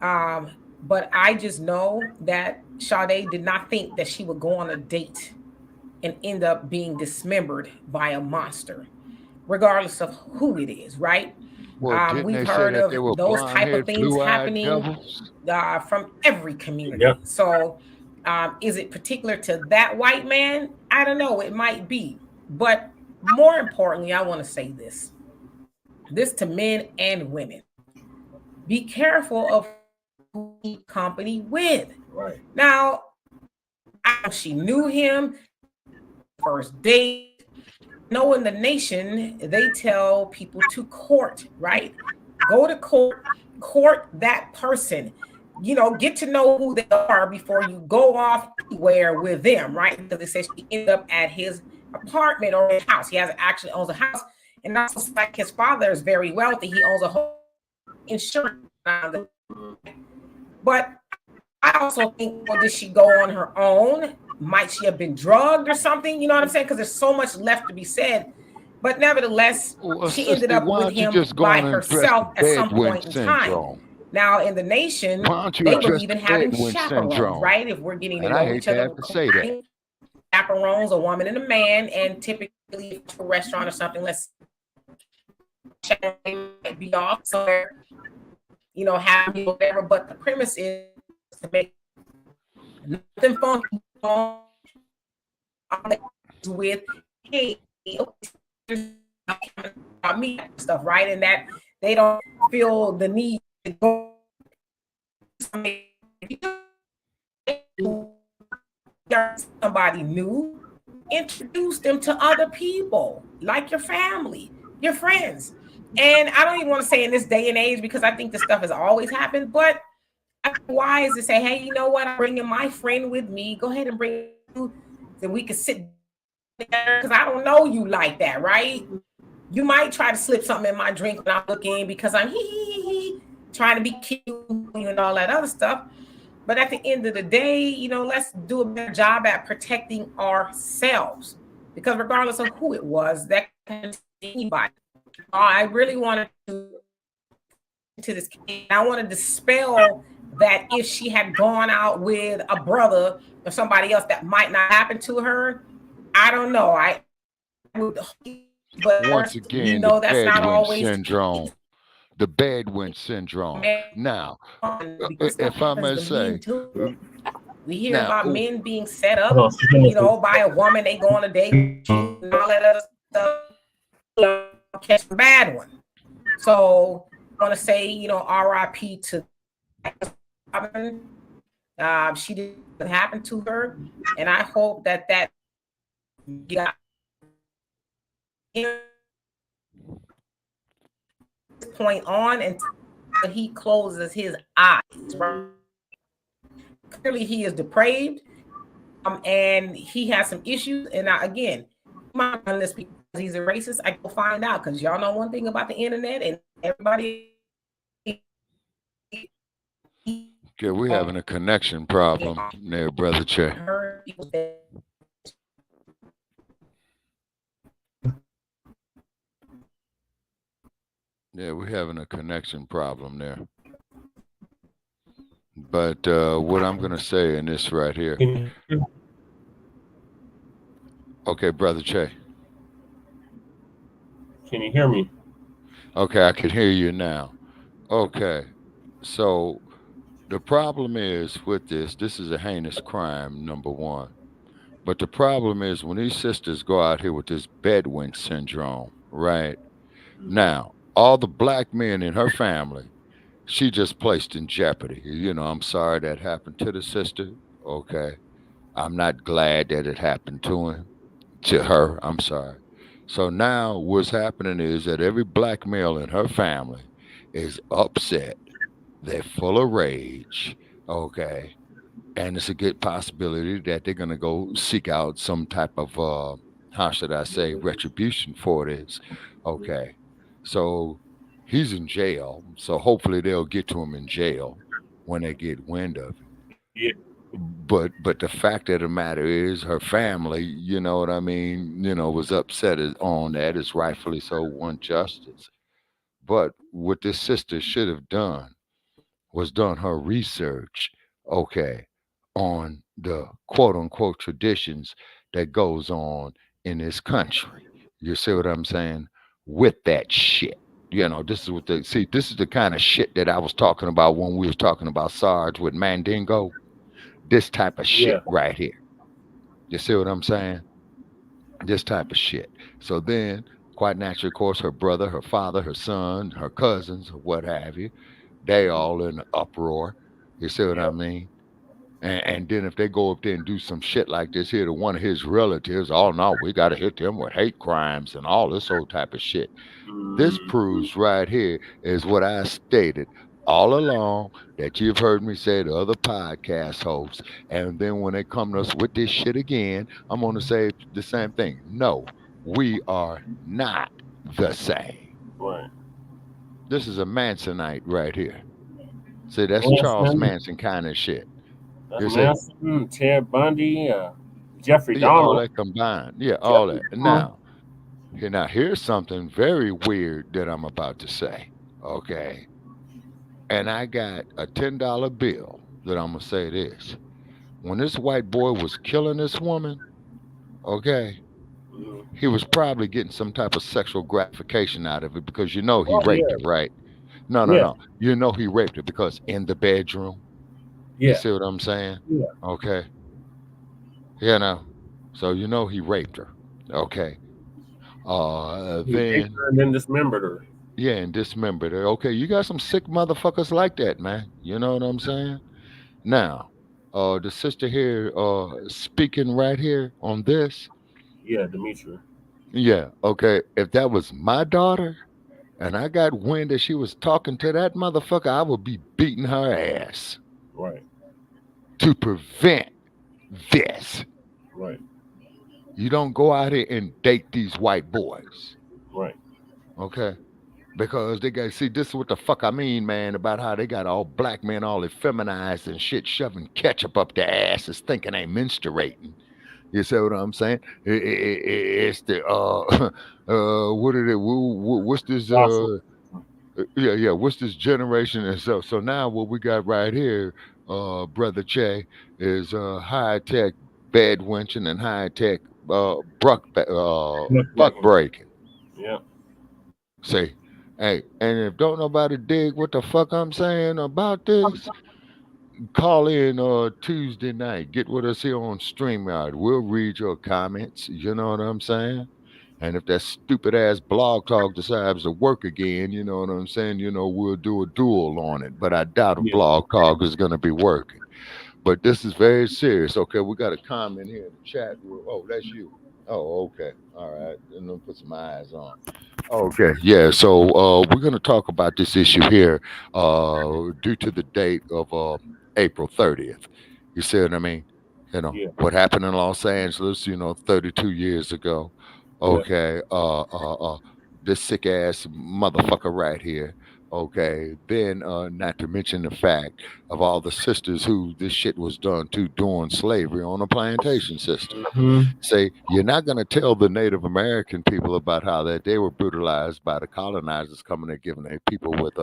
But I just know that Sade did not think that she would go on a date and end up being dismembered by a monster, regardless of who it is, right? Well, didn't We've they say heard that of they were those type of blonde-haired, things blue-eyed happening devils? from every community. Yep. So is it particular to that white man? I don't know. It might be. But more importantly, I want to say this to men and women. Be careful of who you keep company with. Right. Now, she knew him first date. In the nation, they tell people to court, right? Go to court that person. Get to know who they are before you go off anywhere with them, right? Because they said she ended up at his apartment or his house. He actually owns a house, and also like his father is very wealthy. He owns a whole insurance. But I also think, well, did she go on her own? Might she have been drugged or something? You know what I'm saying? Because there's so much left to be said. But nevertheless, she ended up with him by herself at some point in time. Now, in the nation, they believe in having chaperones, right? If we're getting to know each other, chaperones, a woman and a man, and typically to a restaurant or something, let's be off somewhere, have whatever. But the premise is to make nothing funky with, hey, about me stuff, right? And that they don't feel the need to go somebody new, introduce them to other people, like your family, your friends. And I don't even want to say in this day and age, because I think this stuff has always happened, but wise to say, hey, you know what? I'm bringing my friend with me. Go ahead and bring you, so we can sit there, because I don't know you like that, right? You might try to slip something in my drink when I'm looking because I'm trying to be cute and all that other stuff. But at the end of the day, let's do a better job at protecting ourselves, because regardless of who it was, that can be anybody. I really wanted to this case. I want to dispel that if she had gone out with a brother or somebody else, that might not happen to her. I don't know. I would, but once again, that's the not Bedouin always syndrome. The Bedouin syndrome. Now, if I may say, we hear about men being set up, by a woman. They go on a date and all that other stuff. Catch the bad one. So I want to say, RIP to she didn't happen to her, and I hope that got point on until he closes his eyes. Right? Clearly, he is depraved, and he has some issues. And again, my this because he's a racist. I go find out, because y'all know one thing about the internet, and everybody. Okay, we're having a connection problem there, Brother Che. Yeah, we're having a connection problem there. But what I'm gonna say in this right here. Okay, brother Che. Can you hear me? Okay, I can hear you now. Okay, so the problem is with this is a heinous crime, number one. But the problem is when these sisters go out here with this Bedouin syndrome, right? Now, all the black men in her family, she just placed in jeopardy. I'm sorry that happened to the sister. Okay. I'm not glad that it happened to her. I'm sorry. So now what's happening is that every black male in her family is upset. They're full of rage. Okay. And it's a good possibility that they're going to go seek out some type of, how should I say, retribution for this. Okay. So he's in jail. So hopefully they'll get to him in jail when they get wind of it. Yeah. But the fact of the matter is her family, you know what I mean, was upset on that, is rightfully so, want justice. But what this sister should have done was done her research, okay, on the quote unquote traditions that goes on in this country. You see what I'm saying? With that shit. This is what this is the kind of shit that I was talking about when we was talking about Sarge with Mandingo. This type of shit right here. You see what I'm saying? This type of shit. So then, quite naturally, of course, her brother, her father, her son, her cousins, or what have you, they all in an uproar. You see what I mean? And then if they go up there and do some shit like this here to one of his relatives, oh no, we got to hit them with hate crimes and all this old type of shit. This proves right here is what I stated all along that you've heard me say to other podcast hosts. And then when they come to us with this shit again, I'm going to say the same thing. No, we are not the same. Right. This is a Mansonite right here. See, that's Charles Manson kind of shit. Manson, Ted Bundy, Jeffrey Dahmer. Yeah, all that combined. Yeah, all that. Now, here's something very weird that I'm about to say. Okay. And I got a $10 bill that I'm going to say this. When this white boy was killing this woman, okay, he was probably getting some type of sexual gratification out of it because he raped her, right? No. He raped her because in the bedroom. Yeah. You see what I'm saying? Yeah. Okay. So he raped her. Okay. Then dismembered her. Yeah, and dismembered her. Okay, you got some sick motherfuckers like that, man. You know what I'm saying? Now, the sister here speaking right here on this. Yeah, Demetria. Yeah, okay. If that was my daughter and I got wind that she was talking to that motherfucker, I would be beating her ass. Right. To prevent this. Right. You don't go out here and date these white boys. Right. Okay. Because they got, see, this is what the fuck I mean, man, about how they got all black men all effeminized and shit, shoving ketchup up their asses, thinking they menstruating. You see what I'm saying? It's the what is it? What's this? What's this generation and stuff? So now what we got right here, brother Che, is high tech bed winching and high tech buck breaking. Yeah. See. Hey, and if don't nobody dig what the fuck I'm saying about this, call in Tuesday night. Get with us here on StreamYard. We'll read your comments. You know what I'm saying? And if that stupid ass blog talk decides to work again, you know what I'm saying? We'll do a duel on it. But I doubt a blog talk is going to be working. But this is very serious. Okay, we got a comment here in the chat room. Oh, that's you. Oh, okay. All right. Then let me put some eyes on. Okay. Yeah. So we're going to talk about this issue here due to the date of April 30th. You see what I mean? What happened in Los Angeles, 32 years ago. Okay. This sick ass motherfucker right here. Okay, then not to mention the fact of all the sisters who this shit was done to during slavery on a plantation system. Say, you're not going to tell the Native American people about how that they were brutalized by the colonizers coming and giving their people with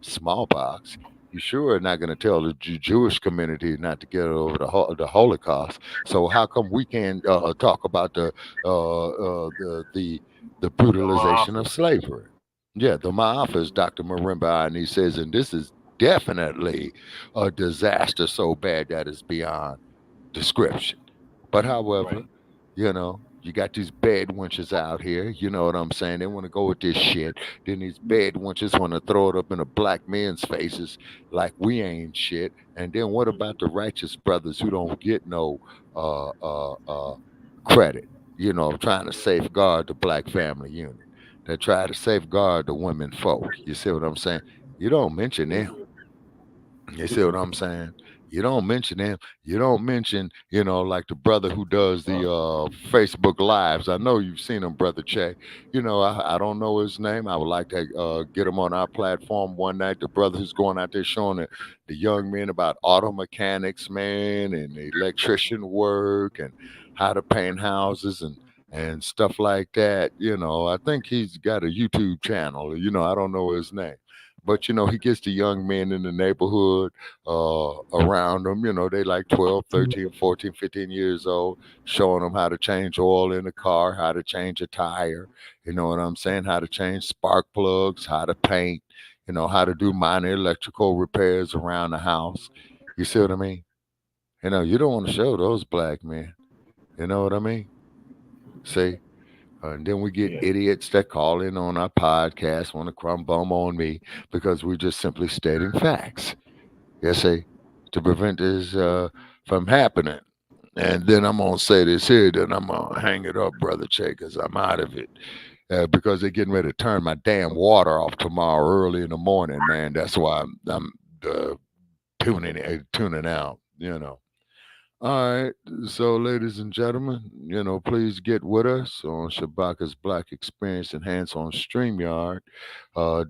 smallpox. You sure are not going to tell the Jewish community not to get over the Holocaust. So how come we can't talk about the brutalization of slavery? Yeah, the Ma'afas, Dr. Marimba, and he says, and this is definitely a disaster so bad that is beyond description. But however, you got these bad wenches out here, you know what I'm saying? They want to go with this shit. Then these bad wenches want to throw it up in a black man's faces like we ain't shit. And then what about the righteous brothers who don't get no uh uh uh credit, trying to safeguard the black family unit? That try to safeguard the women folk. You see what I'm saying? You don't mention them. You see what I'm saying? You don't mention him. You don't mention, like the brother who does the Facebook Lives. I know you've seen him, Brother Che. I don't know his name. I would like to get him on our platform one night. The brother who's going out there showing the young men about auto mechanics, man, and electrician work and how to paint houses and stuff like that. I think he's got a YouTube channel. I don't know his name. But he gets the young men in the neighborhood around them. They like 12, 13, 14, 15 years old, showing them how to change oil in the car, how to change a tire. You know what I'm saying? How to change spark plugs, how to paint. How to do minor electrical repairs around the house. You see what I mean? You don't want to show those black men. You know what I mean? See? And then we get idiots that call in on our podcast, want to crumb bum on me because we're just simply stating facts. You see, to prevent this from happening. And then I'm going to say this here, then I'm going to hang it up, Brother Che, because I'm out of it. Because they're getting ready to turn my damn water off tomorrow early in the morning, man. That's why I'm tuning out, All right, so ladies and gentlemen, please get with us on Shabaka's Black Experience Enhanced on StreamYard.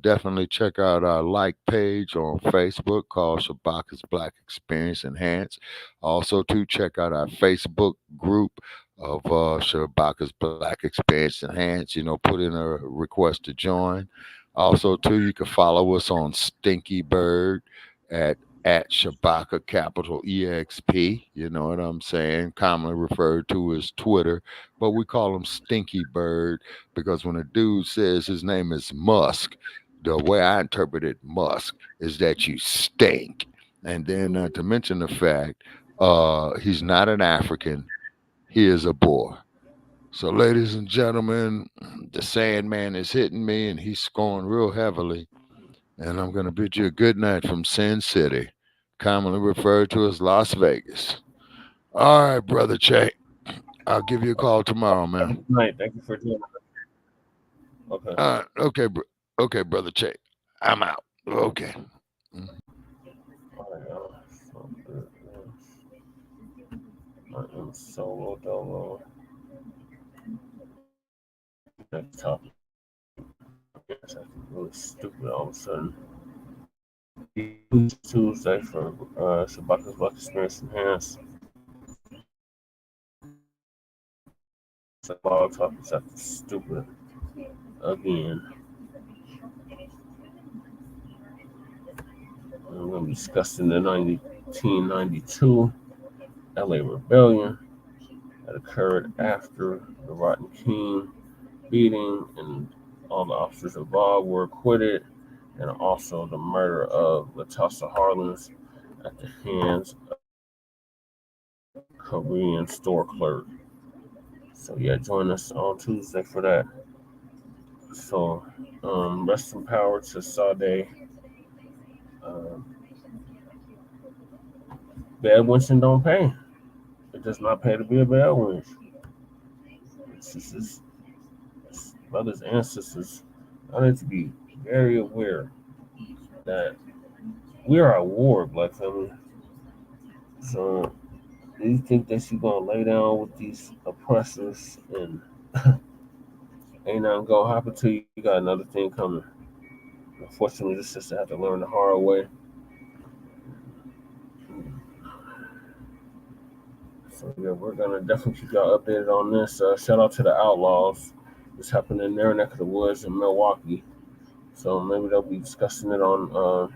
Definitely check out our like page on Facebook called Shabaka's Black Experience Enhanced. Also, to check out our Facebook group of Shabaka's Black Experience Enhanced. Put in a request to join. Also, too, you can follow us on Stinky Bird at Shabaka capital EXP, you know what I'm saying? Commonly referred to as Twitter, but we call him Stinky Bird because when a dude says his name is Musk, the way I interpreted Musk is that you stink. And then to mention the fact, he's not an African, he is a Boer. So, ladies and gentlemen, the Sandman is hitting me and he's scoring real heavily. And I'm going to bid you a good night from Sin City, commonly referred to as Las Vegas. All right, Brother Che. I'll give you a call tomorrow, man. Night. Thank you for doing that. Okay. All right. Okay, Brother Che. I'm out. Okay. I am solo dolo. Next topic. It's really stupid all of a sudden. Tuesday for Shabaka's Black Experience Enhanced. Blog talk is acting stupid again. We're going to be discussing the 1992 LA Rebellion that occurred after the Rotten King beating, and all the officers involved were acquitted, and also the murder of Latasha Harlins at the hands of a Korean store clerk. So yeah, join us on Tuesday for that. So rest in power to Sade. Bad wenching don't pay. It does not pay to be a bad wench. It's brothers and sisters, I need to be very aware that we are at war, Black family. So do you think that you're gonna lay down with these oppressors and ain't nothing gonna happen to you? You got another thing coming. Unfortunately, the sister had to learn the hard way. So yeah, we're gonna definitely keep y'all updated on this. Shout out to the Outlaws. It's happening in their neck of the woods in Milwaukee. So maybe they'll be discussing it on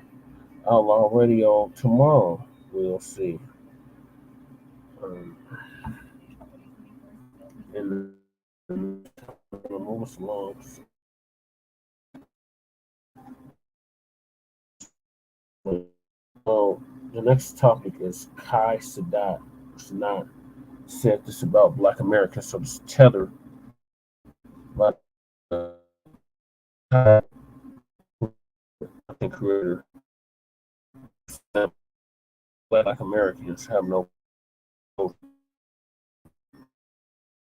Outlaw Radio tomorrow. We'll see. And move along. So the next topic is Kai Sadat. Not said this about Black Americans, so this tether. But I think creator Black Americans have no.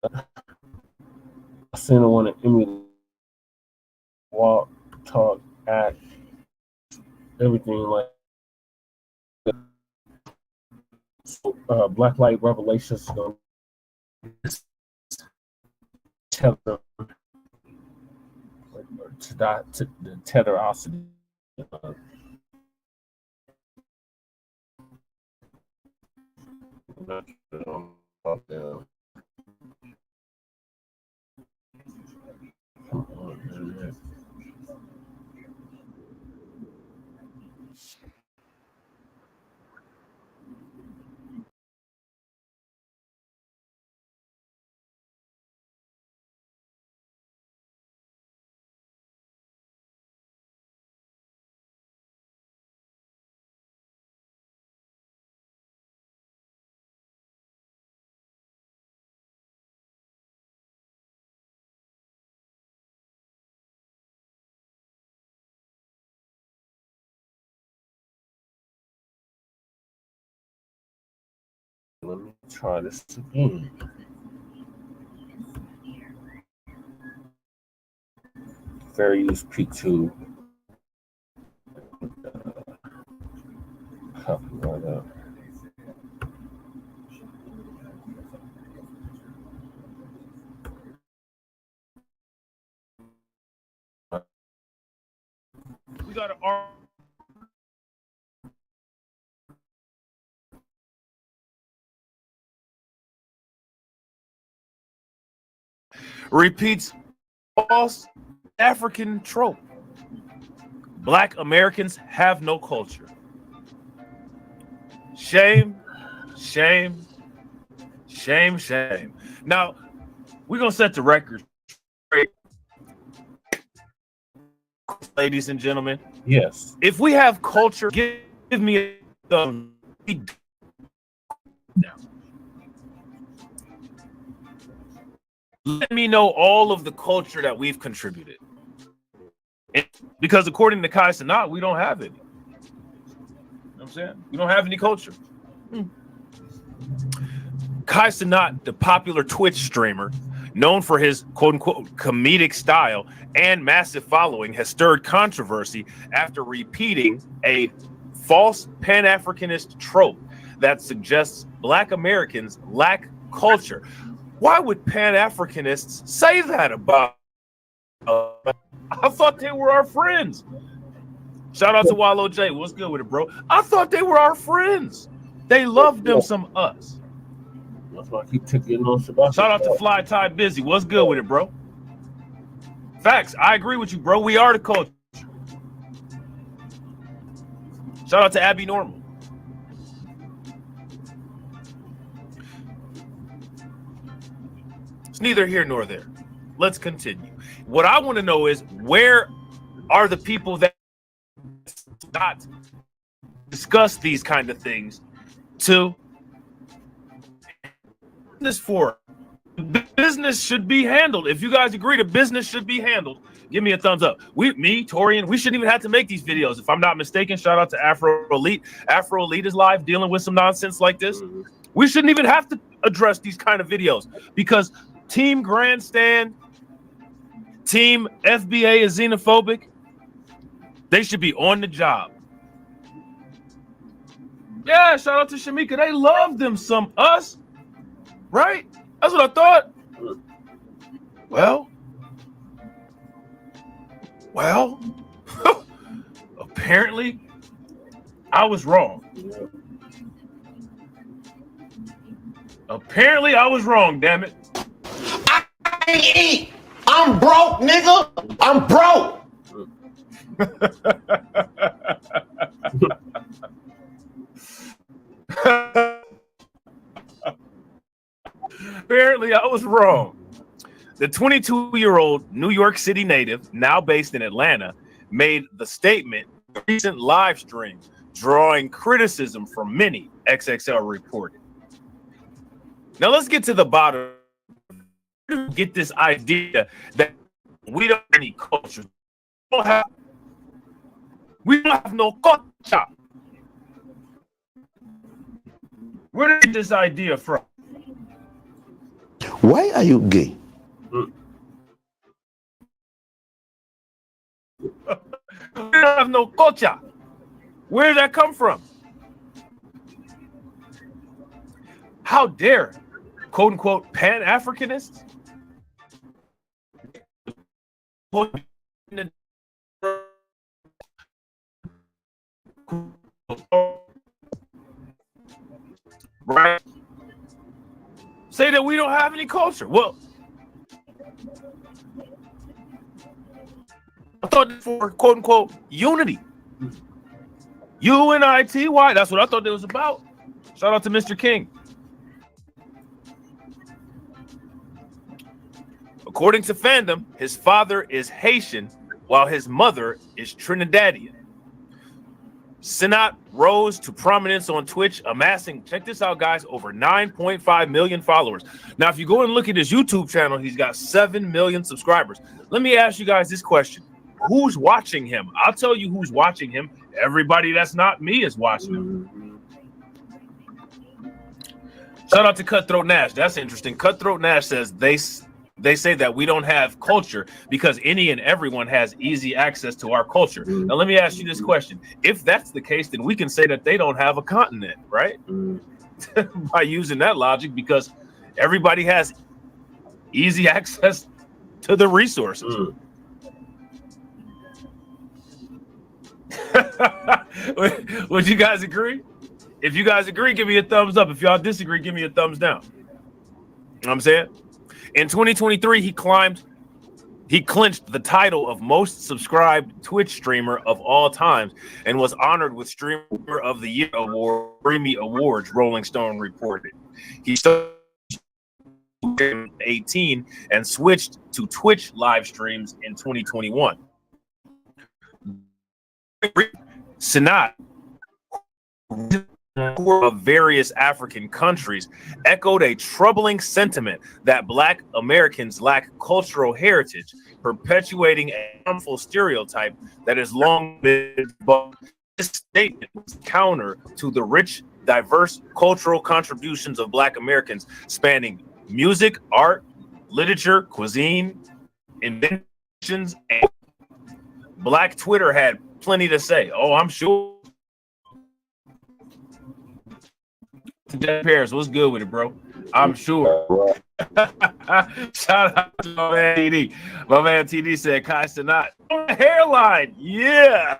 I seen the one to emulate, walk, talk, act, everything like. So, Black Light Revelations tether to the tether also. Let me try this again. Fair use peak 2. Copy right up. We got to repeats false African trope. Black Americans have no culture. Shame, shame, shame, shame. Now, we're going to set the record straight, ladies and gentlemen. Yes. If we have culture, give me a thumb. Let me know all of the culture that we've contributed. Because according to Kai CENAT, we don't have any. You know what I'm saying? We don't have any culture. Kai CENAT, the popular Twitch streamer, known for his quote-unquote comedic style and massive following, has stirred controversy after repeating a false Pan-Africanist trope that suggests Black Americans lack culture. Why would Pan-Africanists say that about I thought they were our friends. Shout out to Wallow J. What's good with it, bro? I thought they were our friends. They love them some us. That's why I keep taking on Shabbat. Shout out to Fly Tie Busy. What's good with it, bro? Facts. I agree with you, bro. We are the culture. Shout out to Abby Normal. It's neither here nor there. Let's continue. What I want to know is, where are the people that not discuss these kind of things to this for? Business should be handled. If you guys agree the business should be handled, give me a thumbs up. Torian, we shouldn't even have to make these videos. If I'm not mistaken, shout out to Afro Elite. Afro Elite is live dealing with some nonsense like this. We shouldn't even have to address these kind of videos because Team Grandstand, Team FBA is xenophobic. They should be on the job. Yeah, shout out to Shamika. They love them some us, right? That's what I thought. Well, Apparently, I was wrong. Apparently, I was wrong, damn it. I can't eat. I'm broke, nigga. I'm broke. Apparently, I was wrong. The 22-year-old New York City native, now based in Atlanta, made the statement in a recent live stream, drawing criticism from many, XXL reported. Now let's get to the bottom. Get this idea that we don't have any culture. We don't have no culture. Where did you get this idea from? Why are you gay? We don't have no culture. Where did that come from? How dare, quote unquote, Pan-Africanists? Right? Say that we don't have any culture. Well, I thought for quote unquote unity. UNITY. That's what I thought it was about. Shout out to Mr. King. According to fandom, his father is Haitian while his mother is Trinidadian. CENAT rose to prominence on Twitch, amassing, check this out, guys, over 9.5 million followers. Now, if you go and look at his YouTube channel, he's got 7 million subscribers. Let me ask you guys this question. Who's watching him? I'll tell you who's watching him. Everybody that's not me is watching him. Shout out to Cutthroat Nash. That's interesting. Cutthroat Nash says they say that we don't have culture because any and everyone has easy access to our culture. Now, let me ask you this question. If that's the case, then we can say that they don't have a continent, right? By using that logic, because everybody has easy access to the resources. Would you guys agree? If you guys agree, give me a thumbs up. If y'all disagree, give me a thumbs down. You know what I'm saying? In 2023, he clinched the title of most subscribed Twitch streamer of all times and was honored with Streamer of the Year award, Grammy Awards, Rolling Stone reported. He started in 2018 and switched to Twitch live streams in 2021. CENAT of various African countries echoed a troubling sentiment that Black Americans lack cultural heritage, perpetuating a harmful stereotype that has long been debunked. This statement was counter to the rich, diverse cultural contributions of Black Americans spanning music, art, literature, cuisine, inventions, and Black Twitter had plenty to say. Oh, I'm sure. Jeff Paris, what's good with it, bro? I'm sure. Shout out to my man TD. My man TD said, Kai CENAT, hairline. Yeah.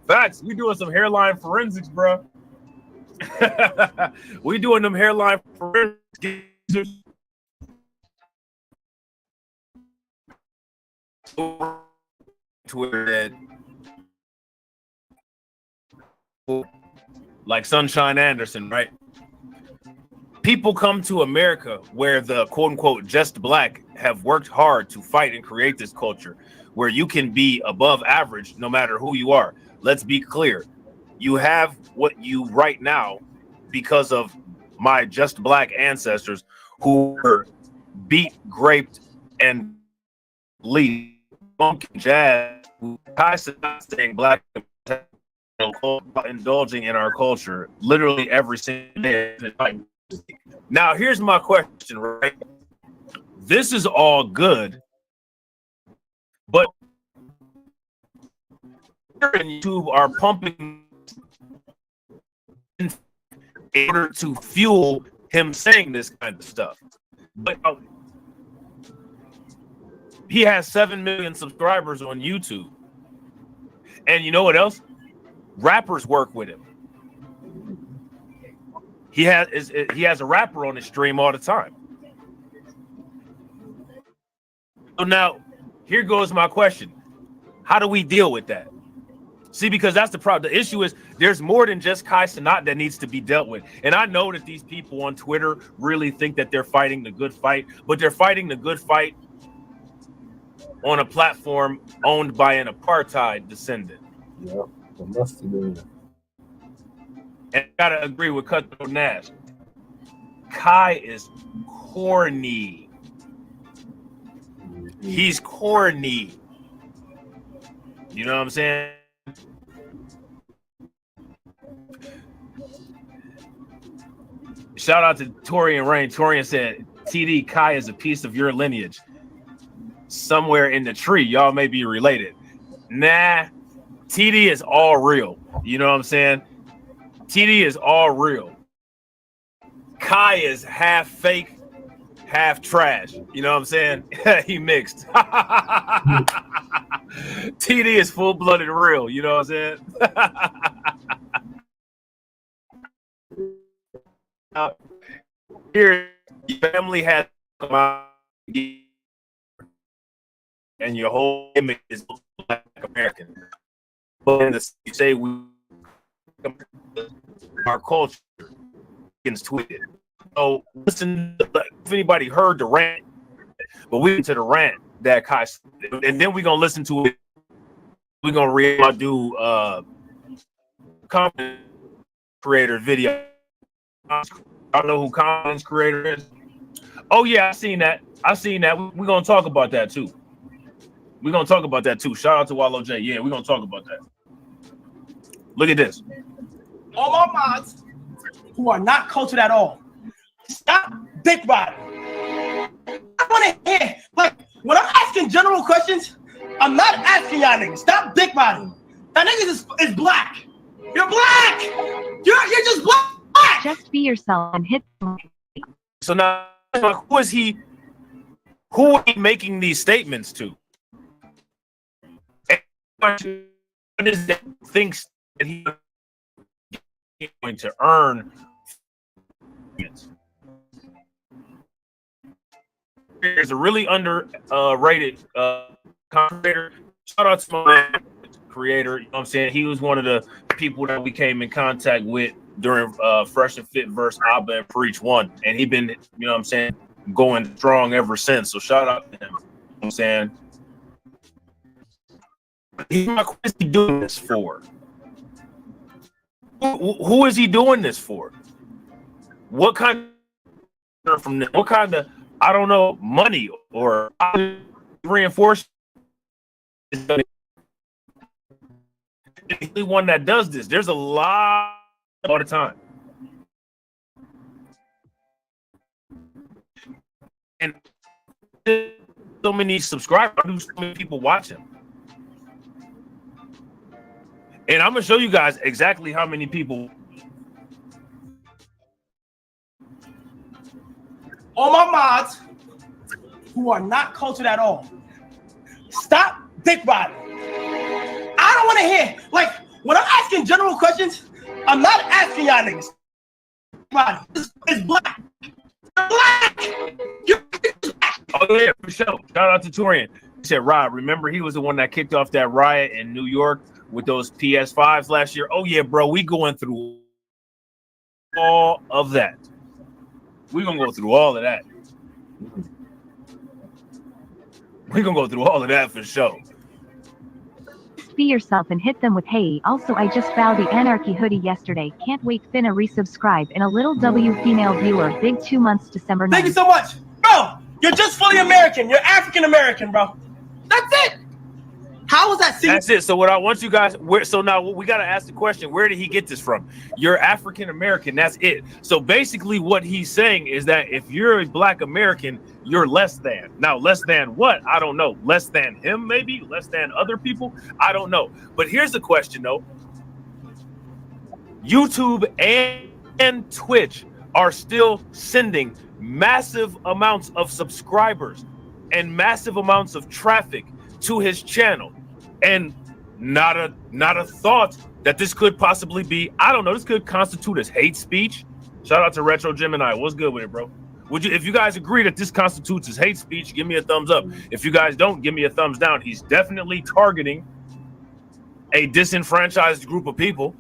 Facts. We doing some hairline forensics, bro. We doing them hairline forensics. Twitter that like Sunshine Anderson, right? People come to America where the quote unquote just Black have worked hard to fight and create this culture where you can be above average no matter who you are. Let's be clear. You have what you right now because of my just Black ancestors who were beat, raped, and lead funk jazz, saying Black indulging in our culture literally every single day. Now, here's my question, right? This is all good, but YouTube are pumping in order to fuel him saying this kind of stuff. But He has 7 million subscribers on YouTube. And you know what else? Rappers work with him. He has a rapper on his stream all the time. So now, here goes my question. How do we deal with that? See, because that's the problem. The issue is there's more than just CENAT that needs to be dealt with. And I know that these people on Twitter really think that they're fighting the good fight, but they're fighting the good fight on a platform owned by an apartheid descendant. Yep, it must have been. And I gotta agree with Cutthroat Nash. Kai is corny. He's corny. You know what I'm saying? Shout out to Torian Rain. Torian said, TD, Kai is a piece of your lineage. Somewhere in the tree, y'all may be related. Nah, TD is all real. You know what I'm saying? TD is all real. Kai is half fake, half trash. You know what I'm saying? He mixed. TD is full-blooded real. You know what I'm saying? Here, your family has to come out and your whole image is Black American. But in the, you say we our culture gets tweeted. So listen, if anybody heard the rant, but we went to the rant that Kai, and then we're gonna listen to it. We're gonna do content creator video. I don't know who content creator is. Oh yeah, I seen that. We're gonna talk about that too. Shout out to Wallow J. Yeah, we're gonna talk about that. Look at this. All my mods who are not cultured at all, stop dick riding. I want to hear, like, when I'm asking general questions, I'm not asking y'all niggas. Stop dick riding. That niggas is black. You're black. You're just black. Just be yourself and hit. So now, who is he? Who are he making these statements to? Thinks that he's going to earn. There's a really underrated creator. Shout out to my man, creator. You know what I'm saying? He was one of the people that we came in contact with during Fresh and Fit versus Abba and Preach 1. And he been, you know what I'm saying, going strong ever since. So shout out to him. You know what I'm saying? What is he doing this for? Who is he doing this for? What kind of I don't know, money or reinforcement is the only one that does this. There's a lot all the time. And so many subscribers, so many people watch him. And I'm gonna show you guys exactly how many people. All my mods who are not cultured at all, stop dick riding. I don't want to hear, like, when I'm asking general questions, I'm not asking y'all niggas. It's black. Black. Oh yeah, for sure. Shout out to Torian. He said, Rob, remember he was the one that kicked off that riot in New York with those PS5s last year? Oh yeah, bro, we going through all of that. We're gonna go through all of that. We're gonna go through all of that for sure. Be yourself and hit them with hey. Also, I just found the Anarchy hoodie yesterday. Can't wait. Finna resubscribe in a little W female viewer. Big 2 months December 9th. Thank you so much. Bro, you're just fully American. You're African American, bro. That's it. How is that? That's it. So what I want you guys, so now we got to ask the question, where did he get this from? You're African American. That's it. So basically what he's saying is that if you're a Black American, you're less than. Now, less than what? I don't know. Less than him, maybe? Less than other people? I don't know. But here's the question, though. YouTube and Twitch are still sending massive amounts of subscribers and massive amounts of traffic to his channel, and not a thought that this could possibly be, I don't know, this could constitute as hate speech. Shout out to Retro Gemini. What's good with it, bro? Would you, if you guys agree that this constitutes as hate speech, give me a thumbs up. If you guys don't, give me a thumbs down. He's definitely targeting a disenfranchised group of people.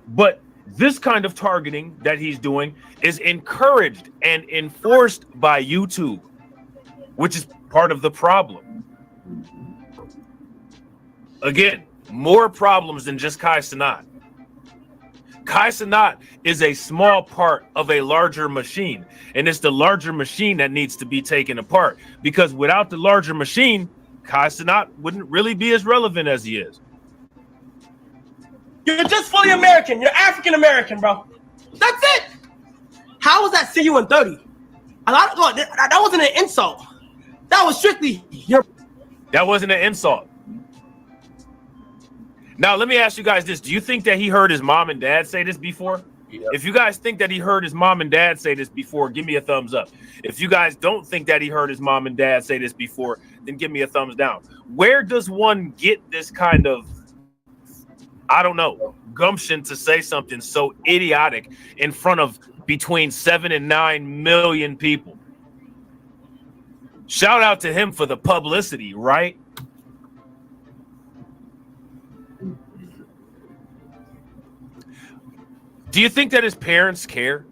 But this kind of targeting that he's doing is encouraged and enforced by YouTube, which is part of the problem. Again, more problems than just Kai Cenat. Kai Cenat is a small part of a larger machine, and it's the larger machine that needs to be taken apart, because without the larger machine, Kai Cenat wouldn't really be as relevant as he is. You're just fully American. You're African American, bro. That's it. How was that see you in 30? That wasn't an insult. That was strictly your. That wasn't an insult. Now, let me ask you guys this. Do you think that he heard his mom and dad say this before? Yep. If you guys think that he heard his mom and dad say this before, give me a thumbs up. If you guys don't think that he heard his mom and dad say this before, then give me a thumbs down. Where does one get this kind of, I don't know, gumption to say something so idiotic in front of between 7 and 9 million people? Shout out to him for the publicity, right? Do you think that his parents care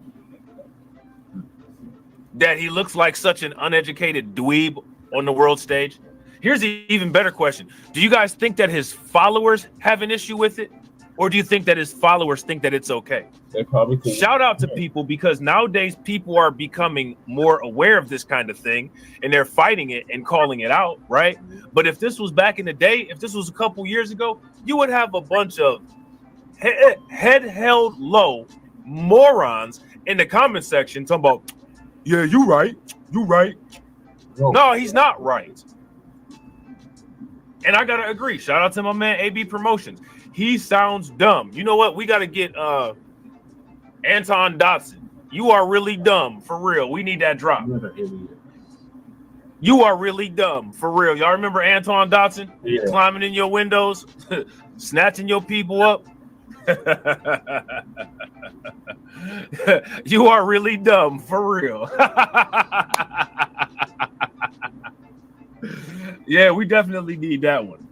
that he looks like such an uneducated dweeb on the world stage? Here's the even better question. Do you guys think that his followers have an issue with it? Or do you think that his followers think that it's okay? They probably could. Shout out to people, because nowadays people are becoming more aware of this kind of thing, and they're fighting it and calling it out, right? But if this was back in the day, if this was a couple years ago, you would have a bunch of head held low morons in the comment section talking about, yeah, you right. No, he's not right. And I gotta agree. Shout out to my man AB Promotions. He sounds dumb. You know what? We gotta get Anton Dotson. You are really dumb, for real. We need that drop. You are really dumb, for real. Y'all remember Anton Dotson? Yeah. Climbing in your windows, snatching your people up. You are really dumb, for real. Yeah, we definitely need that one.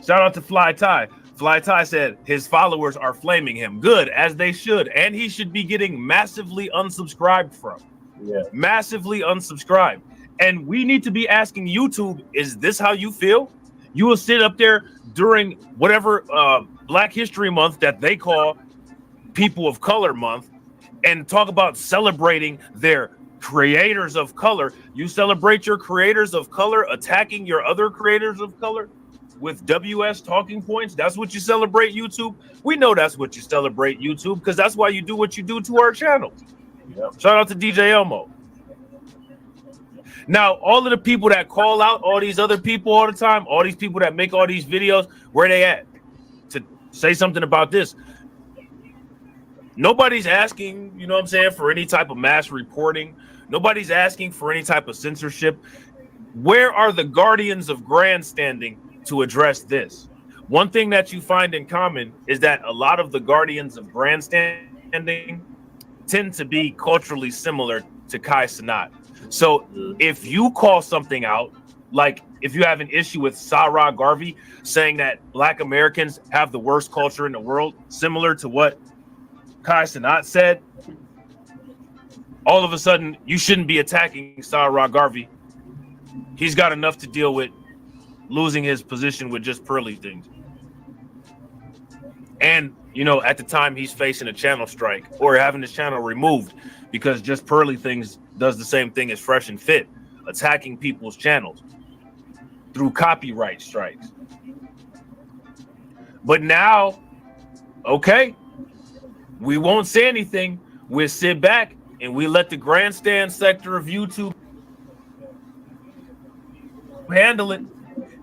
Shout out to Fly Ty. Fly Ty said his followers are flaming him. Good, as they should. And he should be getting massively unsubscribed from. Yeah. Massively unsubscribed. And we need to be asking YouTube, is this how you feel? You will sit up there during whatever Black History Month that they call People of Color Month and talk about celebrating their creators of color. You celebrate your creators of color attacking your other creators of color with WS talking points. That's what you celebrate, YouTube. We know that's what you celebrate, YouTube, because that's why you do what you do to our channel. Yep. Shout out to DJ Elmo. Now, all of the people that call out all these other people all the time, all these people that make all these videos, where they at to say something about this? Nobody's asking, you know what I'm saying, for any type of mass reporting. Nobody's asking for any type of censorship. Where are the guardians of grandstanding to address this? One thing that you find in common is that a lot of the guardians of grandstanding tend to be culturally similar to Kai Cenat. So if you call something out, like if you have an issue with Sarah Garvey saying that Black Americans have the worst culture in the world, similar to what Kai Cenat said, all of a sudden you shouldn't be attacking Sarah Garvey. He's got enough to deal with losing his position with just pearly things. And, you know, at the time he's facing a channel strike or having his channel removed because just pearly things does the same thing as Fresh and Fit, attacking people's channels through copyright strikes. But now, okay, we won't say anything. We'll sit back and we let the grandstand sector of YouTube handle it.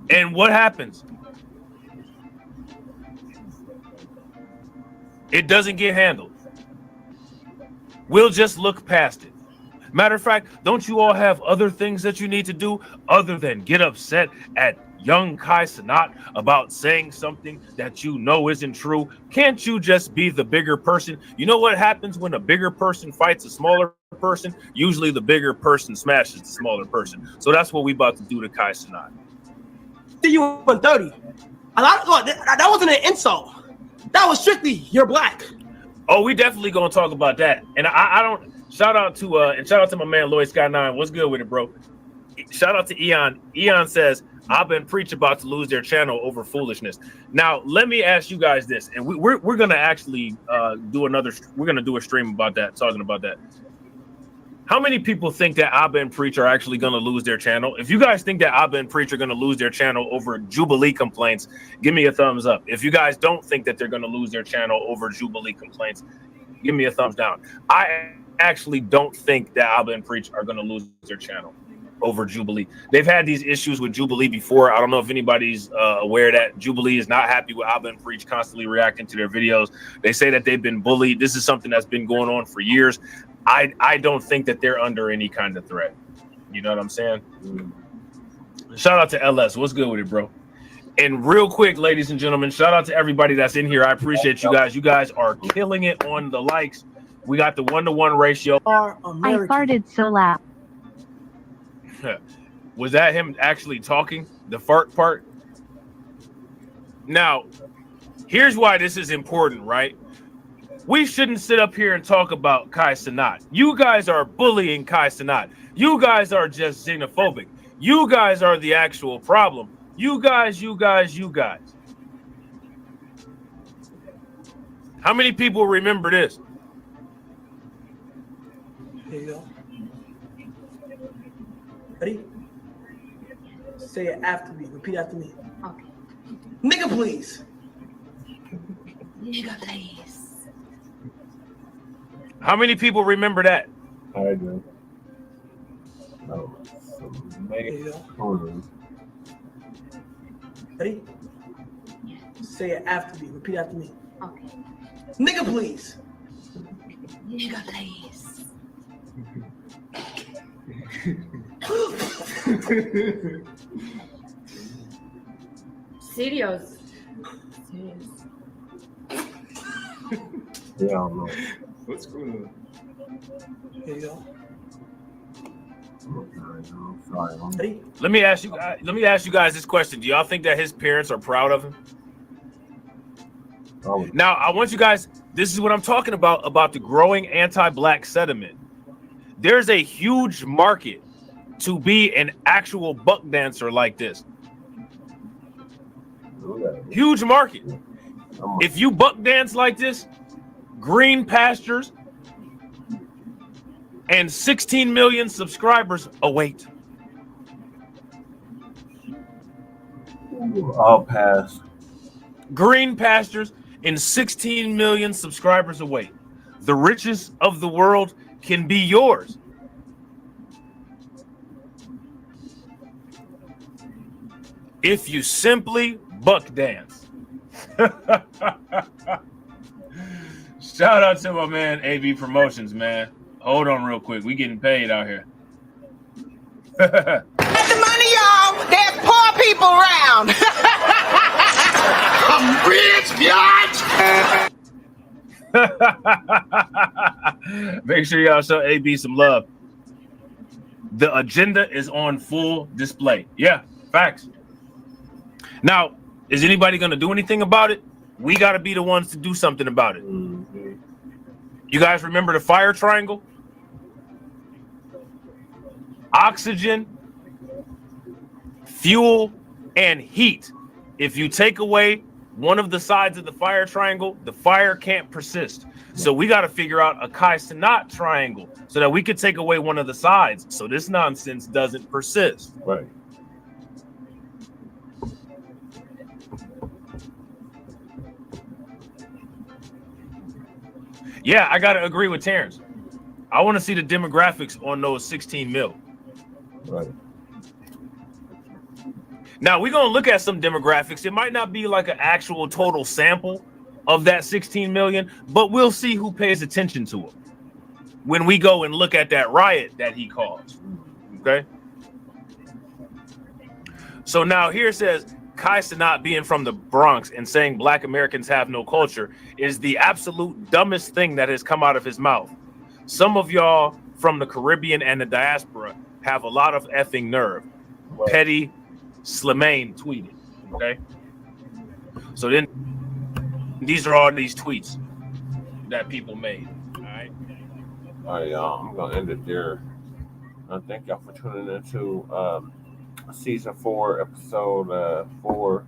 And what happens? It doesn't get handled. We'll just look past it. Matter of fact, don't you all have other things that you need to do other than get upset at young Kai Cenat about saying something that you know isn't true? Can't you just be the bigger person? You know what happens when a bigger person fights a smaller person? Usually the bigger person smashes the smaller person. So that's what we about to do to Kai Cenat. See you 130. That wasn't an insult. That was strictly you're black. Oh, we definitely gonna talk about that. And I don't shout out to my man Lloyd Sky 9. What's good with it, bro? Shout out to Eon. Eon says, I've been preach about to lose their channel over foolishness. Now, let me ask you guys this, and we're gonna actually do a stream about that, talking about that. How many people think that Abba and Preach are actually going to lose their channel? If you guys think that Abba and Preach are going to lose their channel over Jubilee complaints, give me a thumbs up. If you guys don't think that they're going to lose their channel over Jubilee complaints, give me a thumbs down. I actually don't think that Abba and Preach are going to lose their channel over Jubilee. They've had these issues with Jubilee before. I don't know if anybody's aware that Jubilee is not happy with Abba and Preach constantly reacting to their videos. They say that they've been bullied. This is something that's been going on for years. I don't think that they're under any kind of threat. You know what I'm saying? Shout out to LS. What's good with it, bro? And real quick, ladies and gentlemen, shout out to everybody that's in here. I appreciate you guys. You guys are killing it on the likes. We got the 1-to-1 ratio. I farted so loud. Was that him actually talking? The fart part? Now, here's why this is important, right? We shouldn't sit up here and talk about Kai Cenat. You guys are bullying Kai Cenat. You guys are just xenophobic. You guys are the actual problem. You guys. How many people remember this? There you go. Ready? Say it after me. Repeat after me. Okay. Nigga, please. Nigga, please. How many people remember that? I do. There you go. Ready? Say it after me. Repeat after me. Okay. Nigga, please. Nigga, please. Serious. Yeah, I don't know. What's going on? Here you go. Sorry. Let me ask you guys this question. Do y'all think that his parents are proud of him? Now, I want you guys, this is what I'm talking about the growing anti-black sentiment. There's a huge market to be an actual buck dancer like this. Huge market. If you buck dance like this, green pastures and 16 million subscribers await. I'll pass. Green pastures and 16 million subscribers await. The riches of the world can be yours. If you simply buck dance. Shout out to my man AB Promotions, man. Hold on real quick. We getting paid out here. Get the money, y'all. There's poor people around. I'm rich, bitch. Make sure y'all show AB some love. The agenda is on full display. Yeah, facts. Now, is anybody going to do anything about it? We got to be the ones to do something about it. You guys remember the fire triangle? Oxygen, fuel, and heat. If you take away one of the sides of the fire triangle, the fire can't persist. So we got to figure out a Kai Cenat triangle so that we could take away one of the sides so this nonsense doesn't persist. Right. Yeah, I got to agree with Terrence. I want to see the demographics on those 16 mil. Right. Now, we're going to look at some demographics. It might not be like an actual total sample of that 16 million, but we'll see who pays attention to it. when we go and look at that riot that he caused. Okay. So now here it says CENAT being from the Bronx and saying Black Americans have no culture is the absolute dumbest thing that has come out of his mouth. Some of y'all from the Caribbean and the diaspora have a lot of effing nerve. Petty Slimane tweeted. Okay. So then these are all these tweets that people made. All right. All right, y'all. I'm gonna end it there. Thank y'all for tuning into season 4, episode 4,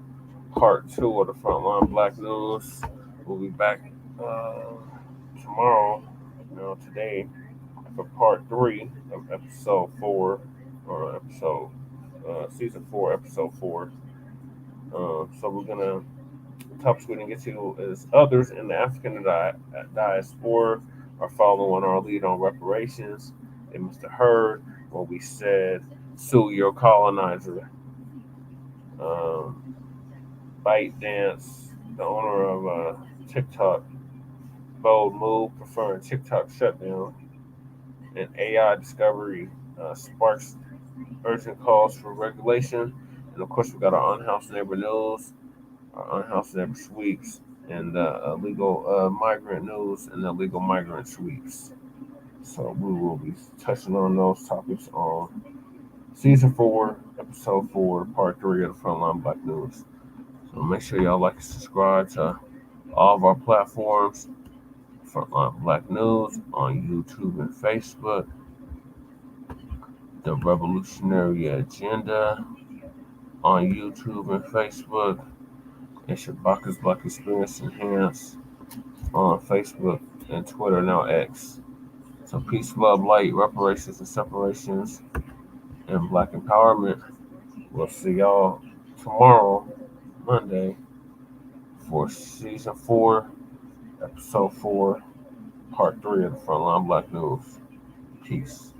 part 2 of the Frontline Black News. We'll be back tomorrow, today, for part 3 of episode 4, or episode season 4, episode 4. So we're gonna topics we didn't get to is others in the African diaspora are following our lead on reparations. And Mr. Heard, when we said sue your colonizer. ByteDance, the owner of TicToc, bold move preferring TicToc shutdown. And AI discovery sparks urgent calls for regulation. And of course, we got our unhoused neighbor news, our unhoused neighbor sweeps, and illegal migrant news and illegal migrant sweeps. So we will be touching on those topics on season 4, episode 4, part 3 of the Frontline Black News. So make sure y'all like and subscribe to all of our platforms. Frontline Black News on YouTube and Facebook. The Revolutionary Agenda on YouTube and Facebook. And Shabaka's Black Experience Enhanced on Facebook and Twitter, now X. So peace, love, light, reparations and separations, and Black empowerment. We'll see y'all tomorrow, Monday, for season 4, episode 4, part 3 of the Frontline Black News. Peace.